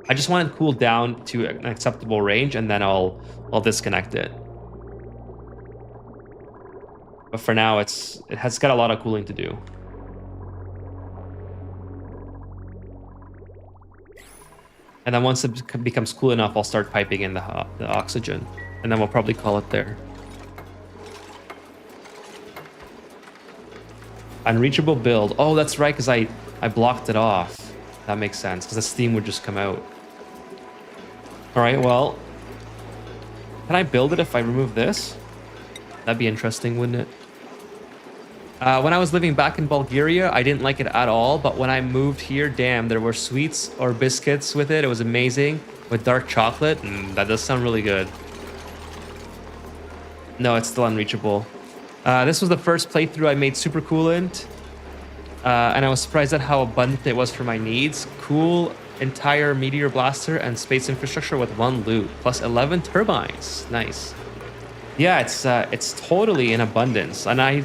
I just want it to cool down to an acceptable range, and then I'll disconnect it. But for now, it has got a lot of cooling to do. And then once it becomes cool enough, I'll start piping in the oxygen, and then we'll probably call it there. Unreachable build. Oh, that's right, because I blocked it off. That makes sense, because the steam would just come out. All right, well, can I build it if I remove this? That'd be interesting, wouldn't it? When I was living back in Bulgaria, I didn't like it at all, but when I moved here, damn, there were sweets or biscuits with it. It was amazing with dark chocolate. That does sound really good. No, it's still unreachable. This was the first playthrough I made super coolant, and I was surprised at how abundant it was for my needs. Cool entire meteor blaster and space infrastructure with 1 loot, plus 11 turbines. Nice. Yeah, it's totally in abundance, and I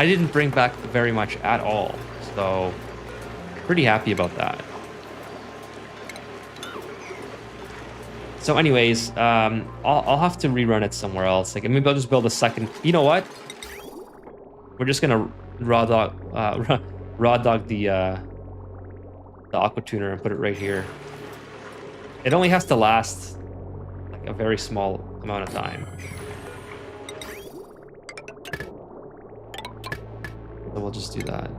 didn't bring back very much at all, so pretty happy about that. So anyways, I'll have to rerun it somewhere else. Like maybe I'll just build a second. You know what? We're just gonna raw dog the aqua tuner and put it right here. It only has to last like a very small amount of time. So we'll just do that.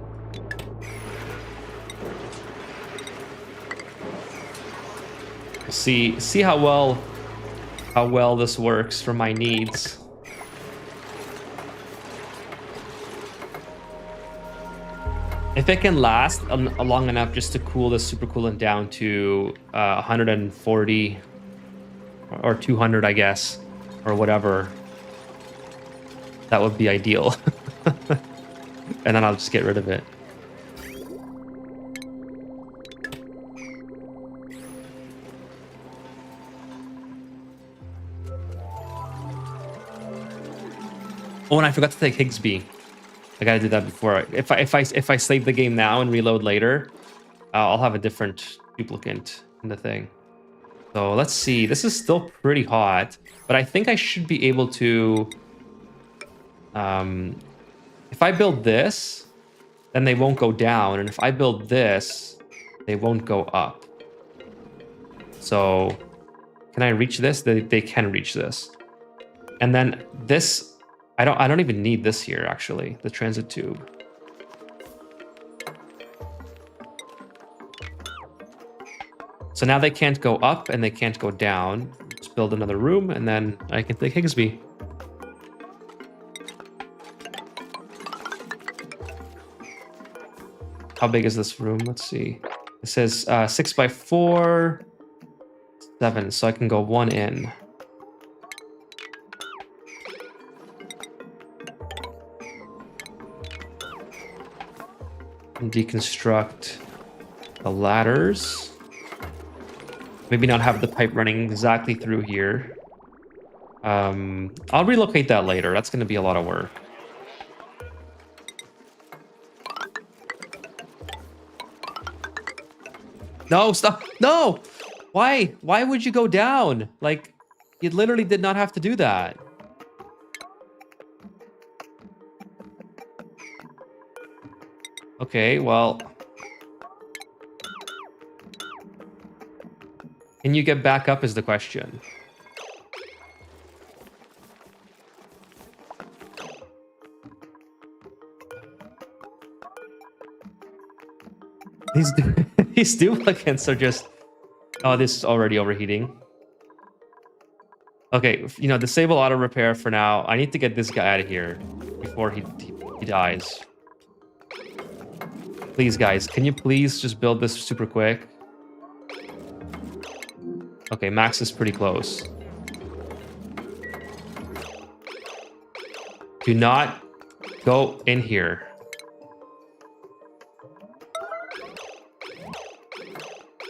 We'll see how well this works for my needs. If it can last long enough just to cool the supercoolant down to 140 or 200, I guess, or whatever, that would be ideal. And then I'll just get rid of it. Oh, and I forgot to take Higsby. I gotta do that before. If I save the game now and reload later, I'll have a different duplicate in the thing. So let's see. This is still pretty hot, but I think I should be able to. If I build this, then they won't go down, and if I build this, they won't go up. So, can I reach this? They can reach this, and then this. I don't even need this here, actually, the transit tube. So now they can't go up and they can't go down. Just build another room and then I can take Higsby. How big is this room? Let's see. It says 6 by 4, 7. So I can go 1 in. And deconstruct the ladders. Maybe not have the pipe running exactly through here. I'll relocate that later. That's going to be a lot of work. No, stop. No! Why? Why would you go down? Like, you literally did not have to do that. Okay, well... Can you get back up is the question. These duplicates are just... Oh, this is already overheating. Okay, you know, disable auto repair for now. I need to get this guy out of here before he dies. Please, guys, can you please just build this super quick? Okay, Max is pretty close. Do not go in here.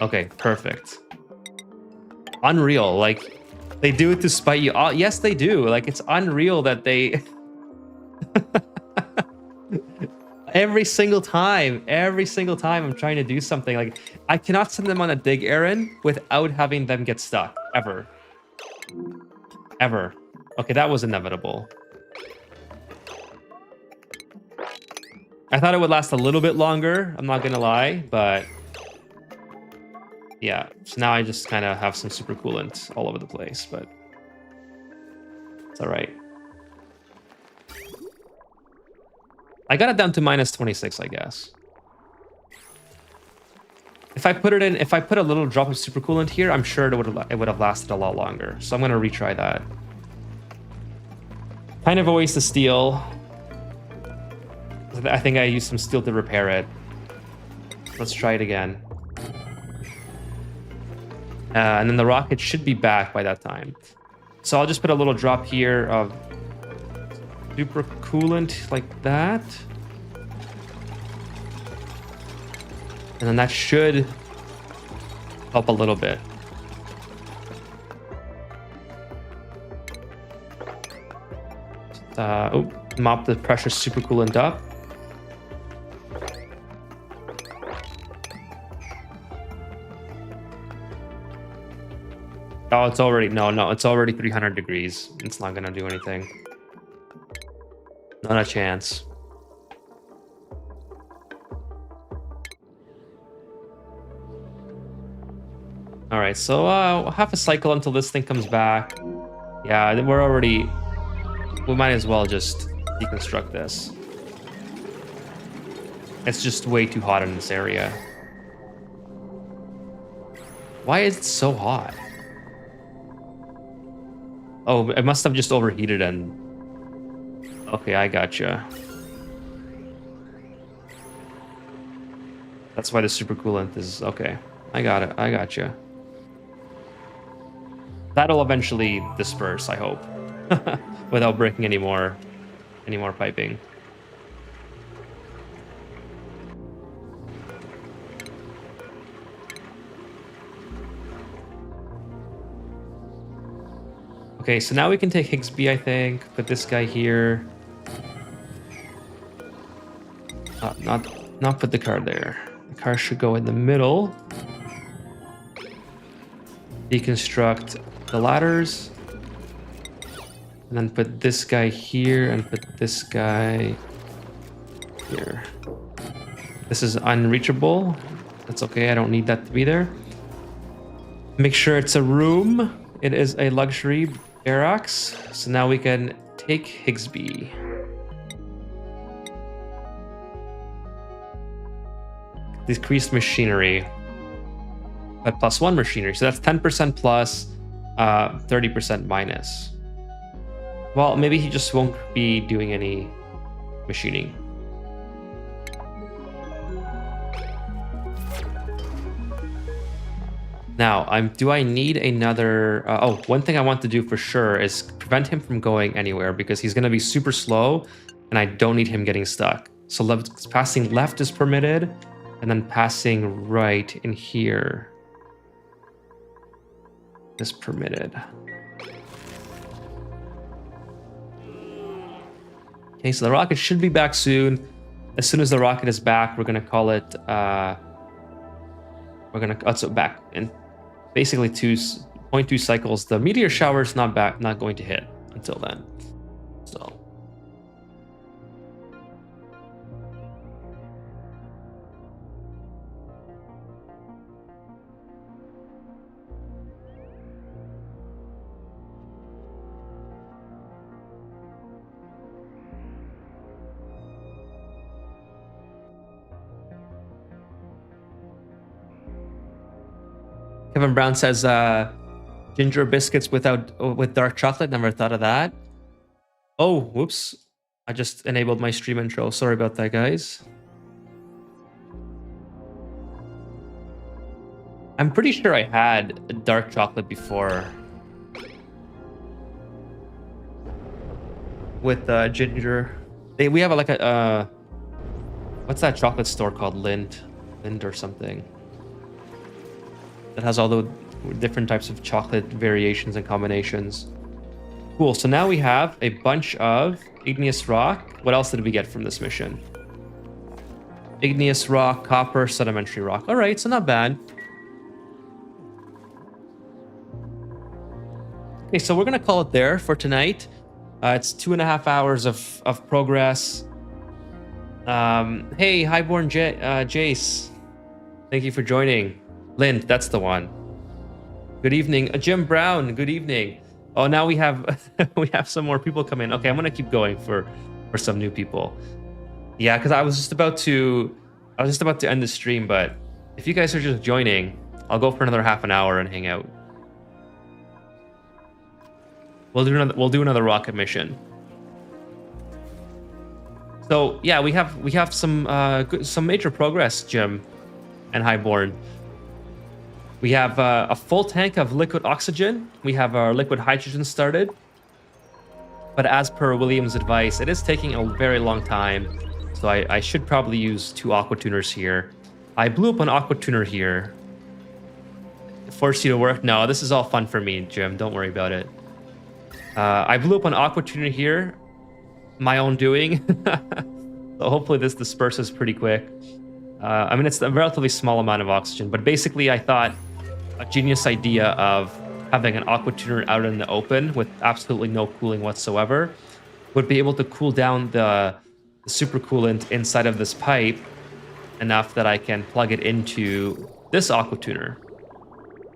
Okay, perfect. Unreal, like, they do it to spite you. Oh, yes, they do. Like, it's unreal that they... every single time I'm trying to do something, like, I cannot send them on a dig errand without having them get stuck. Ever. Ever. Okay, that was inevitable. I thought it would last a little bit longer, I'm not gonna lie, but... yeah, so now I just kind of have some super coolant all over the place, but it's all right. I got it down to minus 26, I guess. If I put it in, if I put a little drop of super coolant here, I'm sure it would have lasted a lot longer. So I'm gonna retry that. Kind of a waste of steel. I think I used some steel to repair it. Let's try it again. And then the rocket should be back by that time. So I'll just put a little drop here of super coolant like that. And then that should help a little bit. Mop the pressure super coolant up. Oh, it's already, no, it's already 300 degrees. It's not gonna do anything. Not a chance. All right, so half a cycle until this thing comes back. Yeah, we might as well just deconstruct this. It's just way too hot in this area. Why is it so hot? Oh, it must have just overheated and... Okay, I gotcha. That's why the super coolant is... Okay, I got it. I gotcha. That'll eventually disperse, I hope. Without breaking any more piping. Okay, so now we can take Higsby, I think. Put this guy here. Not put the car there. The car should go in the middle. Deconstruct the ladders. And then put this guy here and put this guy here. This is unreachable. That's okay, I don't need that to be there. Make sure it's a room. It is a luxury barracks. So now we can take Higsby. Decreased machinery. But +1 machinery. So that's 10% plus, 30% minus. Well, maybe he just won't be doing any machining. Now, do I need another... one thing I want to do for sure is prevent him from going anywhere because he's going to be super slow and I don't need him getting stuck. So passing left is permitted and then passing right in here is permitted. Okay, so the rocket should be back soon. As soon as the rocket is back, we're going to call it... so back in basically 2.2 cycles. The meteor shower is not going to hit until then. So Kevin Brown says ginger biscuits with dark chocolate. Never thought of that. Oh, whoops. I just enabled my stream intro. Sorry about that, guys. I'm pretty sure I had dark chocolate before. With ginger. We have like a... what's that chocolate store called? Lind or something. That has all the different types of chocolate variations and combinations. Cool, so now we have a bunch of igneous rock. What else did we get from this mission? Igneous rock, copper, sedimentary rock. All right, so not bad. Okay, so we're gonna call it there for tonight. It's 2.5 hours of progress. Hey, Highborn Jace. Thank you for joining. Lind, that's the one. Good evening. Jim Brown, good evening. Oh, now we have we have some more people come in. Okay, I'm gonna keep going for some new people. Yeah, because I was just about to end the stream, but if you guys are just joining, I'll go for another half an hour and hang out. We'll do another rocket mission. So yeah, we have some major progress, Jim and Highborn. We have a full tank of liquid oxygen. We have our liquid hydrogen started. But as per William's advice, it is taking a very long time. So I should probably use 2 aqua tuners here. I blew up an aqua tuner here. Force you to work? No, this is all fun for me, Jim. Don't worry about it. I blew up an aqua tuner here. My own doing. So hopefully this disperses pretty quick. I mean, it's a relatively small amount of oxygen, but basically I thought a genius idea of having an aqua tuner out in the open with absolutely no cooling whatsoever would be able to cool down the supercoolant inside of this pipe enough that I can plug it into this aqua tuner.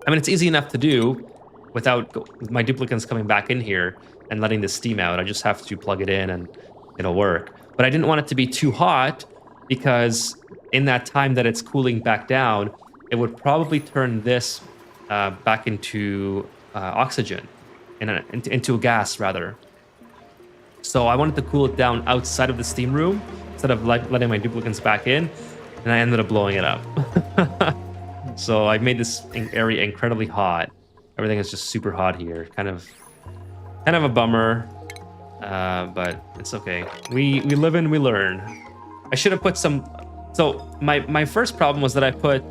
I mean, it's easy enough to do without my duplicants coming back in here and letting the steam out. I just have to plug it in and it'll work. But I didn't want it to be too hot because in that time that it's cooling back down, it would probably turn this back into oxygen, into a gas rather. So I wanted to cool it down outside of the steam room instead of letting my duplicants back in, and I ended up blowing it up. So I made this area incredibly hot. Everything is just super hot here. Kind of a bummer, but it's okay. We live and we learn. I should have put some. So my first problem was that I put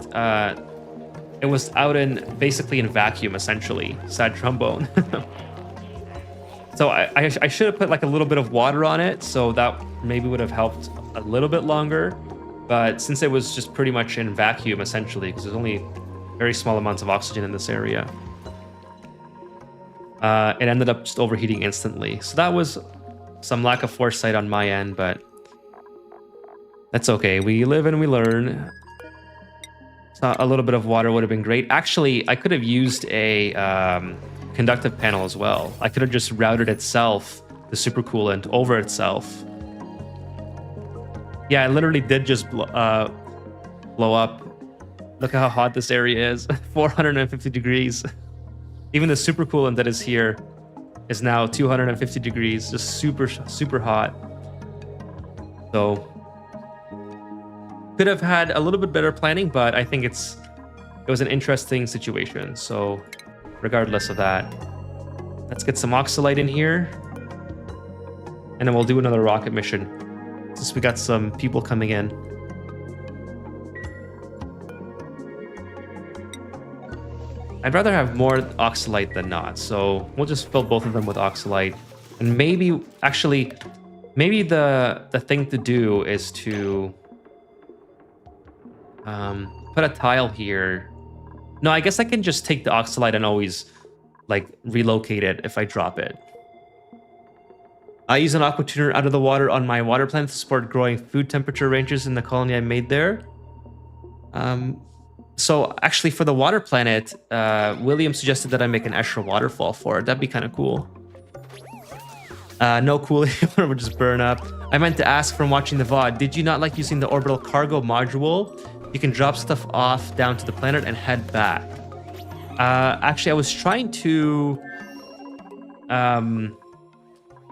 it was out basically in vacuum essentially. Sad trombone. So I should have put like a little bit of water on it, so that maybe would have helped a little bit longer. But since it was just pretty much in vacuum essentially, because there's only very small amounts of oxygen in this area, it ended up just overheating instantly. So that was some lack of foresight on my end, but that's okay. We live and we learn. So a little bit of water would have been great. Actually, I could have used a conductive panel as well. I could have just routed itself, the supercoolant, over itself. Yeah, it literally did just blow up. Look how hot this area is. 450 degrees. Even the supercoolant that is here is now 250 degrees. Just super, super hot. So could have had a little bit better planning, but I think it's it was an interesting situation. So regardless of that, let's get some oxalite in here, and then we'll do another rocket mission since we got some people coming in. I'd rather have more oxalite than not, so we'll just fill both of them with oxalite. And maybe, actually, maybe the thing to do is to put a tile here. No, I guess I can just take the oxalite and always like relocate it if I drop it. I use an aqua tuner out of the water on my water plant to support growing food temperature ranges in the colony I made there. So actually for the water planet, William suggested that I make an extra waterfall for it. That'd be kind of cool. No cooling would just burn up. I meant to ask from watching the VOD, did you not like using the orbital cargo module? You can drop stuff off down to the planet and head back. Actually, I was trying to...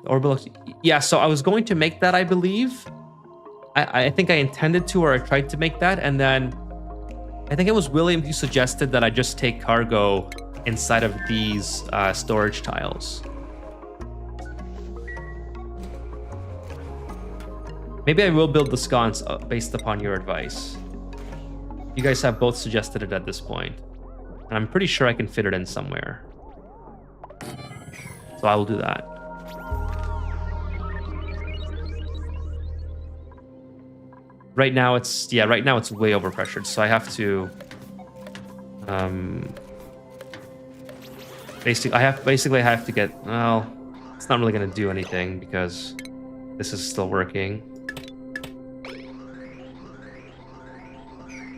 orbital... Yeah, so I was going to make that, I believe. I think I intended to, or I tried to make that, and then... I think it was William who suggested that I just take cargo inside of these storage tiles. Maybe I will build the sconce based upon your advice. You guys have both suggested it at this point, and I'm pretty sure I can fit it in somewhere. So I will do that. Right now it's way overpressured, so I have to basically I have to get, well, it's not really going to do anything because this is still working.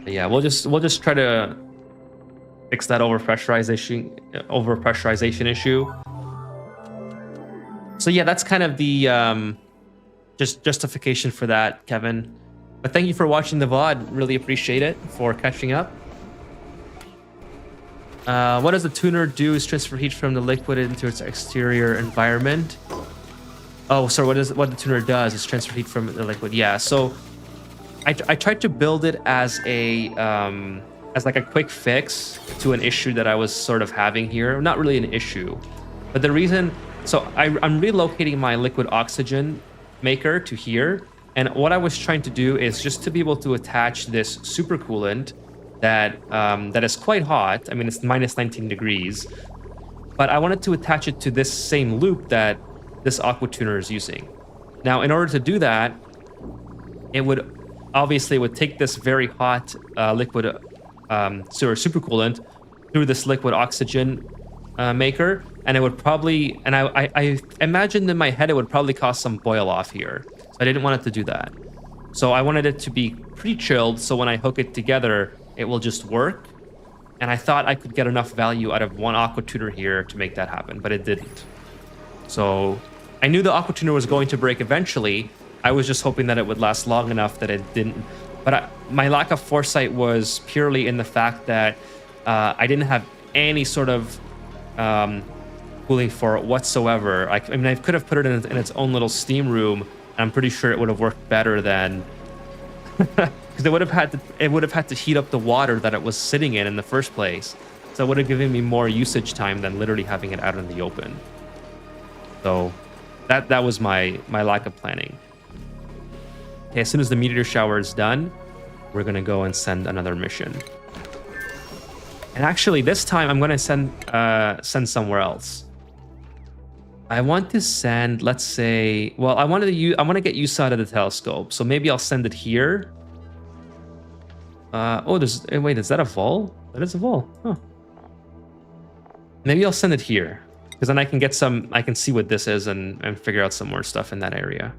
But yeah, we'll just try to fix that overpressurization issue. So yeah, that's kind of the just justification for that, Kevin. But thank you for watching the VOD. Really appreciate it for catching up. What does the tuner do is transfer heat from the liquid into its exterior environment. Oh, sorry, what the tuner does is transfer heat from the liquid. Yeah, so I tried to build it as a as like a quick fix to an issue that I was sort of having here. Not really an issue, but the reason, so I'm relocating my liquid oxygen maker to here. And what I was trying to do is just to be able to attach this supercoolant that that is quite hot. I mean, it's minus 19 degrees, but I wanted to attach it to this same loop that this aqua tuner is using. Now, in order to do that, it would take this very hot liquid supercoolant through this liquid oxygen maker, and it would probably, and I imagined in my head it would probably cause some boil off here. So I didn't want it to do that. So I wanted it to be pre-chilled, so when I hook it together, it will just work. And I thought I could get enough value out of one aqua tuner here to make that happen, but it didn't. So I knew the aqua tuner was going to break eventually. I was just hoping that it would last long enough that it didn't. But my lack of foresight was purely in the fact that I didn't have any sort of cooling for it whatsoever. I mean, I could have put it in its own little steam room. I'm pretty sure it would have worked better than, because it would have had to heat up the water that it was sitting in the first place. So it would have given me more usage time than literally having it out in the open. So that was my lack of planning. Okay, as soon as the meteor shower is done, we're gonna go and send another mission. And actually, this time I'm gonna send somewhere else. I want to send, let's say, well, I want to get use out of the telescope, so maybe I'll send it here. Wait, is that a vol? That is a vol. Huh. Maybe I'll send it here, because then I can see what this is and figure out some more stuff in that area.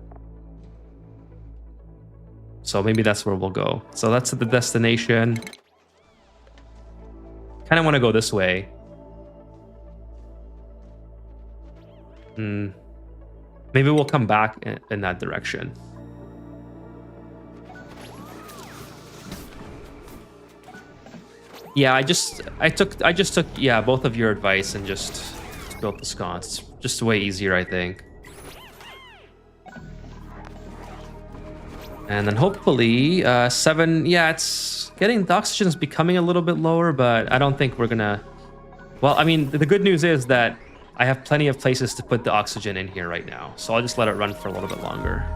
So maybe that's where we'll go. So that's the destination. Kind of want to go this way. Maybe we'll come back in that direction. Yeah, I just took both of your advice and just built the sconce. Just way easier, I think. And then hopefully 7. Yeah, it's getting, the oxygen is becoming a little bit lower, but I don't think we're gonna. Well, I mean, the good news is that I have plenty of places to put the oxygen in here right now, so I'll just let it run for a little bit longer.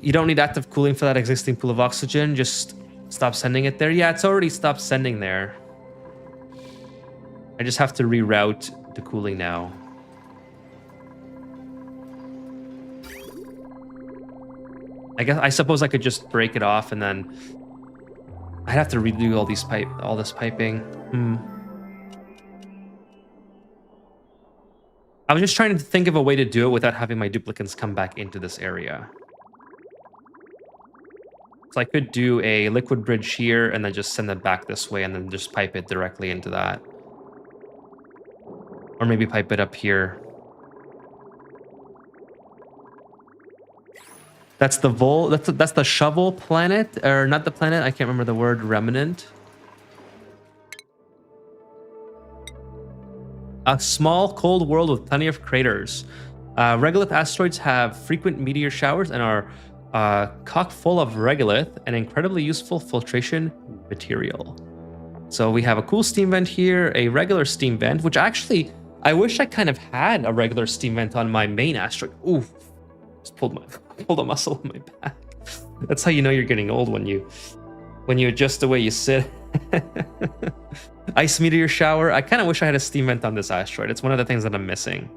You don't need active cooling for that existing pool of oxygen. Just stop sending it there. Yeah, it's already stopped sending there. I just have to reroute the cooling now. I suppose I could just break it off and then I'd have to redo all this piping. I was just trying to think of a way to do it without having my duplicants come back into this area. So I could do a liquid bridge here and then just send it back this way and then just pipe it directly into that. Or maybe pipe it up here. That's the that's the shovel planet, or not the planet, I can't remember the word, remnant. A small, cold world with plenty of craters. Regolith asteroids have frequent meteor showers and are chock full of regolith, an incredibly useful filtration material. So we have a cool steam vent here, a regular steam vent, which actually, I wish I kind of had a regular steam vent on my main asteroid. Ooh, just pulled a muscle in my back. That's how you know you're getting old, when you adjust the way you sit. Ice meteor shower. I kind of wish I had a steam vent on this asteroid. It's one of the things that I'm missing.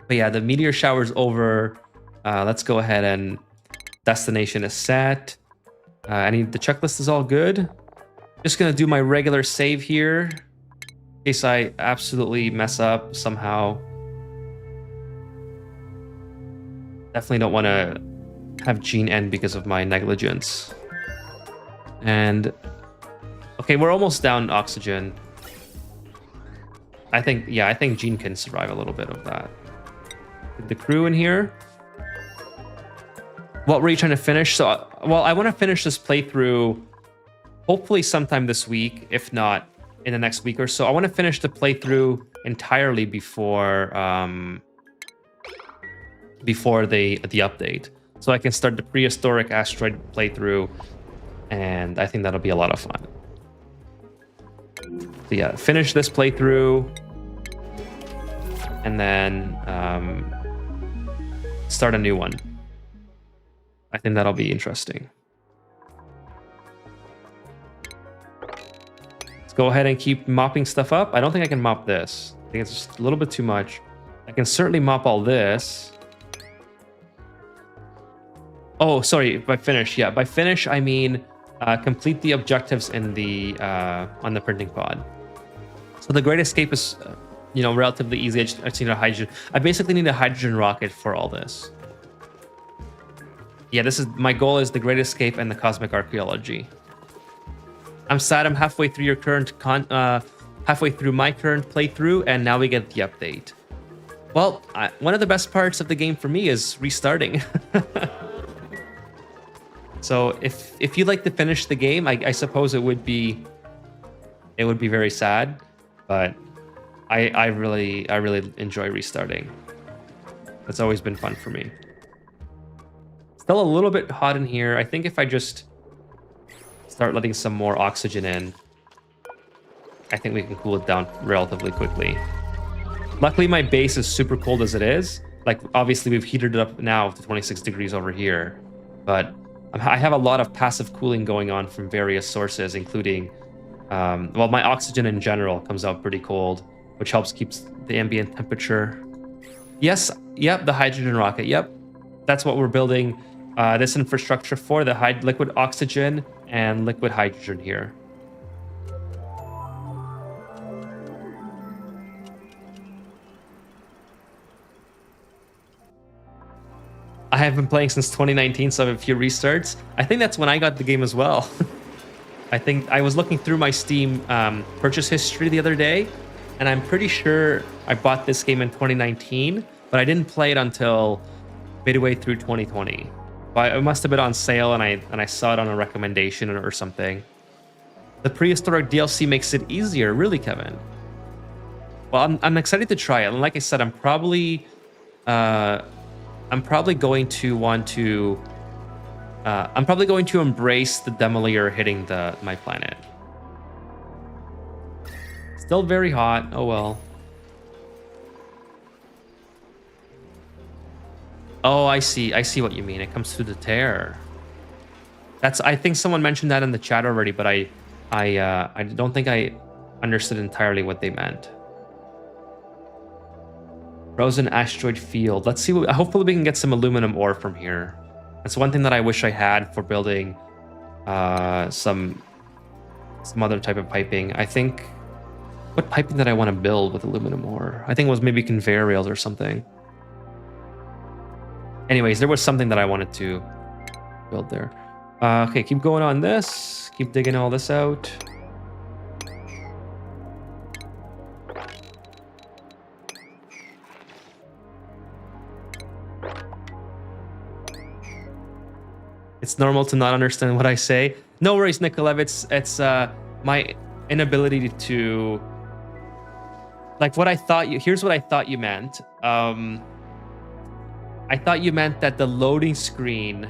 But yeah, the meteor shower's over. Let's go ahead and destination is set. The checklist is all good. Just gonna do my regular save here in case I absolutely mess up somehow. Definitely don't want to have Gene end because of my negligence. And okay, we're almost down oxygen. I think Gene can survive a little bit of that. Get the crew in here. What were you trying to finish? So, well, I want to finish this playthrough hopefully sometime this week, if not in the next week or so. I want to finish the playthrough entirely before the update, so I can start the prehistoric asteroid playthrough, and I think that'll be a lot of fun. So yeah, finish this playthrough, and then start a new one. I think that'll be interesting. Let's go ahead and keep mopping stuff up. I don't think I can mop this. I think it's just a little bit too much. I can certainly mop all this. Oh, sorry, by finish. Yeah, by finish, I mean complete the objectives in the on the printing pod. So the Great Escape is, relatively easy. I just need a hydrogen. I basically need a hydrogen rocket for all this. Yeah, my goal is the Great Escape and the Cosmic Archaeology. I'm sad I'm halfway through halfway through my current playthrough, and now we get the update. Well, one of the best parts of the game for me is restarting. So if you'd like to finish the game, I suppose it would be very sad, but I really enjoy restarting. It's always been fun for me. Still a little bit hot in here. I think if I just start letting some more oxygen in, I think we can cool it down relatively quickly. Luckily, my base is super cold as it is. Like, obviously, we've heated it up now to 26 degrees over here, but I have a lot of passive cooling going on from various sources, including, well, my oxygen in general comes out pretty cold, which helps keeps the ambient temperature. Yes, yep, the hydrogen rocket, yep. That's what we're building this infrastructure for, the liquid oxygen and liquid hydrogen here. I have been playing since 2019, so I have a few restarts. I think that's when I got the game as well. I think I was looking through my Steam purchase history the other day, and I'm pretty sure I bought this game in 2019, but I didn't play it until midway through 2020. But it must have been on sale, and I saw it on a recommendation or something. The prehistoric DLC makes it easier, really, Kevin. Well, I'm excited to try it, and like I said, I'm probably I'm probably going to want to. I'm probably going to embrace the demolier hitting my planet. Still very hot. Oh well. Oh, I see. I see what you mean. It comes through the Terra. I think someone mentioned that in the chat already, but I don't think I understood entirely what they meant. Frozen asteroid field. Let's see. Hopefully, we can get some aluminum ore from here. That's one thing that I wish I had for building some other type of piping. I think. What piping did I want to build with aluminum ore? I think it was maybe conveyor rails or something. Anyways, there was something that I wanted to build there. Okay, keep going on this. Keep digging all this out. It's normal to not understand what I say. No worries, Nikolev. It's my inability to like what I thought you. Here's what I thought you meant. I thought you meant that the loading screen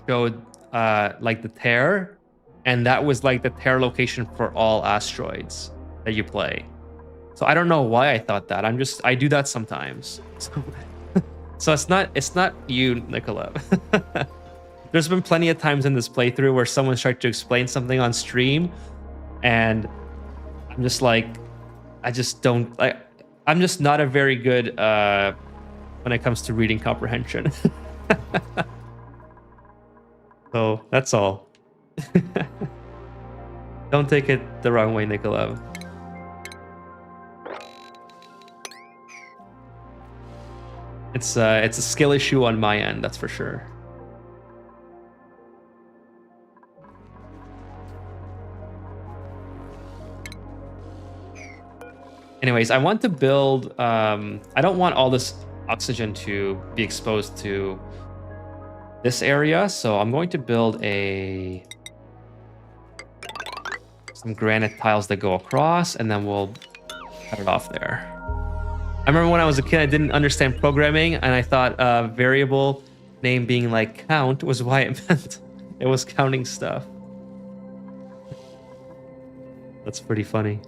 showed like the Terra, and that was like the Terra location for all asteroids that you play. So I don't know why I thought that. I do that sometimes. So it's not you, Nikolev. There's been plenty of times in this playthrough where someone's tried to explain something on stream, and I'm just like, I'm just not a very good when it comes to reading comprehension. So that's all. Don't take it the wrong way, Nikolev. It's a skill issue on my end, that's for sure. Anyways, I want to build. I don't want all this oxygen to be exposed to this area, so I'm going to build some granite tiles that go across, and then we'll cut it off there. I remember when I was a kid, I didn't understand programming, and I thought variable name being like count was why it meant it was counting stuff. That's pretty funny.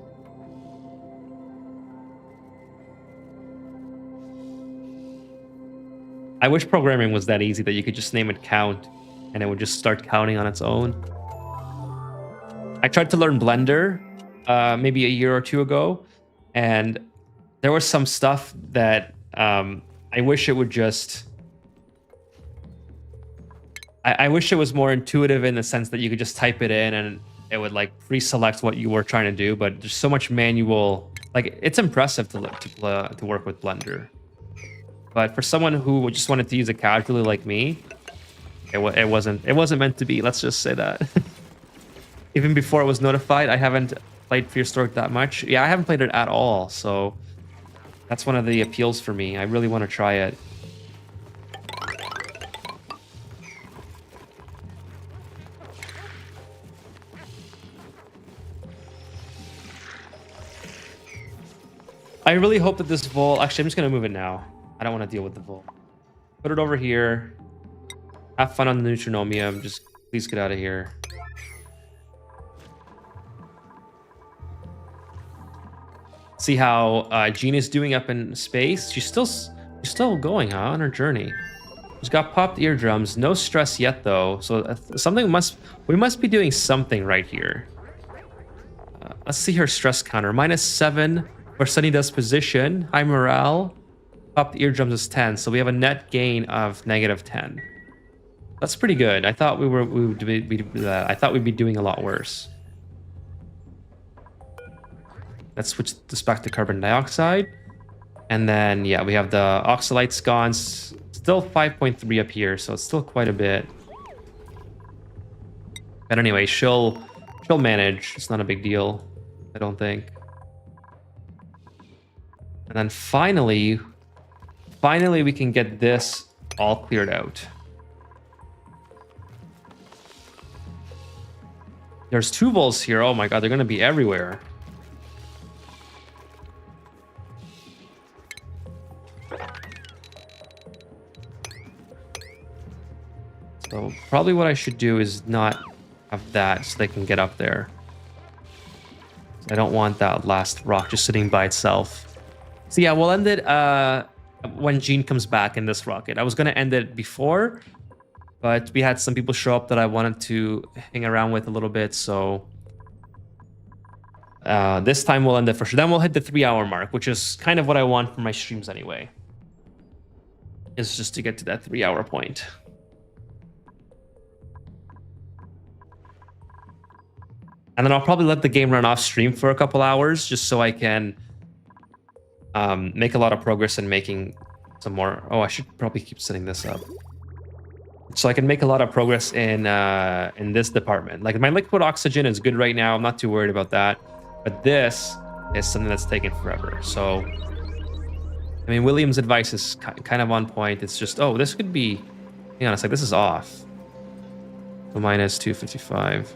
I wish programming was that easy that you could just name it count and it would just start counting on its own. I tried to learn Blender maybe a year or two ago, and there was some stuff that I wish it would just... I wish it was more intuitive in the sense that you could just type it in and it would like pre-select what you were trying to do, but there's so much manual... Like, it's impressive to work with Blender. But for someone who just wanted to use it casually like me, it wasn't meant to be. Let's just say that. Even before it was notified, I haven't played Prehistoric that much. Yeah, I haven't played it at all, so that's one of the appeals for me. I really want to try it. I really hope that this vol... Actually, I'm just going to move it now. I don't want to deal with the vol. Put it over here. Have fun on the Neutronomium. Just please get out of here. See how Jean is doing up in space. She's still going, huh, on her journey. She's got popped eardrums. No stress yet, though. So we must be doing something right here. Let's see her stress counter. -7 for Sunny Disposition. High morale. Popped eardrums is 10, so we have a net gain of -10. That's pretty good. I thought I thought we'd be doing a lot worse. Let's switch this back to carbon dioxide, and then yeah, we have the oxalite sconce. Still 5.3 up here, so it's still quite a bit. But anyway, she'll manage. It's not a big deal, I don't think. And then finally we can get this all cleared out. There's 2 vols here. Oh my god, they're gonna be everywhere. So probably what I should do is not have that so they can get up there. I don't want that last rock just sitting by itself. So yeah, we'll end it when Gene comes back in this rocket. I was going to end it before, but we had some people show up that I wanted to hang around with a little bit. So this time we'll end it for sure. Then we'll hit the 3-hour mark, which is kind of what I want for my streams anyway. Is just to get to that 3-hour point. And then I'll probably let the game run off stream for a couple hours just so I can make a lot of progress in making some more. Oh, I should probably keep setting this up. So I can make a lot of progress in this department. Like my liquid oxygen is good right now. I'm not too worried about that. But this is something that's taken forever. So, I mean, William's advice is kind of on point. It's just, oh, this could be, hang on a sec, this is off. So minus 255.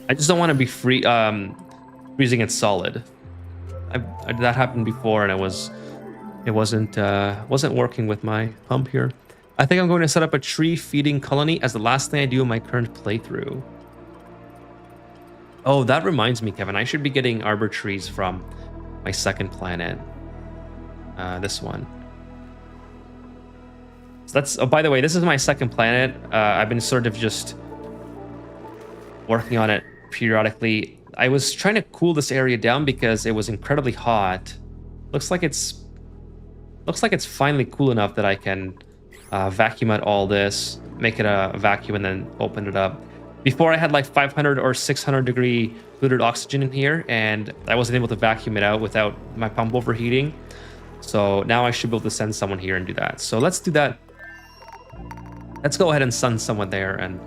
I just don't want to be freezing it solid. That happened before, and it wasn't working with my pump here. I think I'm going to set up a tree feeding colony as the last thing I do in my current playthrough. Oh, that reminds me, Kevin. I should be getting arbor trees from my second planet. This one. So that's. Oh, by the way, this is my second planet. I've been sort of just working on it periodically. I was trying to cool this area down because it was incredibly hot. Looks like it's finally cool enough that I can vacuum out all this, make it a vacuum, and then open it up. Before I had like 500 or 600 degree fluid oxygen in here, and I wasn't able to vacuum it out without my pump overheating. So now I should be able to send someone here and do that. So let's do that. Let's go ahead and send someone there and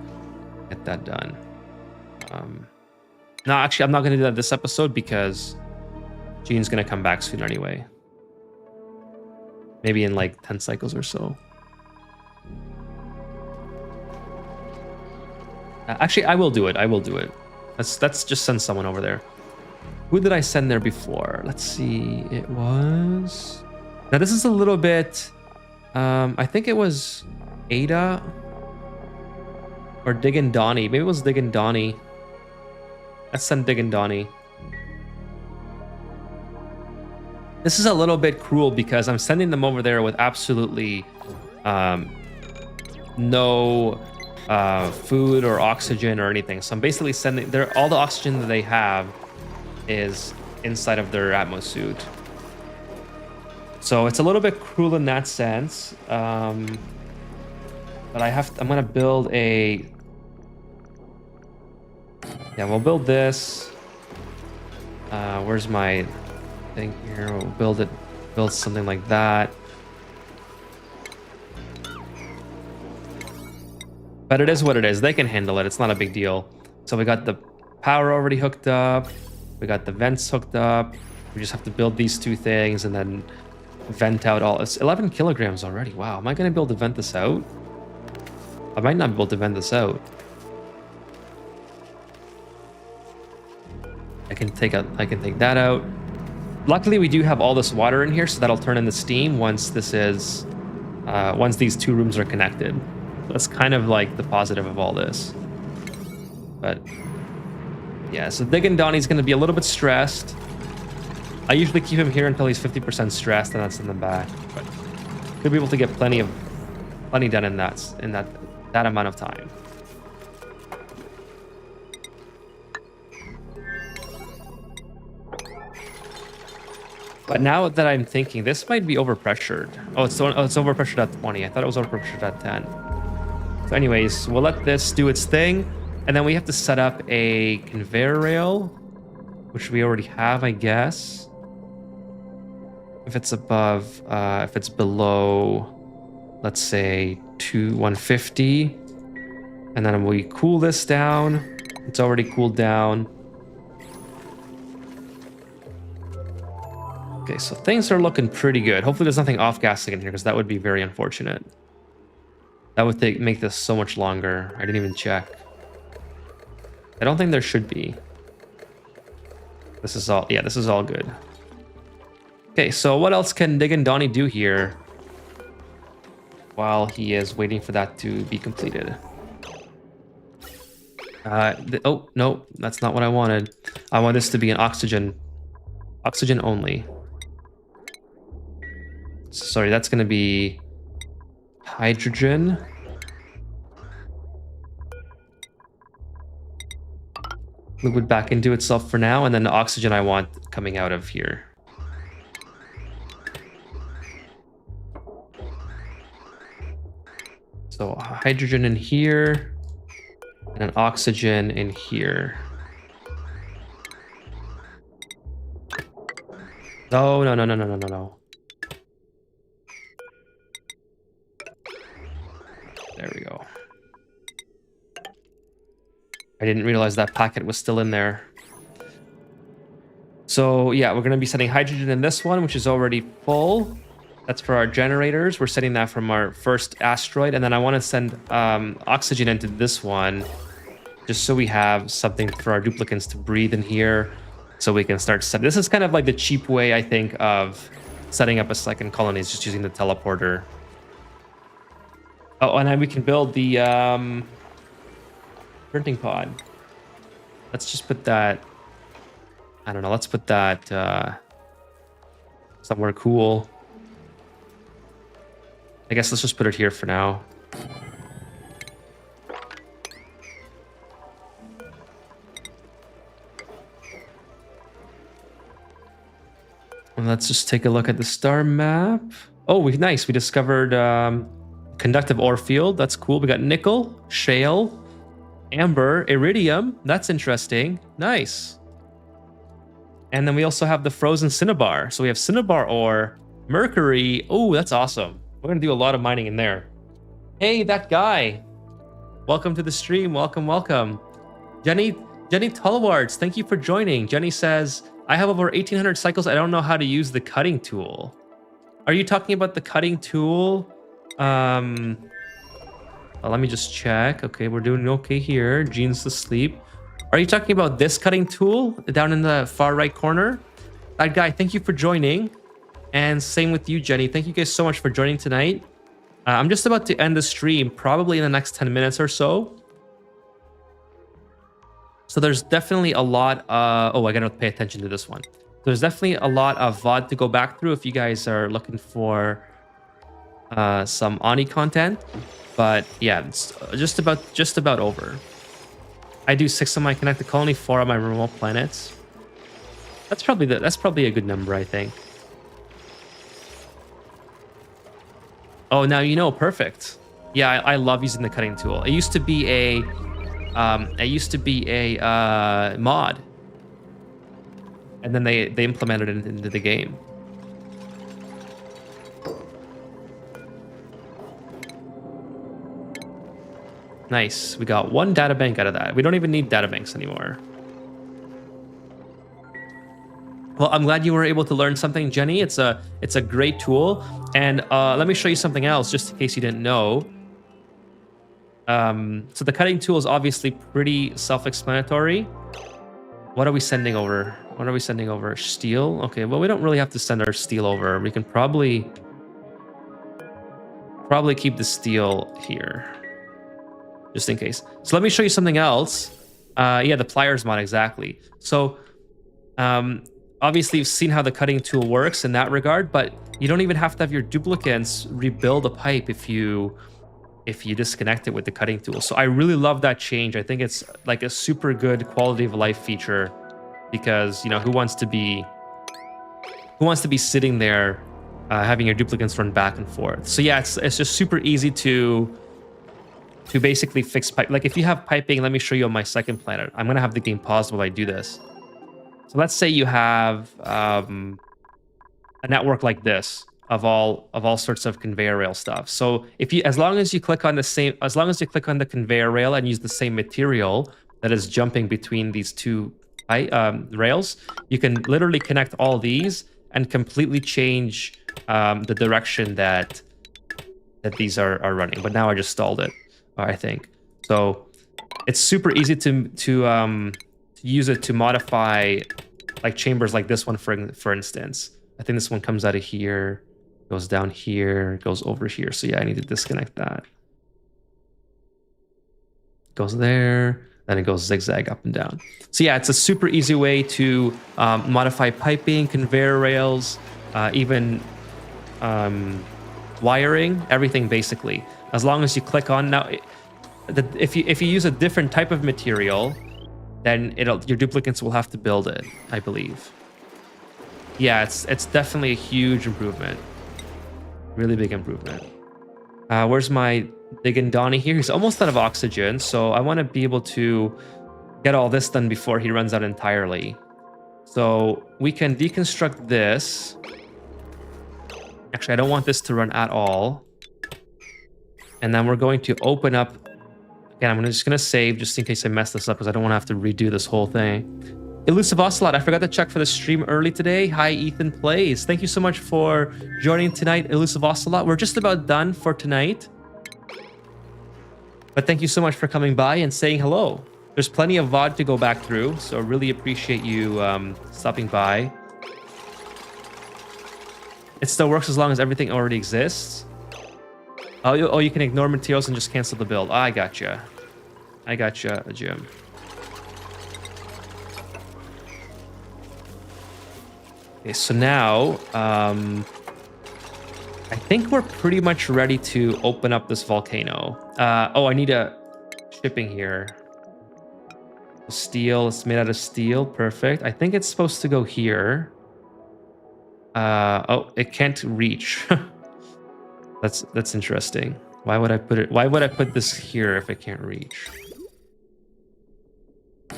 get that done. No, actually, I'm not going to do that this episode because Gene's going to come back soon anyway. Maybe in like 10 cycles or so. Actually, I will do it. I will do it. Let's just send someone over there. Who did I send there before? Let's see. It was... Now, this is a little bit... I think it was Ada or Dig and Donnie. Maybe it was Dig and Donnie. Let's send Dig and Donnie. This is a little bit cruel because I'm sending them over there with absolutely no food or oxygen or anything. So I'm basically sending all the oxygen that they have is inside of their Atmos suit. So it's a little bit cruel in that sense. But I'm gonna build a... Yeah, we'll build this. Where's my thing here? We'll build something like that. But it is what it is. They can handle it. It's not a big deal. So we got the power already hooked up. We got the vents hooked up. We just have to build these two things and then vent out all. It's 11 kilograms already. Wow. Am I going to be able to vent this out? I might not be able to vent this out. I can take that out. Luckily, we do have all this water in here, so that'll turn into steam once these two rooms are connected. That's kind of like the positive of all this. But yeah, so Dig and Donnie's going to be a little bit stressed. I usually keep him here until he's 50% stressed, and that's in the back. But we'll be able to get plenty done in that amount of time. But now that I'm thinking, this might be overpressured. Oh, it's overpressured at 20. I thought it was overpressured at 10. So anyways, we'll let this do its thing. And then we have to set up a conveyor rail, which we already have, I guess. If it's above, if it's below, let's say 150. And then we cool this down. It's already cooled down. Okay, so things are looking pretty good. Hopefully there's nothing off-gassing in here, because that would be very unfortunate. That would make this so much longer. I didn't even check. I don't think there should be. This is all good. Okay, so what else can Dig and Donnie do here while he is waiting for that to be completed? Oh, no, that's not what I wanted. I want this to be an oxygen only. Sorry, that's going to be hydrogen. Liquid back into itself for now, and then the oxygen I want coming out of here. So hydrogen in here, and an oxygen in here. No, no, no, no, no, no, no, no. There we go. I didn't realize that packet was still in there. So yeah, we're going to be setting hydrogen in this one, which is already full. That's for our generators. We're setting that from our first asteroid. And then I want to send oxygen into this one, just so we have something for our duplicants to breathe in here, so we can start setting. This is kind of like the cheap way, I think, of setting up a second colony, is just using the teleporter. Oh, and then we can build the printing pod. Let's just put that, I don't know, let's put that somewhere cool. I guess let's just put it here for now. And let's just take a look at the star map. Oh, nice. We discovered conductive ore field. That's cool. We got nickel, shale, amber, iridium. That's interesting. Nice. And then we also have the frozen cinnabar. So we have cinnabar ore, mercury. Oh, that's awesome. We're going to do a lot of mining in there. Hey, that guy. Welcome to the stream. Welcome, welcome. Jenny Tolwards, thank you for joining. Jenny says, I have over 1,800 cycles. I don't know how to use the cutting tool. Are you talking about the cutting tool? Let me just check. Okay, we're doing okay here. Gene's asleep. Are you talking about this cutting tool down in the far right corner? That guy, thank you for joining. And same with you, Jenny. Thank you guys so much for joining tonight. I'm just about to end the stream, probably in the next 10 minutes or so. So there's definitely a lot. Oh, I gotta pay attention to this one. There's definitely a lot of VOD to go back through if you guys are looking for some Ani content. But yeah, it's just about over. I do 6 on my connected colony, 4 on my remote planets. That's probably a good number, I think. Oh, now you know, perfect. Yeah, I love using the cutting tool. It used to be a mod, and then they implemented it into the game. Nice. We got 1 data bank out of that. We don't even need data banks anymore. Well, I'm glad you were able to learn something, Jenny. It's a great tool. And let me show you something else, just in case you didn't know. So the cutting tool is obviously pretty self-explanatory. What are we sending over? What are we sending over? Steel? Okay, well, we don't really have to send our steel over. We can probably keep the steel here, just in case. So let me show you something else. Yeah, the pliers mod, exactly. So obviously you've seen how the cutting tool works in that regard, but you don't even have to have your duplicates rebuild a pipe if you disconnect it with the cutting tool. So I really love that change. I think it's like a super good quality of life feature, because, you know, who wants to be sitting there having your duplicates run back and forth. So yeah, it's just super easy to basically fix pipe. Like if you have piping, let me show you on my second planet. I'm gonna have the game paused while I do this. So let's say you have a network like this of all sorts of conveyor rail stuff. So as long as you click on the conveyor rail and use the same material that is jumping between these two rails, you can literally connect all these and completely change the direction that these are running. But now I just stalled it, I think. So it's super easy to use it to modify like chambers like this one, for instance. I think this one comes out of here, goes down here, goes over here. So yeah, I need to disconnect that. Goes there, then it goes zigzag up and down. So yeah, it's a super easy way to modify piping, conveyor rails, even wiring, everything basically. As long as you click on now, if you use a different type of material, then your duplicates will have to build it, I believe. Yeah, it's definitely a huge improvement, really big improvement. Where's my Diggin' Donnie here? He's almost out of oxygen, so I want to be able to get all this done before he runs out entirely. So we can deconstruct this. Actually, I don't want this to run at all. And then we're going to open up. Again, I'm just going to save just in case I mess this up because I don't want to have to redo this whole thing. Elusive Ocelot, I forgot to check for the stream early today. Hi, Ethan Plays. Thank you so much for joining tonight, Elusive Ocelot. We're just about done for tonight. But thank you so much for coming by and saying hello. There's plenty of VOD to go back through, so really appreciate you stopping by. It still works as long as everything already exists. Oh, you can ignore materials and just cancel the build. I gotcha. I gotcha, Jim. Okay, so now, I think we're pretty much ready to open up this volcano. Oh, I need a shipping here. Steel, it's made out of steel, perfect. I think it's supposed to go here. Oh, it can't reach. That's interesting. Why would I put this here if it can't reach?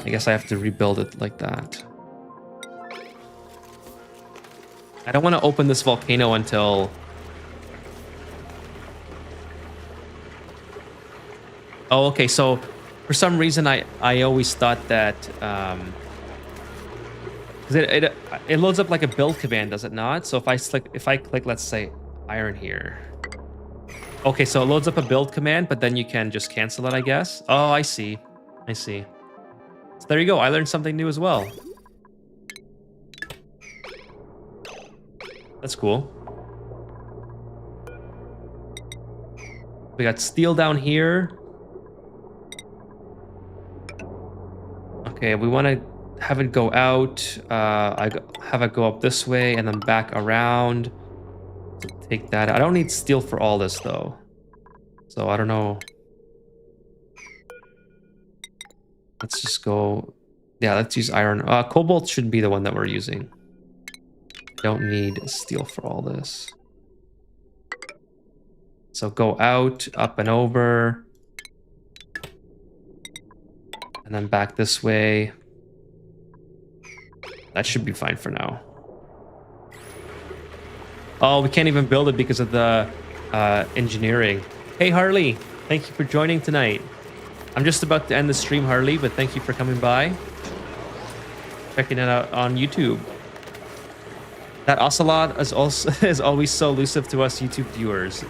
I guess I have to rebuild it like that. I don't want to open this volcano until... Oh, okay, so for some reason I always thought that... because it loads up like a build command, does it not? So if I click, let's say, iron here. Okay, so it loads up a build command, but then you can just cancel it, I guess. Oh, I see. I see. So there you go. I learned something new as well. That's cool. We got steel down here. Okay, we want to have it go out. Have it go up this way and then back around. Take that. I don't need steel for all this though. So I don't know. Let's just go. Yeah, let's use iron. Cobalt should be the one that we're using. Don't need steel for all this. So go out, up and over. And then back this way. That should be fine for now. Oh, we can't even build it because of the engineering. Hey, Harley. Thank you for joining tonight. I'm just about to end the stream, Harley, but thank you for coming by. Checking it out on YouTube. That ocelot is always so elusive to us YouTube viewers.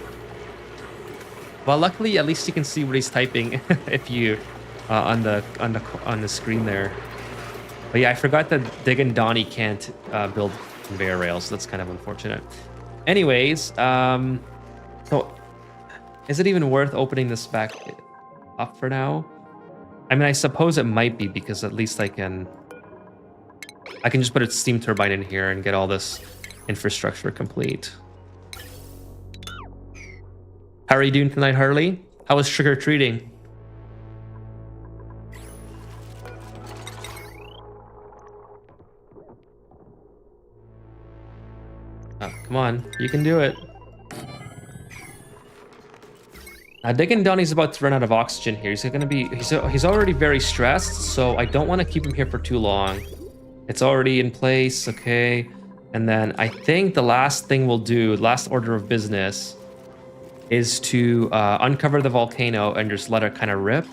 Well, luckily, at least you can see what he's typing if you on the screen there. But yeah, I forgot that Diggin' Donnie can't build conveyor rails. So that's kind of unfortunate. Anyways, so is it even worth opening this back up for now? I mean, I suppose it might be because at least I can just put a steam turbine in here and get all this infrastructure complete. How are you doing tonight, Harley? How was trick-or-treating? Oh, come on, you can do it. Diggin' Donnie's about to run out of oxygen here. He's already very stressed, so I don't want to keep him here for too long. It's already in place, okay. And then I think the last thing we'll do, last order of business, is to uncover the volcano and just let it kind of rip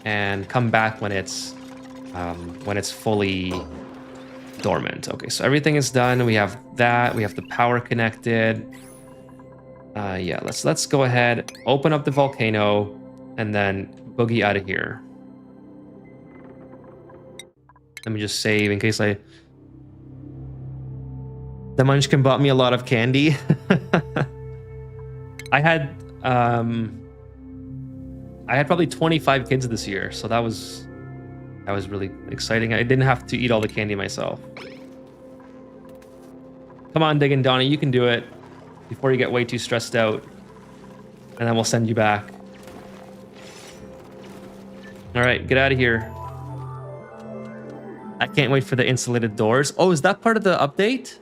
and come back when it's fully dormant. Okay, so everything is done. We have that. We have the power connected. Yeah, let's go ahead, open up the volcano, and then boogie out of here. Let me just save in case I The Munchkin bought me a lot of candy. I had probably 25 kids this year, so that was really exciting. I didn't have to eat all the candy myself. Come on, Dig and Donnie, you can do it before you get way too stressed out, and then we'll send you back. All right, get out of here. I can't wait for the insulated doors. Oh, is that part of the update?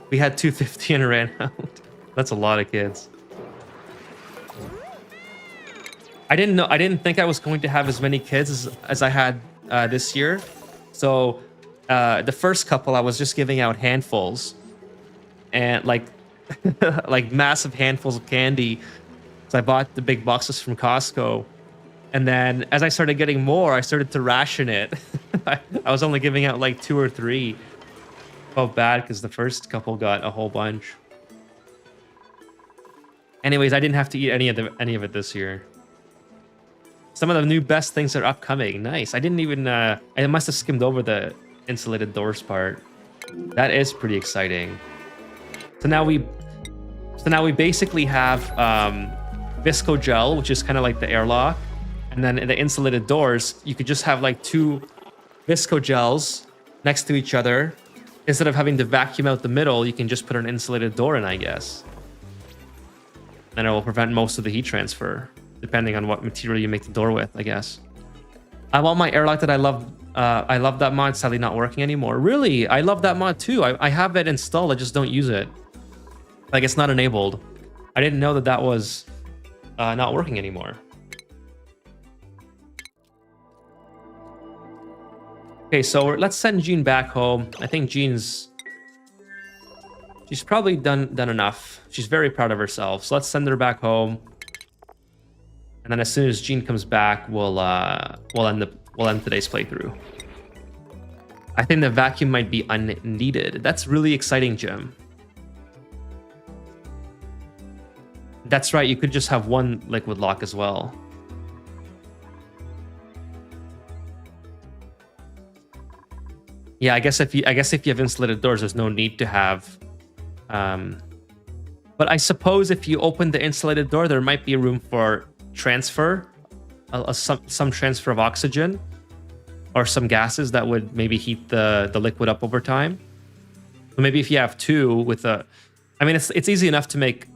We had 250 and ran out. That's a lot of kids. I didn't think I was going to have as many kids as I had this year. So the first couple, I was just giving out handfuls and like massive handfuls of candy. So I bought the big boxes from Costco. And then as I started getting more, I started to ration it. I was only giving out like 2 or 3. Felt bad because the first couple got a whole bunch. Anyways, I didn't have to eat any of it this year. Some of the new best things are upcoming. Nice. I didn't even I must have skimmed over the insulated doors part. That is pretty exciting. So now we basically have Visco gel, which is kind of like the airlock. And then in the insulated doors, you could just have like 2 Visco gels next to each other. Instead of having to vacuum out the middle, you can just put an insulated door in, I guess. And it will prevent most of the heat transfer, depending on what material you make the door with, I guess. I want my airlock that I love that mod, sadly not working anymore. Really? I love that mod too. I have it installed, I just don't use it. Like, it's not enabled. I didn't know that was not working anymore. Okay, so let's send Jean back home. I think she's probably done enough. She's very proud of herself. So let's send her back home. And then as soon as Jean comes back, we'll end today's playthrough. I think the vacuum might be unneeded. That's really exciting, Jim. That's right, you could just have one liquid lock as well. Yeah, I guess if you have insulated doors, there's no need to have. But I suppose if you open the insulated door, there might be room for transfer, some transfer of oxygen, or some gases that would maybe heat the liquid up over time. So maybe if you have 2 with a, I mean, it's easy enough to make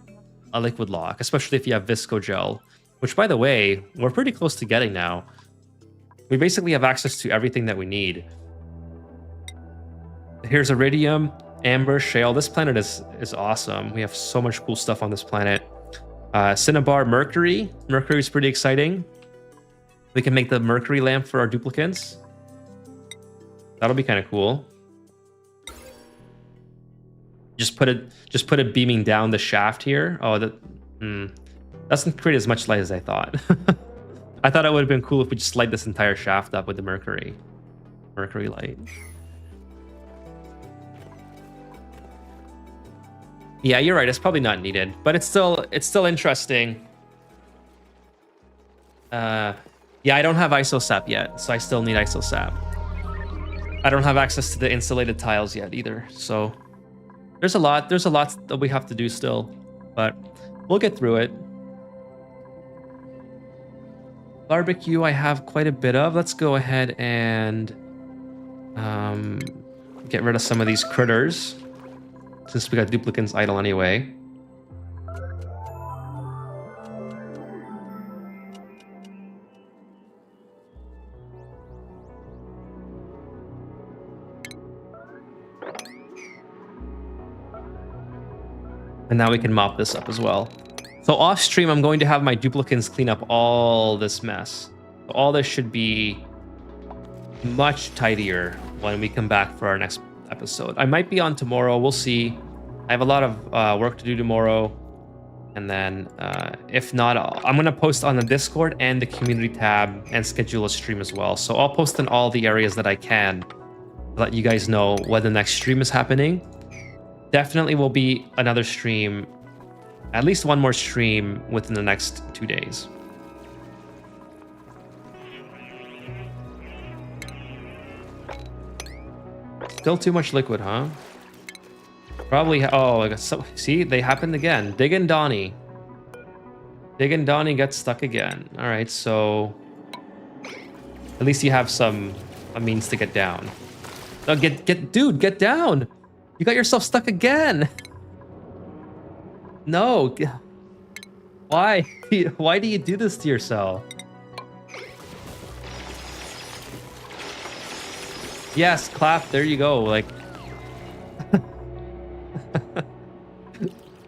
a liquid lock, especially if you have Visco gel, which, by the way, we're pretty close to getting now. We basically have access to everything that we need. Here's iridium, amber, shale. This planet is awesome. We have so much cool stuff on this planet. Cinnabar, mercury. Mercury is pretty exciting. We can make the mercury lamp for our duplicants. That'll be kind of cool. Just put it beaming down the shaft here. Oh, that doesn't create as much light as I thought. I thought it would have been cool if we just light this entire shaft up with the mercury light. Yeah, you're right. It's probably not needed, but it's still interesting. Yeah, I don't have isosap yet, so I still need isosap. I don't have access to the insulated tiles yet either, so there's a lot that we have to do still, but we'll get through it. Barbecue, I have quite a bit of. Let's go ahead and get rid of some of these critters, since we got duplicants idle anyway. And now we can mop this up as well. So off stream, I'm going to have my duplicants clean up all this mess. So all this should be much tidier when we come back for our next episode. I might be on tomorrow. We'll see. I have a lot of work to do tomorrow. And then if not, I'm going to post on the Discord and the community tab and schedule a stream as well. So I'll post in all the areas that I can to let you guys know when the next stream is happening. Definitely will be another stream, at least one more stream within the next 2 days. Still too much liquid, huh? Probably. Oh, I guess so. See, they happened again. Dig and Donnie. Dig and Donnie gets stuck again. All right, so at least you have a means to get down. Oh, dude, get down! You got yourself stuck again. No. Why? Why do you do this to yourself? Yes, clap. There you go. Like,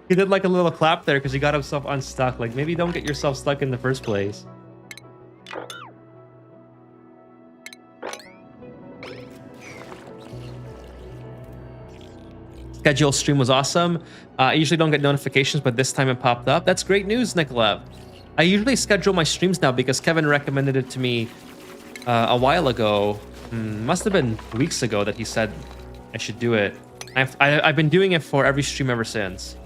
he did like a little clap there because he got himself unstuck. Like, maybe don't get yourself stuck in the first place. Schedule stream was awesome. I usually don't get notifications, but this time it popped up. That's great news, Nikolav. I usually schedule my streams now because Kevin recommended it to me a while ago. Must have been weeks ago that he said I should do it. I've been doing it for every stream ever since.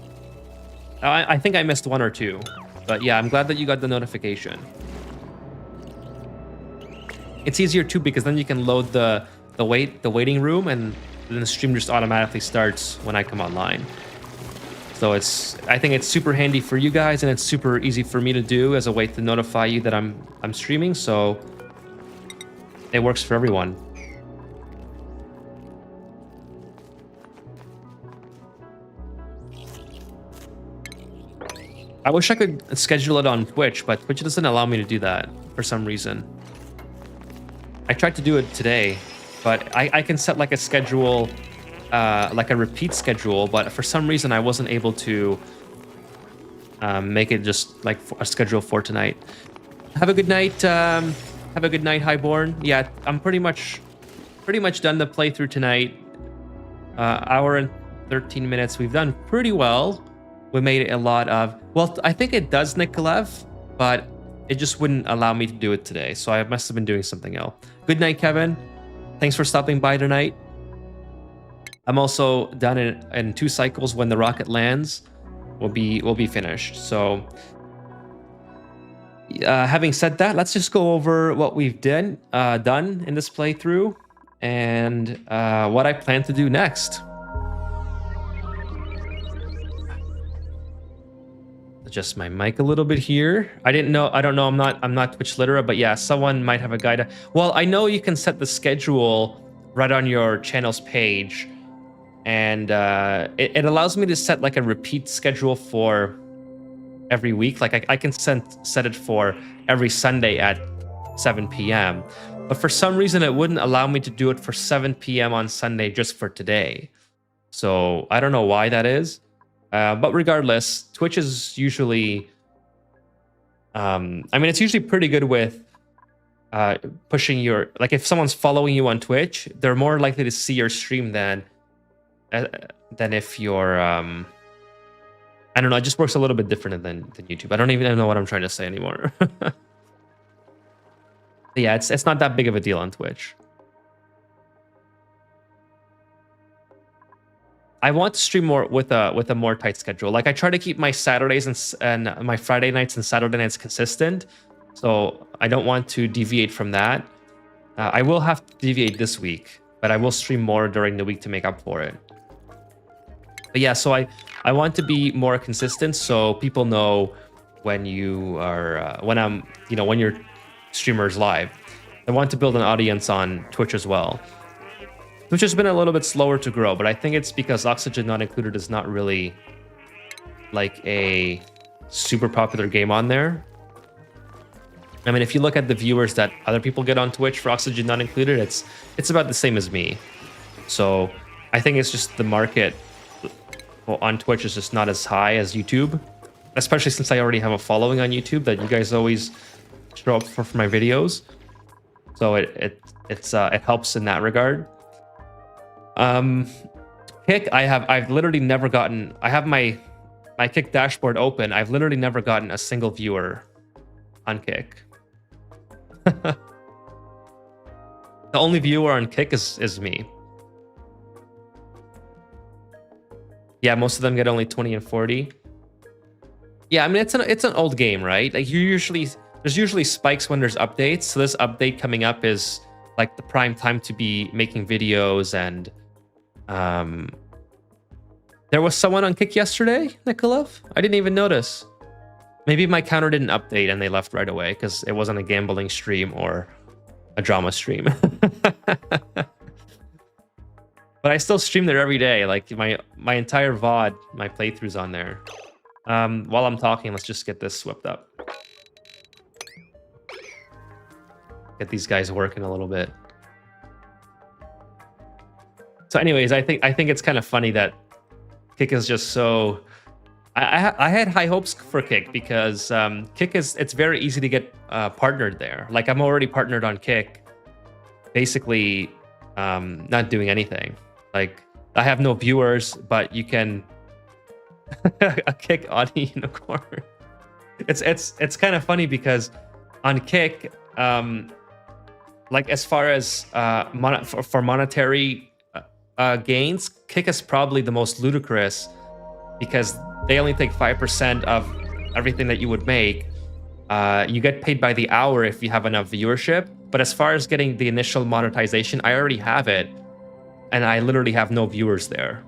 I think I missed one or two, but yeah, I'm glad that you got the notification. It's easier too because then you can load the waiting room, and then the stream just automatically starts when I come online. So I think it's super handy for you guys, and it's super easy for me to do as a way to notify you that I'm streaming. So it works for everyone. I wish I could schedule it on Twitch, but Twitch doesn't allow me to do that for some reason. I tried to do it today, but I can set like a schedule, like a repeat schedule, but for some reason I wasn't able to make it just like a schedule for tonight. Have a good night. Have a good night, Highborn. Yeah, I'm pretty much done the playthrough tonight. Hour and 13 minutes. We've done pretty well. We made a lot of... Well, I think it does, Nikolav, but it just wouldn't allow me to do it today, so I must have been doing something else. Good night, Kevin. Thanks for stopping by tonight. I'm also done in 2 cycles. When the rocket lands, we'll be finished. So, having said that, let's just go over what we've done in this playthrough and what I plan to do next. Adjust my mic a little bit here. I don't know. I'm not Twitch literate, but yeah, someone might have a guide. Well, I know you can set the schedule right on your channel's page, and it allows me to set like a repeat schedule for every week. Like I can set it for every Sunday at 7 p.m. But for some reason, it wouldn't allow me to do it for 7 p.m. on Sunday just for today. So I don't know why that is. But regardless, Twitch is usually, I mean, it's usually pretty good with pushing your, like if someone's following you on Twitch, they're more likely to see your stream than if you're, I don't know, it just works a little bit different than YouTube. I don't even know what I'm trying to say anymore. Yeah, it's not that big of a deal on Twitch. I want to stream more with a more tight schedule. Like I try to keep my Saturdays and my Friday nights and Saturday nights consistent, so I don't want to deviate from that. I will have to deviate this week, but I will stream more during the week to make up for it. But yeah, so I want to be more consistent so people know when you are when your streamer's live. I want to build an audience on Twitch as well, which has been a little bit slower to grow, but I think it's because Oxygen Not Included is not really like a super popular game on there. I mean, if you look at the viewers that other people get on Twitch for Oxygen Not Included, it's about the same as me. So I think it's just the market on Twitch is just not as high as YouTube, especially since I already have a following on YouTube that you guys always show up for my videos. So it helps in that regard. Kick, I've literally never gotten, I have my Kick dashboard open. I've literally never gotten a single viewer on Kick. The only viewer on Kick is me. Yeah, most of them get only 20 and 40. Yeah, I mean it's an old game, right? Like there's usually spikes when there's updates. So this update coming up is like the prime time to be making videos and There was someone on Kick yesterday, Nikolov? I didn't even notice. Maybe my counter didn't update and they left right away because it wasn't a gambling stream or a drama stream. But I still stream there every day. Like my entire VOD, my playthroughs on there. While I'm talking, let's just get this swept up. Get these guys working a little bit. So anyways, I think it's kind of funny that Kick is just so... I had high hopes for Kick because Kick it's very easy to get partnered there. Like I'm already partnered on Kick, basically not doing anything. Like I have no viewers, but you can a Kick Audi unicorn. It's kind of funny because on Kick, like as far as for monetary gains, Kick is probably the most ludicrous because they only take 5% of everything that you would make. You get paid by the hour if you have enough viewership. But as far as getting the initial monetization, I already have it. And I literally have no viewers there.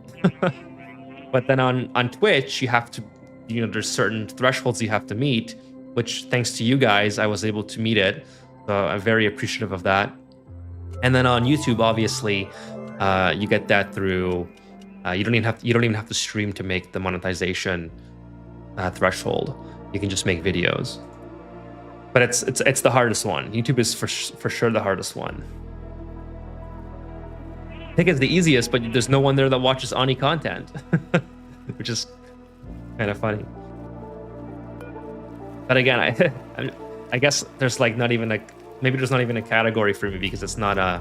But then on Twitch, you have to, there's certain thresholds you have to meet, which thanks to you guys, I was able to meet it. So I'm very appreciative of that. And then on YouTube, obviously, you get that through... you don't even have to stream to make the monetization threshold. You can just make videos. But it's the hardest one. YouTube is for sure the hardest one. I think it's the easiest, but there's no one there that watches Ani content, which is kind of funny. But again, I guess there's like maybe there's not even a category for me because it's not a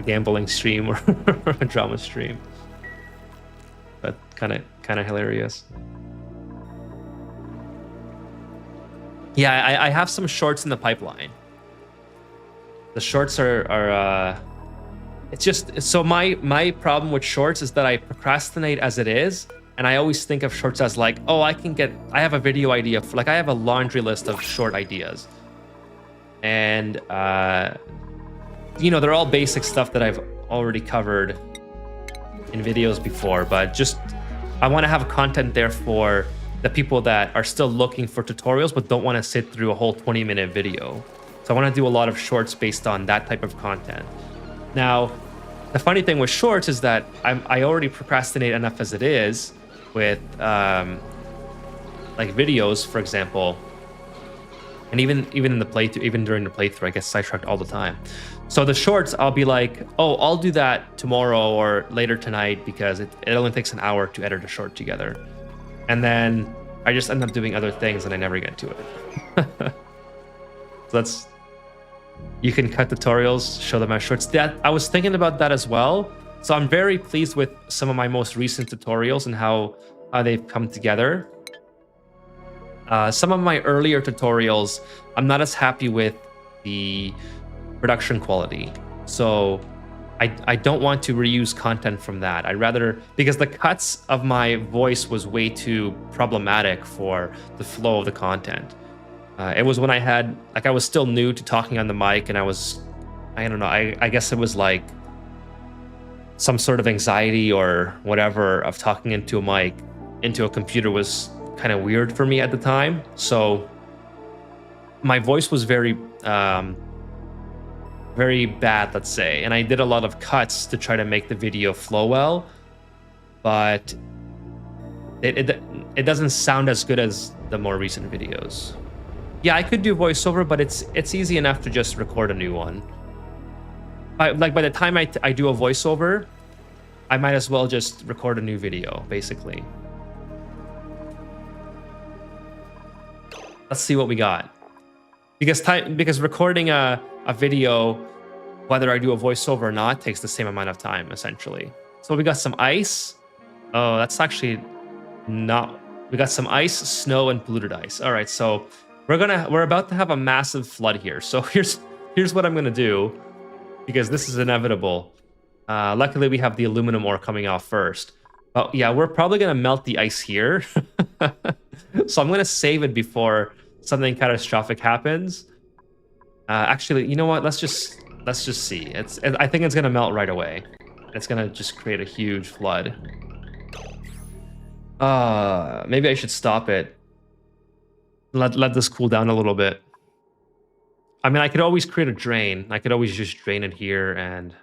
gambling stream or a drama stream. But kind of hilarious. Yeah, I have some shorts in the pipeline. The shorts are it's just so my problem with shorts is that I procrastinate as it is, and I always think of shorts as like, oh, I have a video idea for, like I have a laundry list of short ideas, and they're all basic stuff that I've already covered in videos before, but just I want to have content there for the people that are still looking for tutorials but don't want to sit through a whole 20-minute video. So I want to do a lot of shorts based on that type of content. Now, the funny thing with shorts is that I already procrastinate enough as it is with like videos, for example, and even in the playthrough, even during the playthrough, I get sidetracked all the time. So the shorts, I'll be like, oh, I'll do that tomorrow or later tonight because it only takes an hour to edit a short together. And then I just end up doing other things and I never get to it. So you can cut tutorials, show them as shorts. I was thinking about that as well. So I'm very pleased with some of my most recent tutorials and how they've come together. Some of my earlier tutorials, I'm not as happy with the production quality. So I don't want to reuse content from that. I'd rather, because the cuts of my voice was way too problematic for the flow of the content. It was when I was still new to talking on the mic, and I don't know, I guess it was like some sort of anxiety or whatever of talking into a mic, into a computer was kind of weird for me at the time. So my voice was very bad, let's say, and I did a lot of cuts to try to make the video flow well, but it doesn't sound as good as the more recent videos. Yeah, I could do voiceover, but it's easy enough to just record a new one. By the time I do a voiceover, I might as well just record a new video, basically. Let's see what we got. Because recording a video, whether I do a voiceover or not, takes the same amount of time, essentially. So we got some ice. Oh, that's actually not... We got some ice, snow, and polluted ice. All right, so we're about to have a massive flood here. So here's what I'm gonna do, because this is inevitable. Luckily, we have the aluminum ore coming off first. But yeah, we're probably gonna melt the ice here. So I'm gonna save it before something catastrophic happens. Actually, you know what? Let's just see. I think it's gonna melt right away. It's gonna just create a huge flood. Maybe I should stop it. Let this cool down a little bit. I mean, I could always create a drain. I could always just drain it here and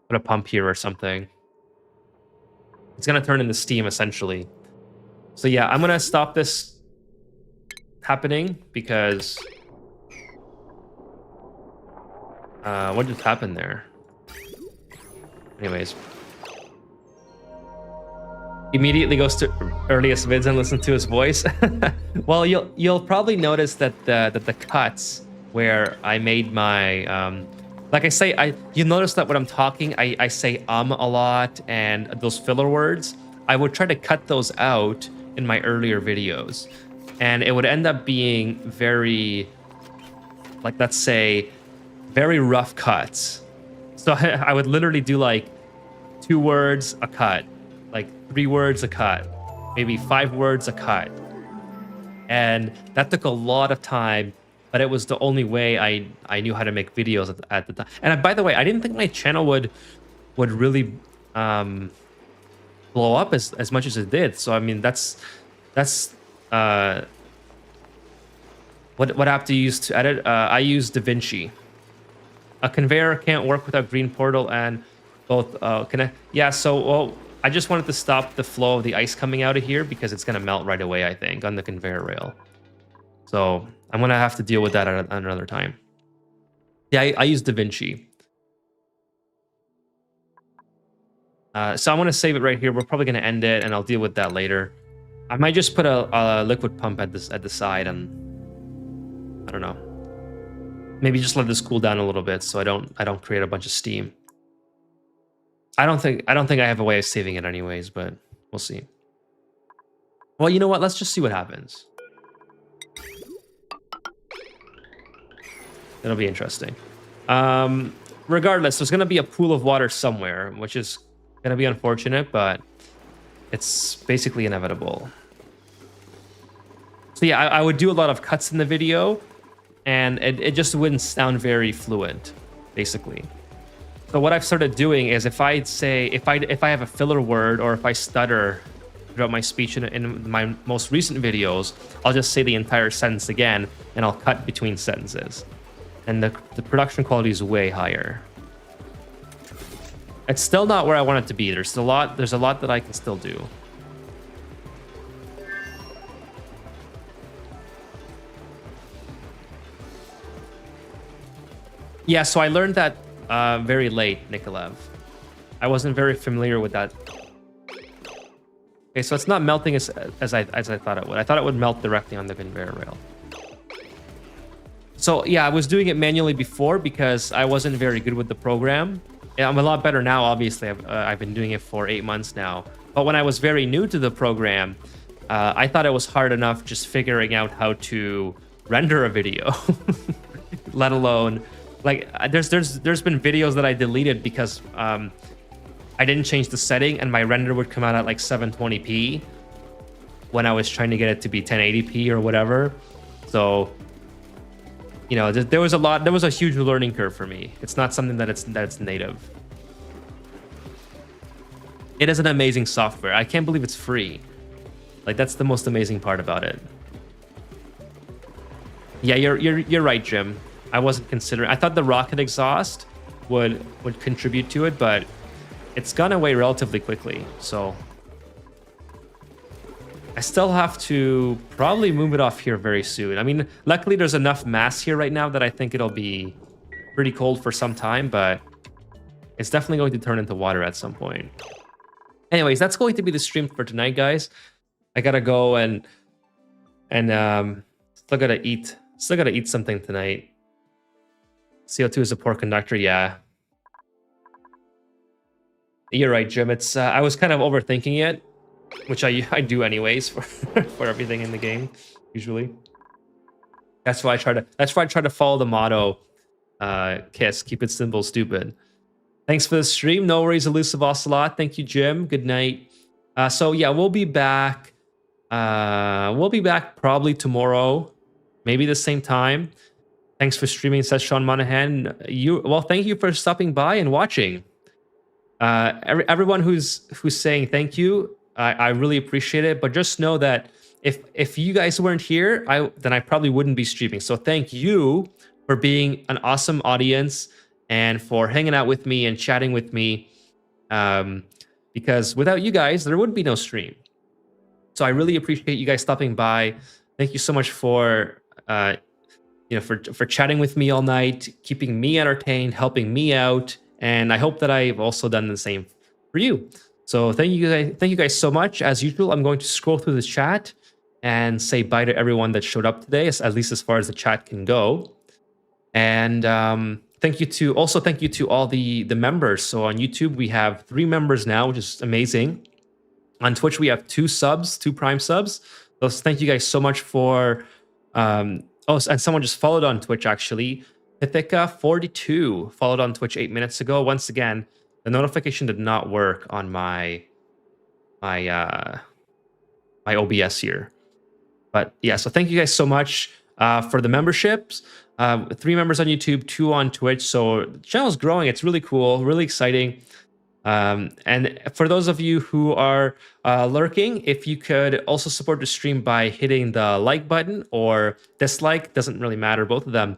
put a pump here or something. It's gonna turn into steam essentially. So yeah, I'm gonna stop this happening because what just happened there? Anyways, immediately goes to earliest vids and listen to his voice. Well, you'll probably notice that the cuts where I made my like I say, you notice that when I'm talking, I say a lot, and those filler words, I would try to cut those out in my earlier videos, and it would end up being very, like, let's say, very rough cuts. So I would literally do like 2 words a cut, like 3 words a cut, maybe 5 words a cut, and that took a lot of time. But it was the only way I knew how to make videos at the time. And by the way, I didn't think my channel would really blow up as much as it did. So I mean, that's what app do you use to edit? I use DaVinci. A conveyor can't work without green portal and both connect. Yeah, so well, I just wanted to stop the flow of the ice coming out of here because it's gonna melt right away, I think, on the conveyor rail. So I'm gonna have to deal with that at another time. Yeah, I use DaVinci. So I'm gonna save it right here. We're probably gonna end it, and I'll deal with that later. I might just put a liquid pump at the side, and I don't know. Maybe just let this cool down a little bit so I don't create a bunch of steam. I don't think I have a way of saving it anyways, but we'll see. Well, you know what? Let's just see what happens. It'll be interesting. Regardless, there's going to be a pool of water somewhere, which is going to be unfortunate, but it's basically inevitable. So yeah, I would do a lot of cuts in the video, and it just wouldn't sound very fluent, basically. So what I've started doing is if I have a filler word or if I stutter throughout my speech in my most recent videos, I'll just say the entire sentence again, and I'll cut between sentences. And the production quality is way higher. It's still not where I want it to be. There's a lot that I can still do. Yeah, so I learned that very late, Nikolaev. I wasn't very familiar with that. Okay, so it's not melting as I thought it would. I thought it would melt directly on the conveyor rail. So yeah, I was doing it manually before because I wasn't very good with the program. Yeah, I'm a lot better now, obviously. I've been doing it for 8 months now. But when I was very new to the program, I thought it was hard enough just figuring out how to render a video, let alone, like, there's been videos that I deleted because I didn't change the setting and my render would come out at like 720p when I was trying to get it to be 1080p or whatever. So, you know, there was a huge learning curve for me. It's not something that's native. It is an amazing software. I can't believe it's free. Like, that's the most amazing part about it. Yeah, you're right, Jim. I wasn't considering. I thought the rocket exhaust would contribute to it, but it's gone away relatively quickly. So I still have to probably move it off here very soon. I mean, luckily there's enough mass here right now that I think it'll be pretty cold for some time, but it's definitely going to turn into water at some point. Anyways, that's going to be the stream for tonight, guys. I gotta go and still gotta eat something tonight. CO2 is a poor conductor, yeah. You're right, Jim. It's I was kind of overthinking it, which I do anyways for for everything in the game usually. That's why I try to follow the motto, KISS, keep it simple, stupid. Thanks for the stream. No worries, Elusive Ocelot. Thank you, Jim. Good night. So yeah, we'll be back. We'll be back probably tomorrow, maybe the same time. Thanks for streaming, says Sean Monahan. Well, thank you for stopping by and watching. Everyone who's saying thank you, I really appreciate it. But just know that if you guys weren't here, then I probably wouldn't be streaming. So thank you for being an awesome audience and for hanging out with me and chatting with me. Because without you guys, there would be no stream. So I really appreciate you guys stopping by. Thank you so much for for chatting with me all night, keeping me entertained, helping me out, and I hope that I've also done the same for you. So thank you guys so much. As usual, I'm going to scroll through the chat and say bye to everyone that showed up today, at least as far as the chat can go. And thank you to all the members. So on YouTube we have 3 members now, which is amazing. On Twitch we have 2 Prime subs. So thank you guys so much for. Oh, and someone just followed on Twitch actually. Pithika42 followed on Twitch 8 minutes ago. Once again, the notification did not work on my OBS here. But yeah, so thank you guys so much for the memberships. 3 members on YouTube, 2 on Twitch. So the channel's growing. It's really cool, really exciting. And for those of you who are lurking, if you could also support the stream by hitting the like button or dislike, doesn't really matter, both of them.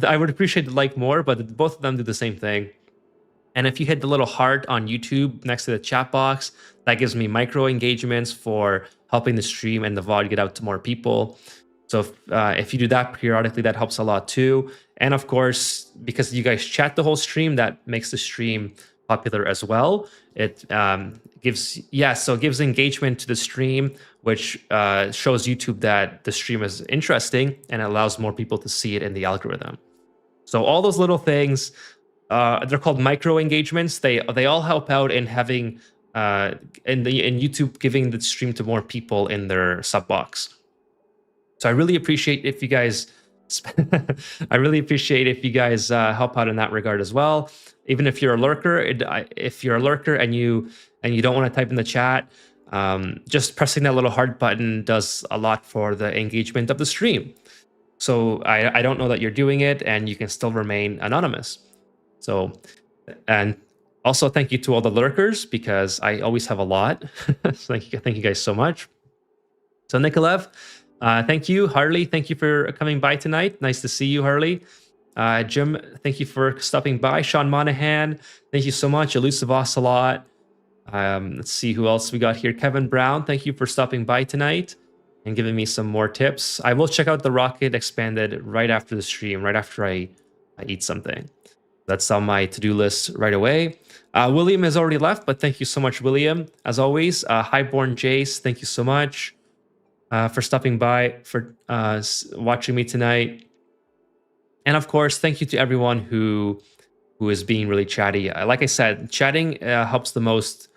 I would appreciate the like more, but both of them do the same thing. And if you hit the little heart on YouTube next to the chat box, that gives me micro engagements for helping the stream and the VOD get out to more people. So if you do that periodically, that helps a lot too. And of course, because you guys chat the whole stream, that makes the stream popular as well. It gives engagement to the stream, which shows YouTube that the stream is interesting and allows more people to see it in the algorithm. So all those little things, they're called micro engagements. They all help out in having in YouTube giving the stream to more people in their sub box. So I really appreciate if you guys. I really appreciate if you guys help out in that regard as well. Even if you're a lurker, and you don't want to type in the chat, just pressing that little heart button does a lot for the engagement of the stream. So I don't know that you're doing it, and you can still remain anonymous. So, and also thank you to all the lurkers, because I always have a lot. So thank you guys so much. So Nikolaev, thank you. Harley, thank you for coming by tonight. Nice to see you, Harley. Jim, thank you for stopping by. Sean Monahan, thank you so much. Elusive Ocelot. Let's see who else we got here. Kevin Brown, thank you for stopping by tonight and giving me some more tips. I will check out the Rocket Expanded right after the stream, right after I eat something. That's on my to-do list right away. William has already left, but thank you so much, William. As always, Highborn Jace, thank you so much for stopping by, for watching me tonight. And of course, thank you to everyone who is being really chatty. Like I said, chatting helps the most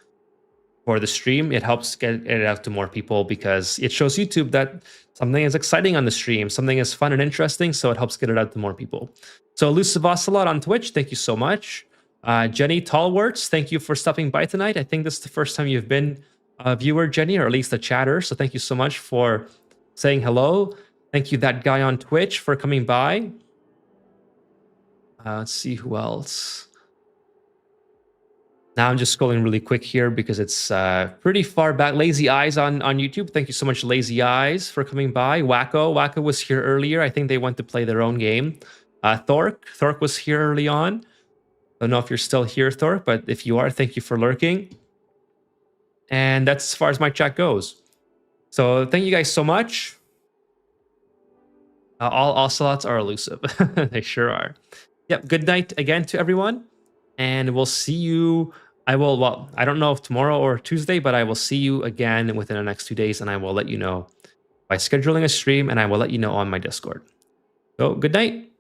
for the stream. It helps get it out to more people because it shows YouTube that something is exciting on the stream, something is fun and interesting, so it helps get it out to more people. So Elusive Ocelot on Twitch, thank you so much. Jenny Tallworts, thank you for stopping by tonight. I think this is the first time you've been a viewer, Jenny, or at least a chatter, so thank you so much for saying hello. Thank you, that guy on Twitch, for coming by. Let's see who else. Now I'm just scrolling really quick here because it's pretty far back. Lazy Eyes on YouTube. Thank you so much, Lazy Eyes, for coming by. Wacko was here earlier. I think they went to play their own game. Thork was here early on. Don't know if you're still here, Thork, but if you are, thank you for lurking. And that's as far as my chat goes. So thank you guys so much. All ocelots are elusive. They sure are. Yep, good night again to everyone. And we'll see you. I don't know if tomorrow or Tuesday, but I will see you again within the next 2 days. And I will let you know by scheduling a stream, and I will let you know on my Discord. So good night.